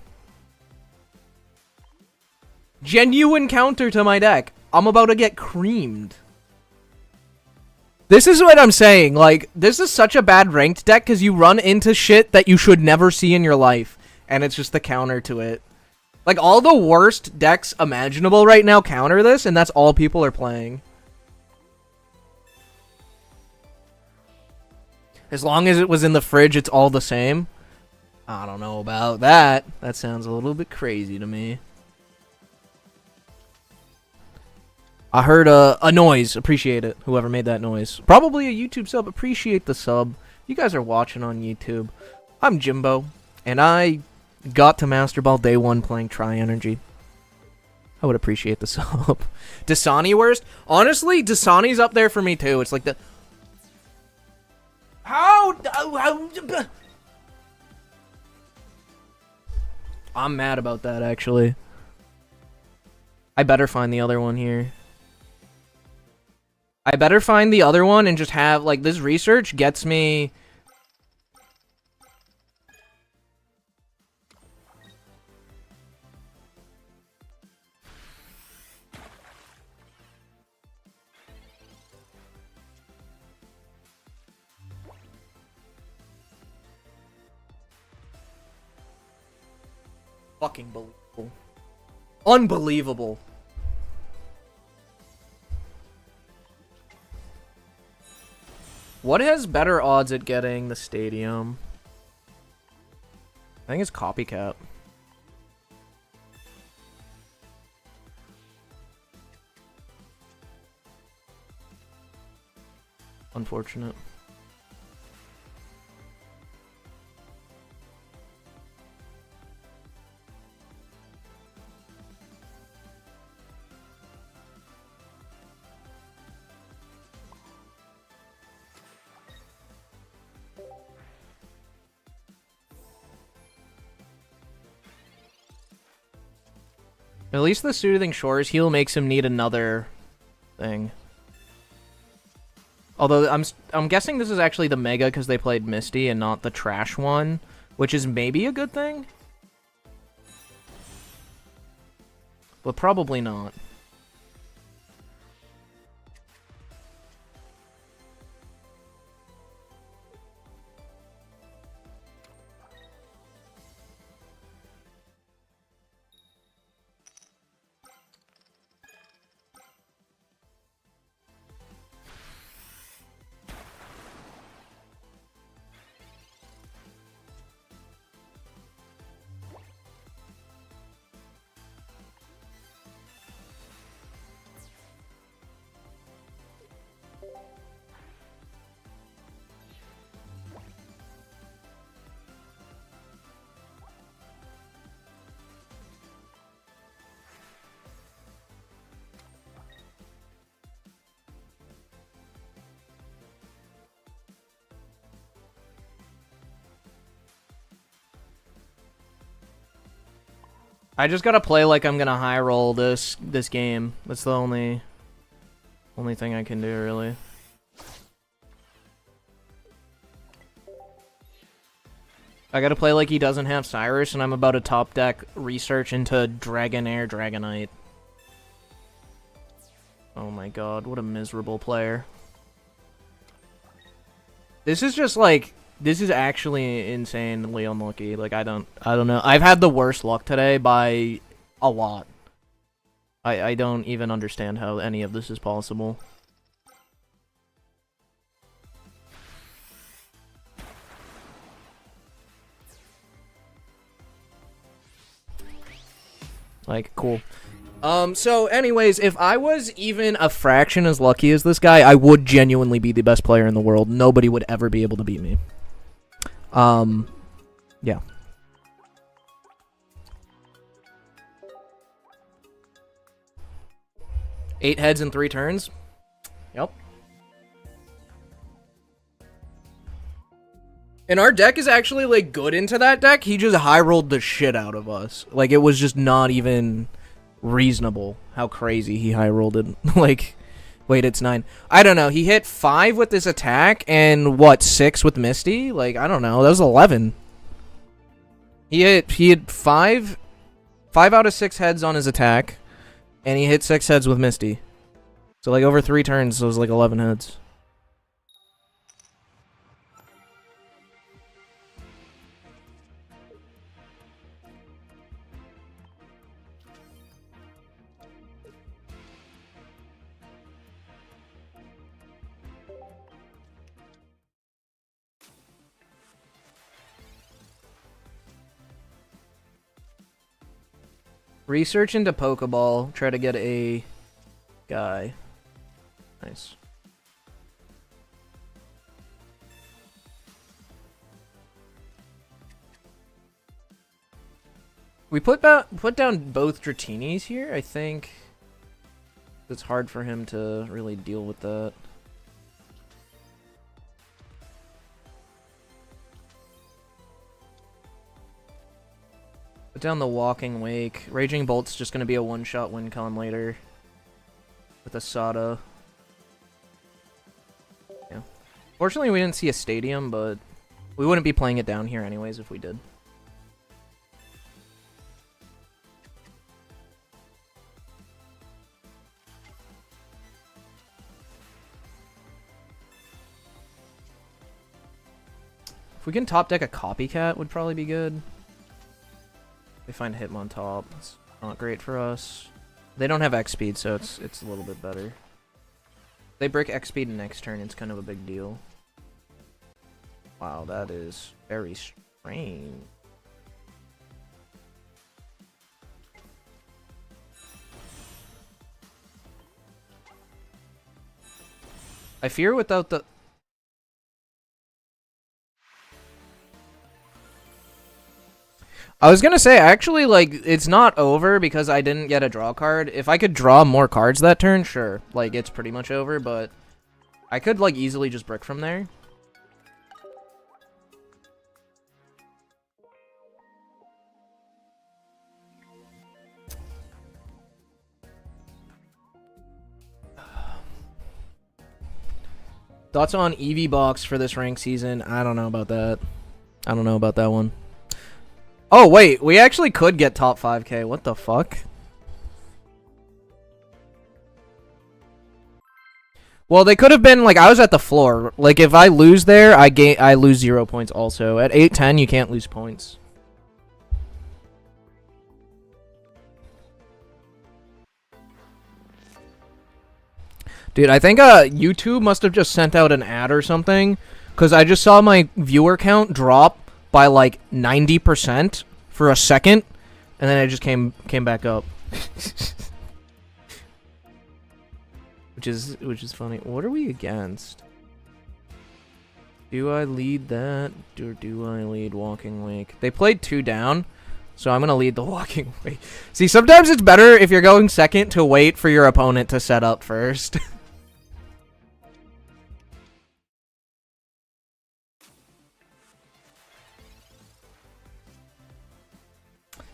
Genuine counter to my deck. I'm about to get creamed. This is what I'm saying. Like, this is such a bad ranked deck because you run into shit that you should never see in your life. And it's just the counter to it. Like, all the worst decks imaginable right now counter this, and that's all people are playing. As long as it was in the fridge, it's all the same. I don't know about that. That sounds a little bit crazy to me. I heard a noise. Appreciate it. Whoever made that noise. Probably a YouTube sub. Appreciate the sub. You guys are watching on YouTube. I'm Jimbo, and I got to Master Ball day one playing Tri-Energy. I would appreciate the sub. Dasani worst? Honestly, Dasani's up there for me too. It's like the... How? I'm mad about that, actually. I better find the other one here. I better find the other one and just have, like, this research gets me... Fucking believable. Unbelievable. What has better odds at getting the stadium? I think it's Copycat. Unfortunate. At least the Soothing Shores heal makes him need another thing. Although I'm guessing this is actually the Mega because they played Misty and not the trash one, which is maybe a good thing. But probably not. I just gotta play like I'm gonna high roll this game. That's the only thing I can do, really. I gotta play like he doesn't have Cyrus, and I'm about to top deck research into Dragonair Dragonite. Oh my god, what a miserable player. This is just like... This is actually insanely unlucky. Like, I don't know. I've had the worst luck today by a lot. I don't even understand how any of this is possible. Like, cool. So anyways, if I was even a fraction as lucky as this guy, I would genuinely be the best player in the world. Nobody would ever be able to beat me. Yeah. Eight heads in 3 turns? Yep. And our deck is actually, like, good into that deck. He just high-rolled the shit out of us. Like, it was just not even reasonable how crazy he high-rolled it. Like, wait, it's 9. I don't know. He hit 5 with this attack and, what, 6 with Misty? Like, I don't know. That was 11. He had 5 out of 6 heads on his attack, and he hit 6 heads with Misty. So, like, over 3 turns, it was, like, 11 heads. Research into Pokeball. Try to get a guy. Nice. We put down both Dratinis here. I think it's hard for him to really deal with that. Put down the Walking Wake. Raging Bolt's just going to be a one-shot win con later. With Asada. Yeah. Fortunately, we didn't see a stadium, but we wouldn't be playing it down here anyways if we did. If we can top deck a Copycat, would probably be good. They find Hitmontop. It's not great for us. They don't have X speed, so it's a little bit better. They break X speed next turn, it's kind of a big deal. Wow, that is very strange. I fear without the... I was gonna say, actually, like, it's not over because I didn't get a draw card. If I could draw more cards that turn, sure. Like, it's pretty much over, but I could, like, easily just brick from there. Thoughts on EV Box for this rank season? I don't know about that. I don't know about that one. Oh, wait. We actually could get top 5k. What the fuck? Well, they could have been, like, I was at the floor. Like, if I lose there, I lose 0 points also. At 8-10, you can't lose points. Dude, I think YouTube must have just sent out an ad or something, because I just saw my viewer count drop by like 90% for a second, and then it just came back up. which is funny. What are we against? Do I lead that, or do I lead Walking Wake? They played 2 down, so I'm gonna lead the Walking Wake. See, sometimes it's better if you're going second to wait for your opponent to set up first.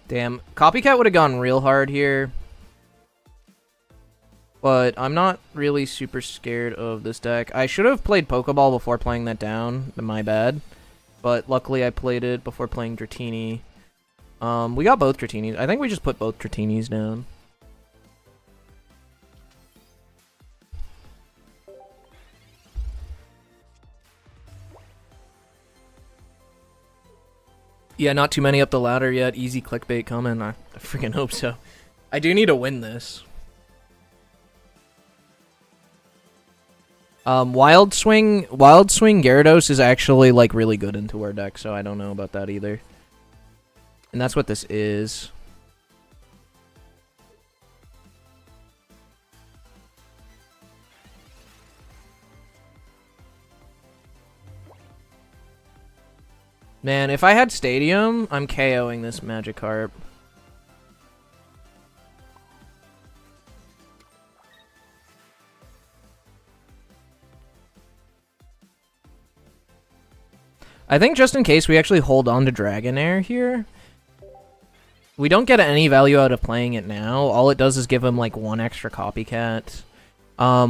Damn, Copycat would have gone real hard here. But I'm not really super scared of this deck. I should have played Pokeball before playing that down. My bad. But luckily I played it before playing Dratini. We got both Dratinis. I think we just put both Dratinis down. Yeah, not too many up the ladder yet. Easy clickbait coming. I freaking hope so. I do need to win this. Wild Swing Gyarados is actually, like, really good into our deck, so I don't know about that either. And that's what this is. Man, if I had Stadium, I'm KOing this Magikarp. I think just in case we actually hold on to Dragonair here, we don't get any value out of playing it now. All it does is give him like one extra copycat.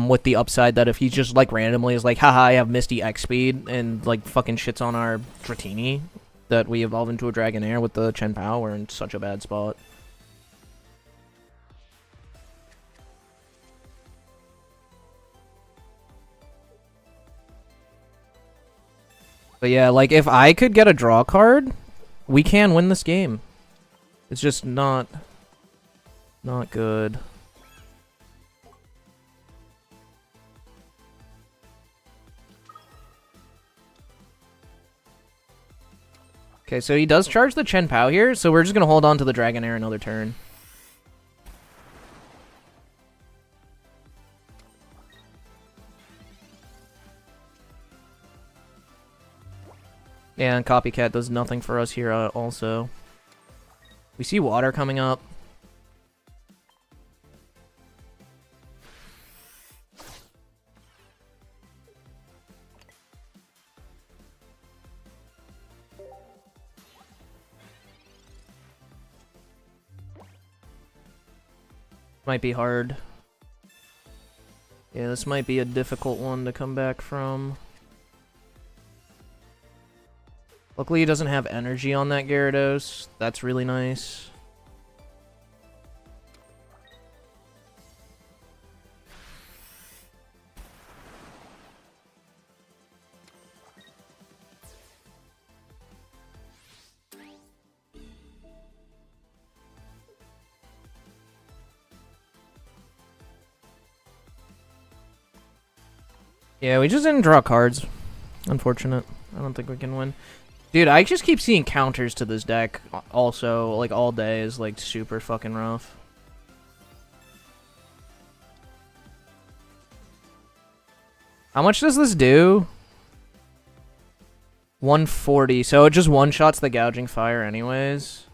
With the upside that if he just like randomly is like, haha, I have Misty X speed and like fucking shits on our Dratini that we evolve into a Dragonair with the Chen Pao, we're in such a bad spot. But yeah, like, if I could get a draw card, we can win this game. It's just not good. Okay, so he does charge the Chen Pao here, so we're just gonna hold on to the Dragonair another turn. Yeah, and Copycat does nothing for us here also. We see water coming up. Might be hard. Yeah, this might be a difficult one to come back from. Luckily, he doesn't have energy on that Gyarados. That's really nice. Yeah, we just didn't draw cards. Unfortunate. I don't think we can win. Dude, I just keep seeing counters to this deck also, like, all day is, like, super fucking rough. How much does this do? 140, so it just one-shots the Gouging Fire anyways.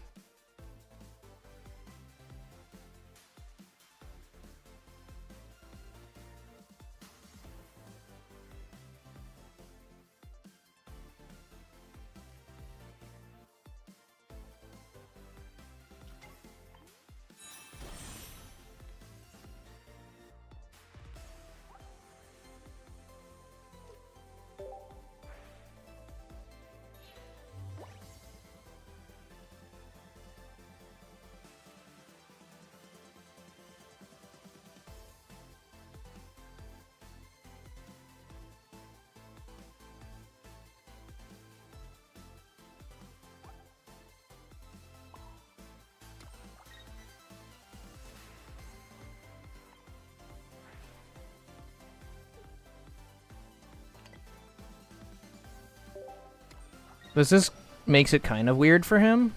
This makes it kind of weird for him.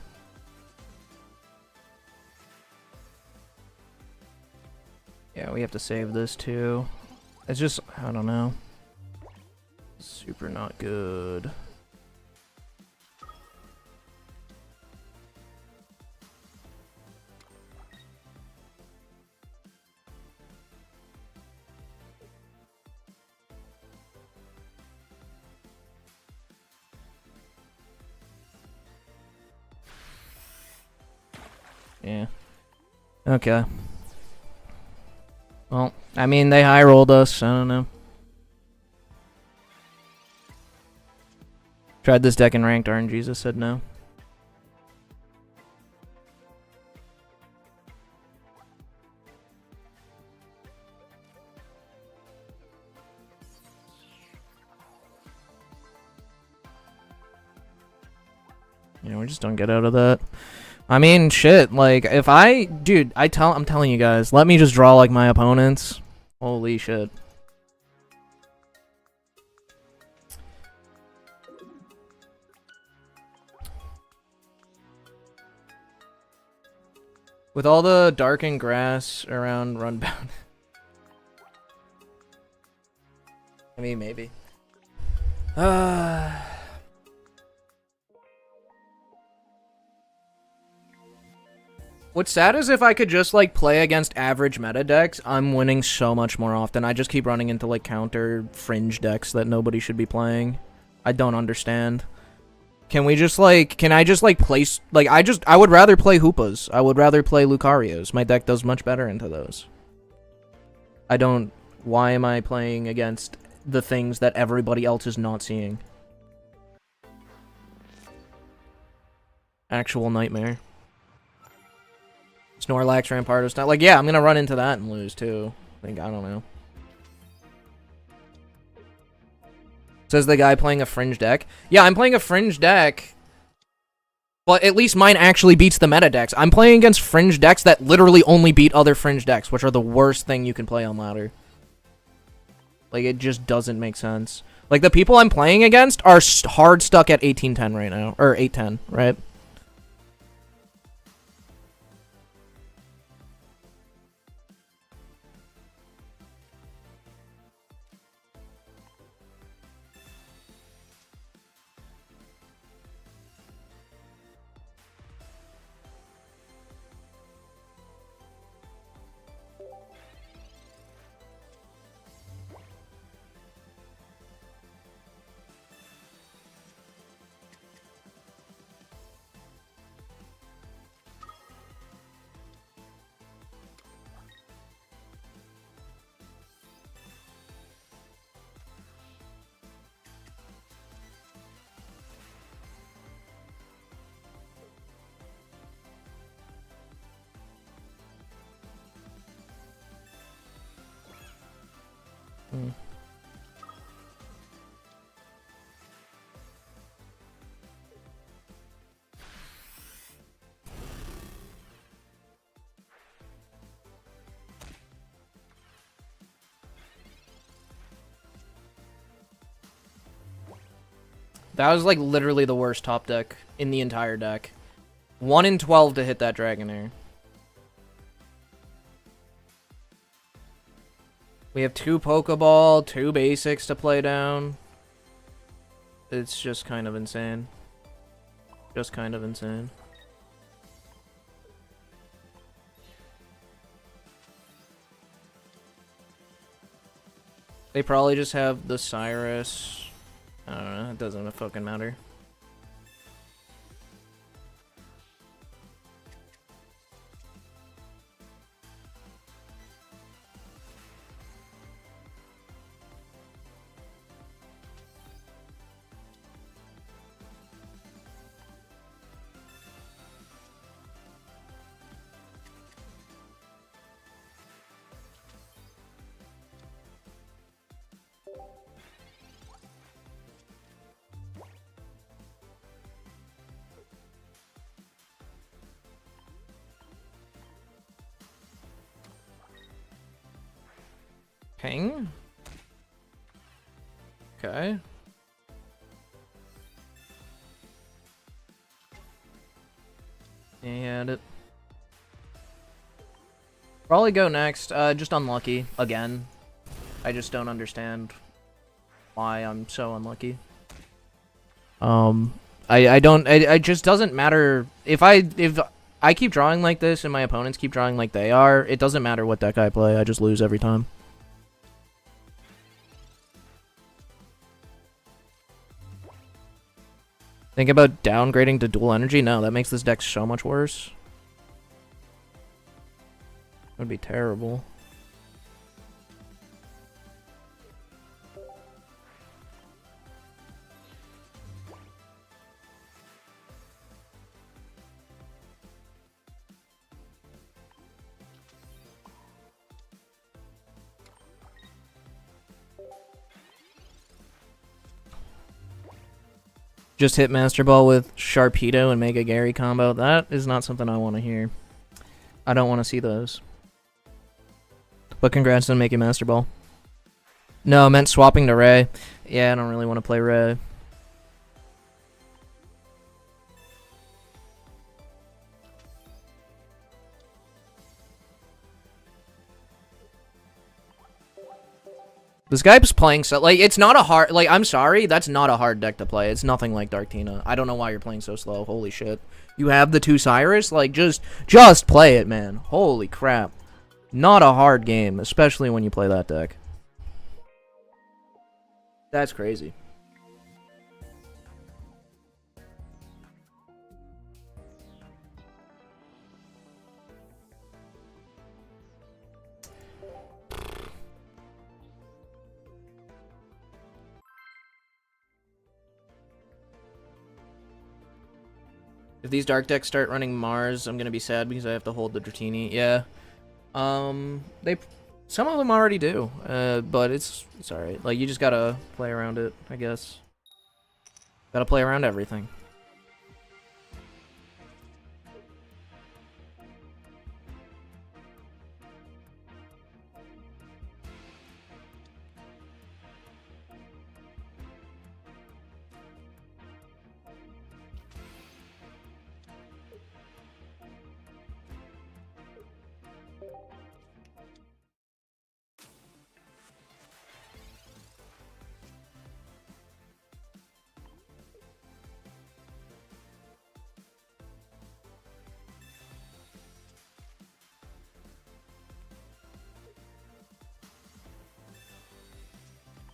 Yeah, we have to save this too. It's just, I don't know. Super not good. Yeah. Okay. Well, I mean, they high rolled us. I don't know. Tried this deck in ranked RNGs. I said no. Yeah, we just don't get out of that. I mean, shit, like, if dude, I'm telling you guys, let me just draw like my opponents. Holy shit. With all the darkened grass around Runbound. I mean, maybe. What's sad is if I could just, like, play against average meta decks, I'm winning so much more often. I just keep running into, like, counter fringe decks that nobody should be playing. I don't understand. Can we just, like, can I just, like, place, like, I would rather play Hoopas. I would rather play Lucarios. My deck does much better into those. Why am I playing against the things that everybody else is not seeing? Actual nightmare. Snorlax, Rampardos, not like, yeah, I'm gonna run into that and lose too. I don't know. Says the guy playing a fringe deck. Yeah, I'm playing a fringe deck, but at least mine actually beats the meta decks. I'm playing against fringe decks that literally only beat other fringe decks, which are the worst thing you can play on ladder. Like, it just doesn't make sense. Like, the people I'm playing against are hard stuck at 1810 right now, or 810, right? Hmm. That was, like, literally the worst top deck in the entire deck. 1 in 12 to hit that Dragonair. We have 2 Pokeball, 2 basics to play down. It's just kind of insane. Just kind of insane. They probably just have the Cyrus. I don't know, it doesn't fucking matter. Ping? Okay. And it. Probably go next. Just unlucky. Again. I just don't understand why I'm so unlucky. It just doesn't matter. If I keep drawing like this and my opponents keep drawing like they are, it doesn't matter what deck I play. I just lose every time. Think about downgrading to dual energy? No, that makes this deck so much worse. That would be terrible. Just hit Master Ball with Sharpedo and Mega Gary combo. That is not something I want to hear. I don't want to see those. But congrats on making Master Ball. No, I meant swapping to Ray. Yeah, I don't really want to play Ray. This guy's playing so... Like, it's not a hard... Like, I'm sorry, that's not a hard deck to play. It's nothing like Darktina. I don't know why you're playing so slow. Holy shit. You have the 2 Cyrus? Like, just play it, man. Holy crap. Not a hard game, especially when you play that deck. That's crazy. If these dark decks start running Mars, I'm gonna be sad because I have to hold the Dratini. Yeah. Some of them already do. But it's alright. Like, you just gotta play around it, I guess. Gotta play around everything.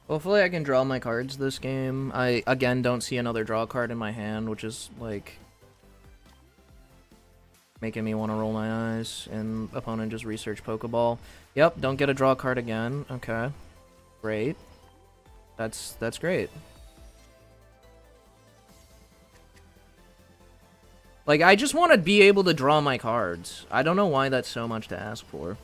Hopefully I can draw my cards this game. I, again, don't see another draw card in my hand, which is, like, making me want to roll my eyes. And opponent just research Pokeball. Yep, don't get a draw card again. Okay. Great. That's great. Like, I just want to be able to draw my cards. I don't know why that's so much to ask for.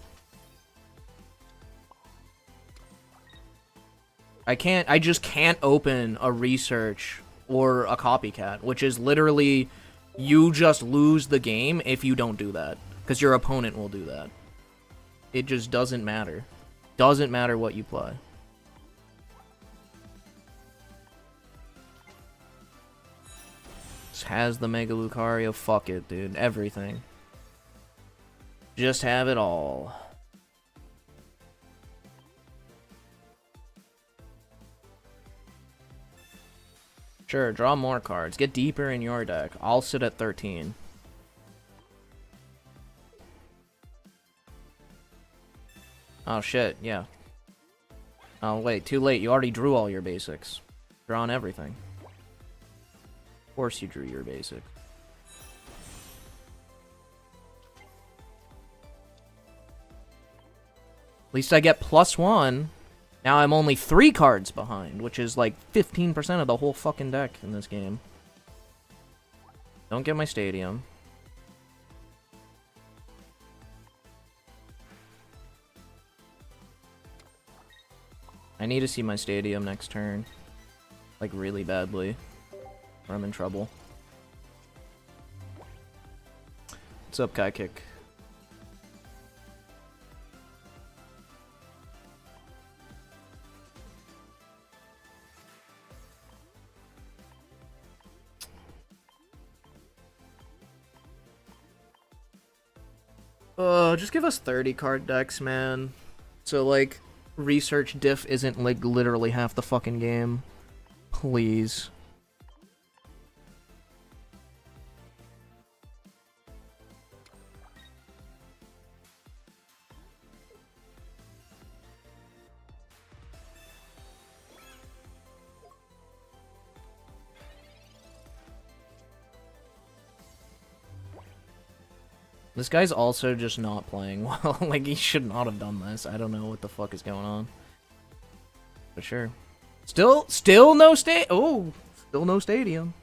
I just can't open a research or a copycat, which is literally you just lose the game if you don't do that, because your opponent will do that. It just doesn't matter. Doesn't matter what you play. Just has the Mega Lucario. Fuck it, dude. Everything. Just have it all. Sure, draw more cards. Get deeper in your deck. I'll sit at 13. Oh shit, yeah. Oh wait, too late. You already drew all your basics. Drawn everything. Of course you drew your basic. At least I get +1. Now I'm only 3 cards behind, which is like 15% of the whole fucking deck in this game. Don't get my stadium. I need to see my stadium next turn. Like, really badly. Or I'm in trouble. What's up, Kai Kick? Just give us 30 card decks, man. So, like, research diff isn't, like, literally half the fucking game. Please. This guy's also just not playing well. Like, he should not have done this. I don't know what the fuck is going on. But sure. Still no still no stadium.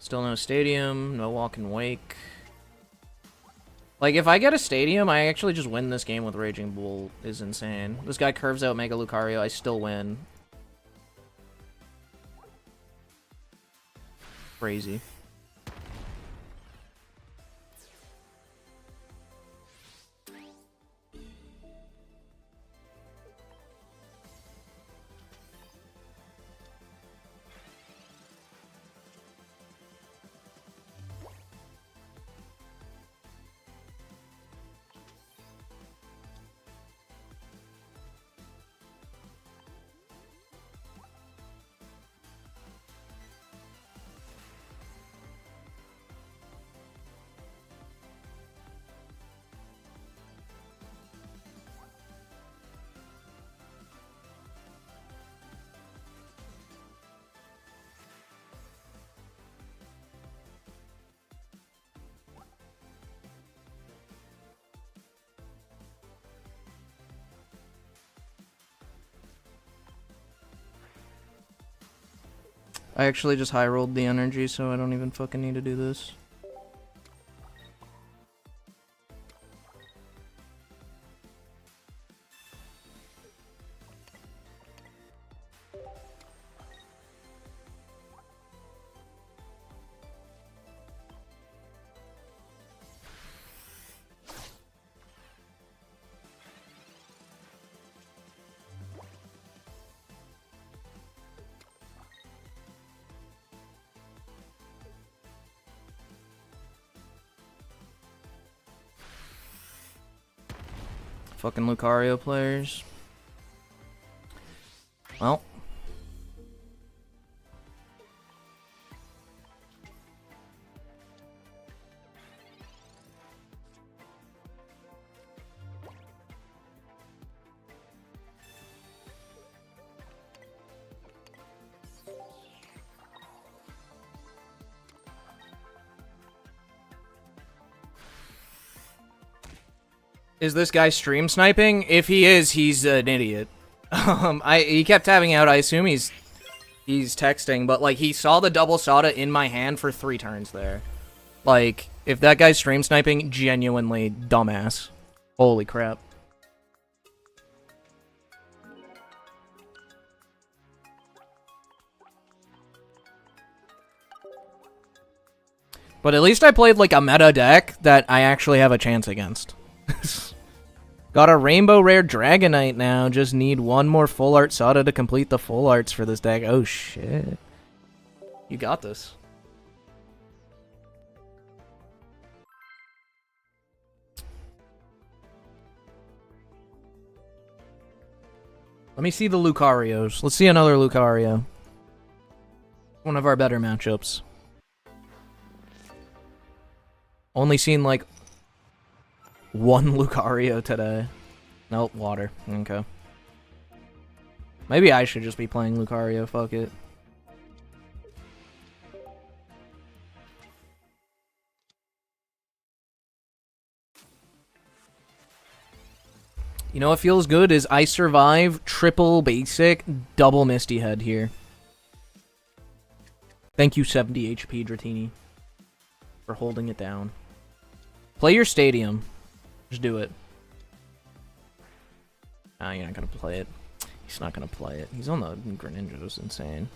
Still no stadium, no walk and wake. Like, if I get a stadium, I actually just win this game with Raging Bull is insane. This guy curves out Mega Lucario, I still win. Crazy. I actually just high-rolled the energy, so I don't even fucking need to do this. Fucking Lucario players. Well. Is this guy stream sniping? If he is, he's an idiot. He kept tabbing out. I assume he's texting, but like he saw the double soda in my hand for 3 turns there. Like, if that guy's stream sniping, genuinely dumbass. Holy crap. But at least I played like a meta deck that I actually have a chance against. Got a Rainbow Rare Dragonite now. Just need one more full art Sada to complete the full arts for this deck. Oh shit. You got this. Let me see the Lucarios. Let's see another Lucario. One of our better matchups. Only seen like one Lucario today. Nope, water. Okay. Maybe I should just be playing Lucario, fuck it. You know what feels good is I survive triple basic, double Misty Head here. Thank you 70 HP Dratini for holding it down. Play your stadium. Just do it. Ah, you're not gonna play it. He's not gonna play it. He's on the Greninja's insane.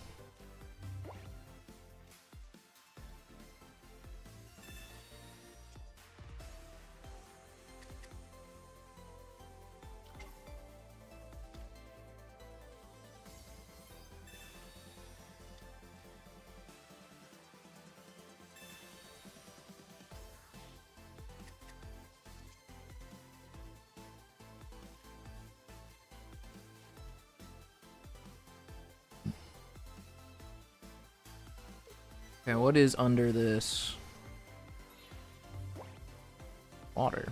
Okay, what is under this? Water.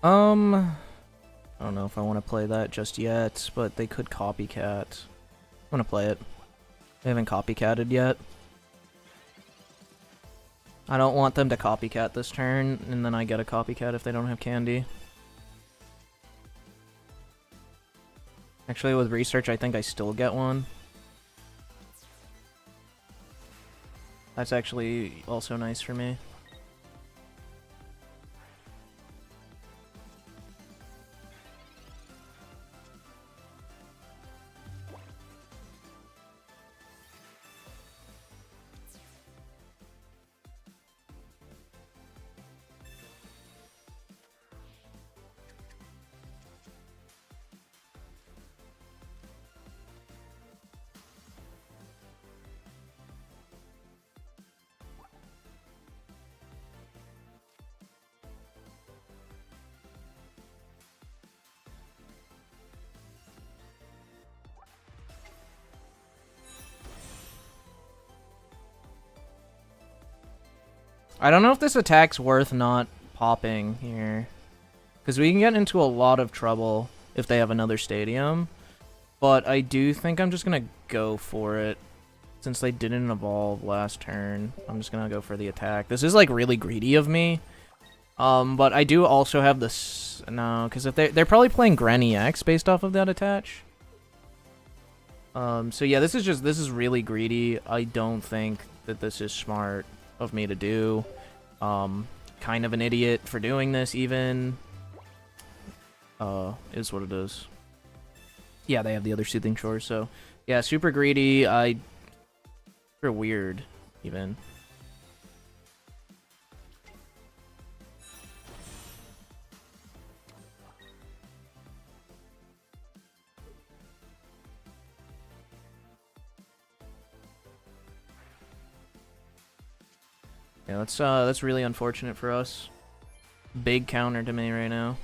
I don't know if I want to play that just yet, but they could copycat. I want to play it. They haven't copycatted yet. I don't want them to copycat this turn, and then I get a copycat if they don't have candy. Actually, with research, I think I still get one. That's actually also nice for me. I don't know if this attack's worth not popping here. Because we can get into a lot of trouble if they have another stadium. But I do think I'm just going to go for it. Since they didn't evolve last turn, I'm just going to go for the attack. This is like really greedy of me. But I do also have this... No, because if they're probably playing Granny X based off of that attach. So yeah, this is really greedy. I don't think that this is smart of me to do. Kind of an idiot for doing this even. Is what it is. Yeah, they have the other Soothing Shores, so yeah, super greedy. Super weird, even. Yeah, that's really unfortunate for us. Big counter to me right now.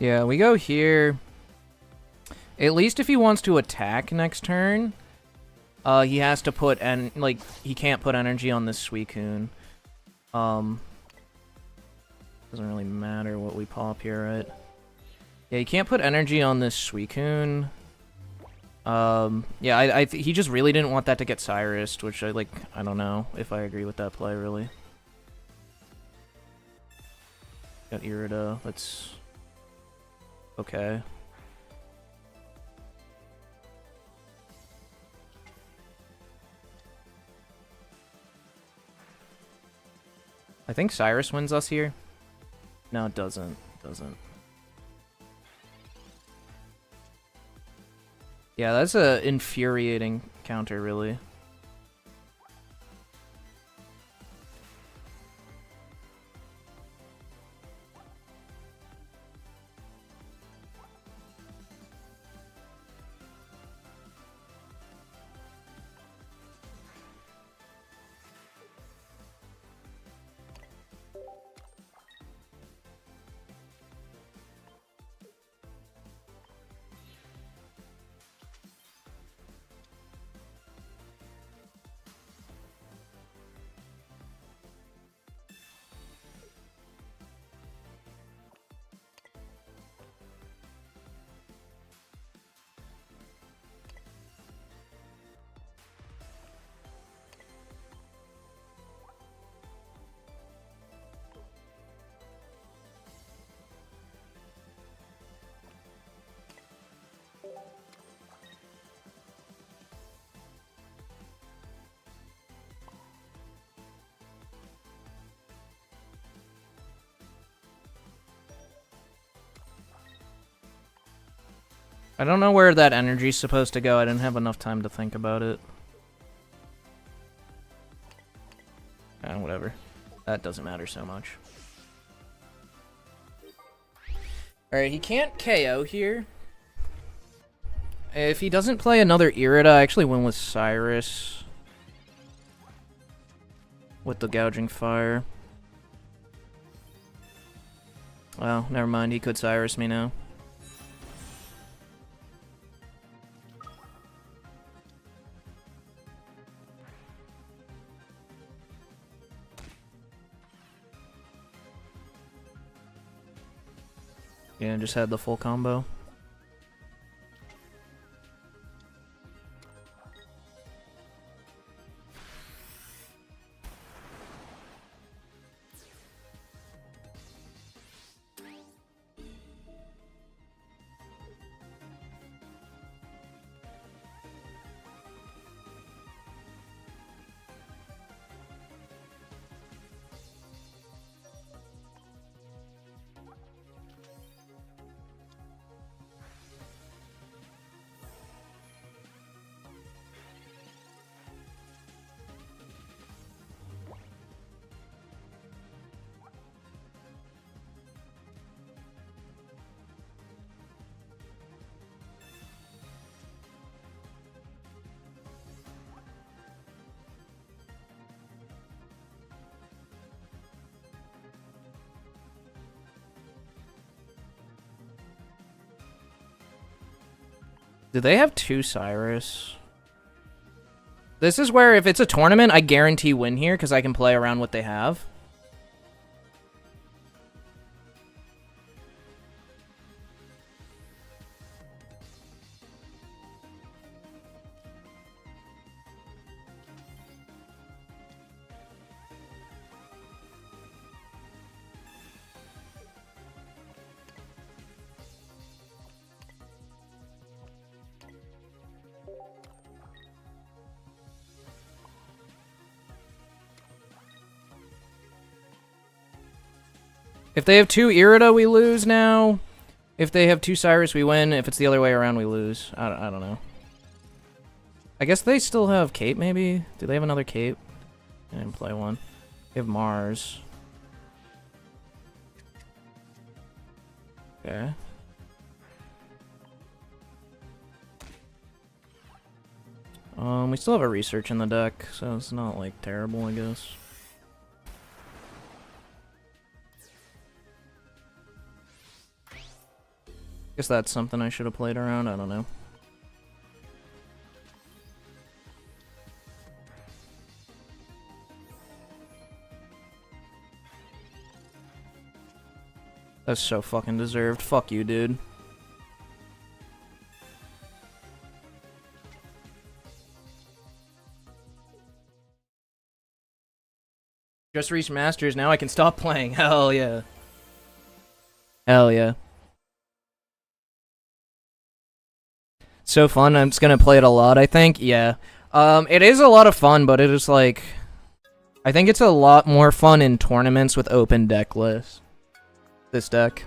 Yeah, we go here. At least if he wants to attack next turn, he has to put he can't put energy on this Suicune. Doesn't really matter what we pop here, right? Yeah, he can't put energy on this Suicune. Yeah, he just really didn't want that to get Cyrused, which I don't know if I agree with that play, really. Got Irida, that's okay. I think Cyrus wins us here. No, it doesn't. It doesn't. Yeah, that's a infuriating counter, really. I don't know where that energy's supposed to go. I didn't have enough time to think about it. Whatever. That doesn't matter so much. Alright, he can't KO here. If he doesn't play another Irida, I actually win with Cyrus. With the Gouging Fire. Well, never mind. He could Cyrus me now. Yeah, just had the full combo. Do they have 2 Cyrus? This is where, if it's a tournament, I guarantee win here, because I can play around what they have. If they have 2 Irida, we lose now. If they have 2 Cyrus, we win. If it's the other way around, we lose. I don't know. I guess they still have Cape, maybe? Do they have another Cape? I didn't play one. They have Mars. Okay. We still have a research in the deck, so it's not, like, terrible, I guess. Guess that's something I should have played around, I don't know. That's so fucking deserved. Fuck you, dude. Just reached Masters, now I can stop playing. Hell yeah. Hell yeah. So fun. I'm just gonna play it a lot, I think. Yeah. It is a lot of fun, but it is like... I think it's a lot more fun in tournaments with open deck lists. This deck.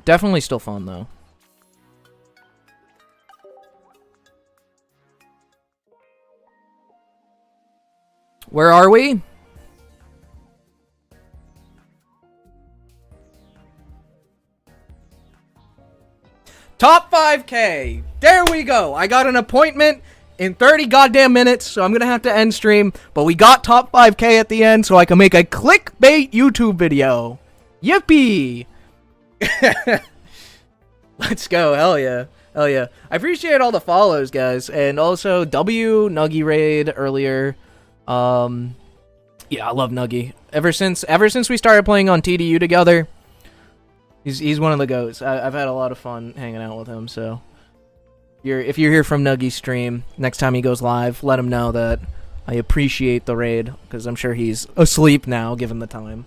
Definitely still fun, though. Where are we? Top 5K! There we go! I got an appointment in 30 goddamn minutes, so I'm gonna have to end stream. But we got top 5K at the end, so I can make a clickbait YouTube video. Yippee! Let's go, hell yeah. Hell yeah. I appreciate all the follows, guys. And also, W, Nuggy Raid earlier. Yeah, I love Nuggy. Ever since we started playing on TDU together, he's one of the goats. I've had a lot of fun hanging out with him, so... If you're here from Nuggy's stream, next time he goes live, let him know that I appreciate the raid, because I'm sure he's asleep now, given the time.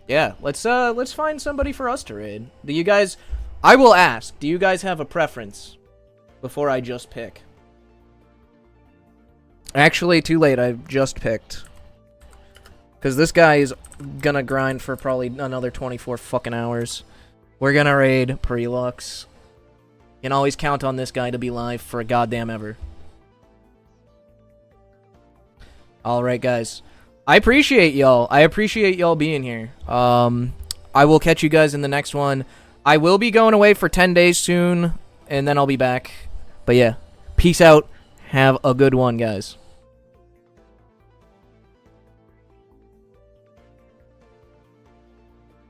Yeah, let's find somebody for us to raid. Do you guys... I will ask, do you guys have a preference before I just pick? Actually, too late, I just picked. Because this guy is gonna grind for probably another 24 fucking hours. We're gonna raid Prelux. Can always count on this guy to be live for a goddamn ever. Alright, guys. I appreciate y'all. I appreciate y'all being here. I will catch you guys in the next one. I will be going away for 10 days soon, and then I'll be back. But yeah, peace out. Have a good one, guys.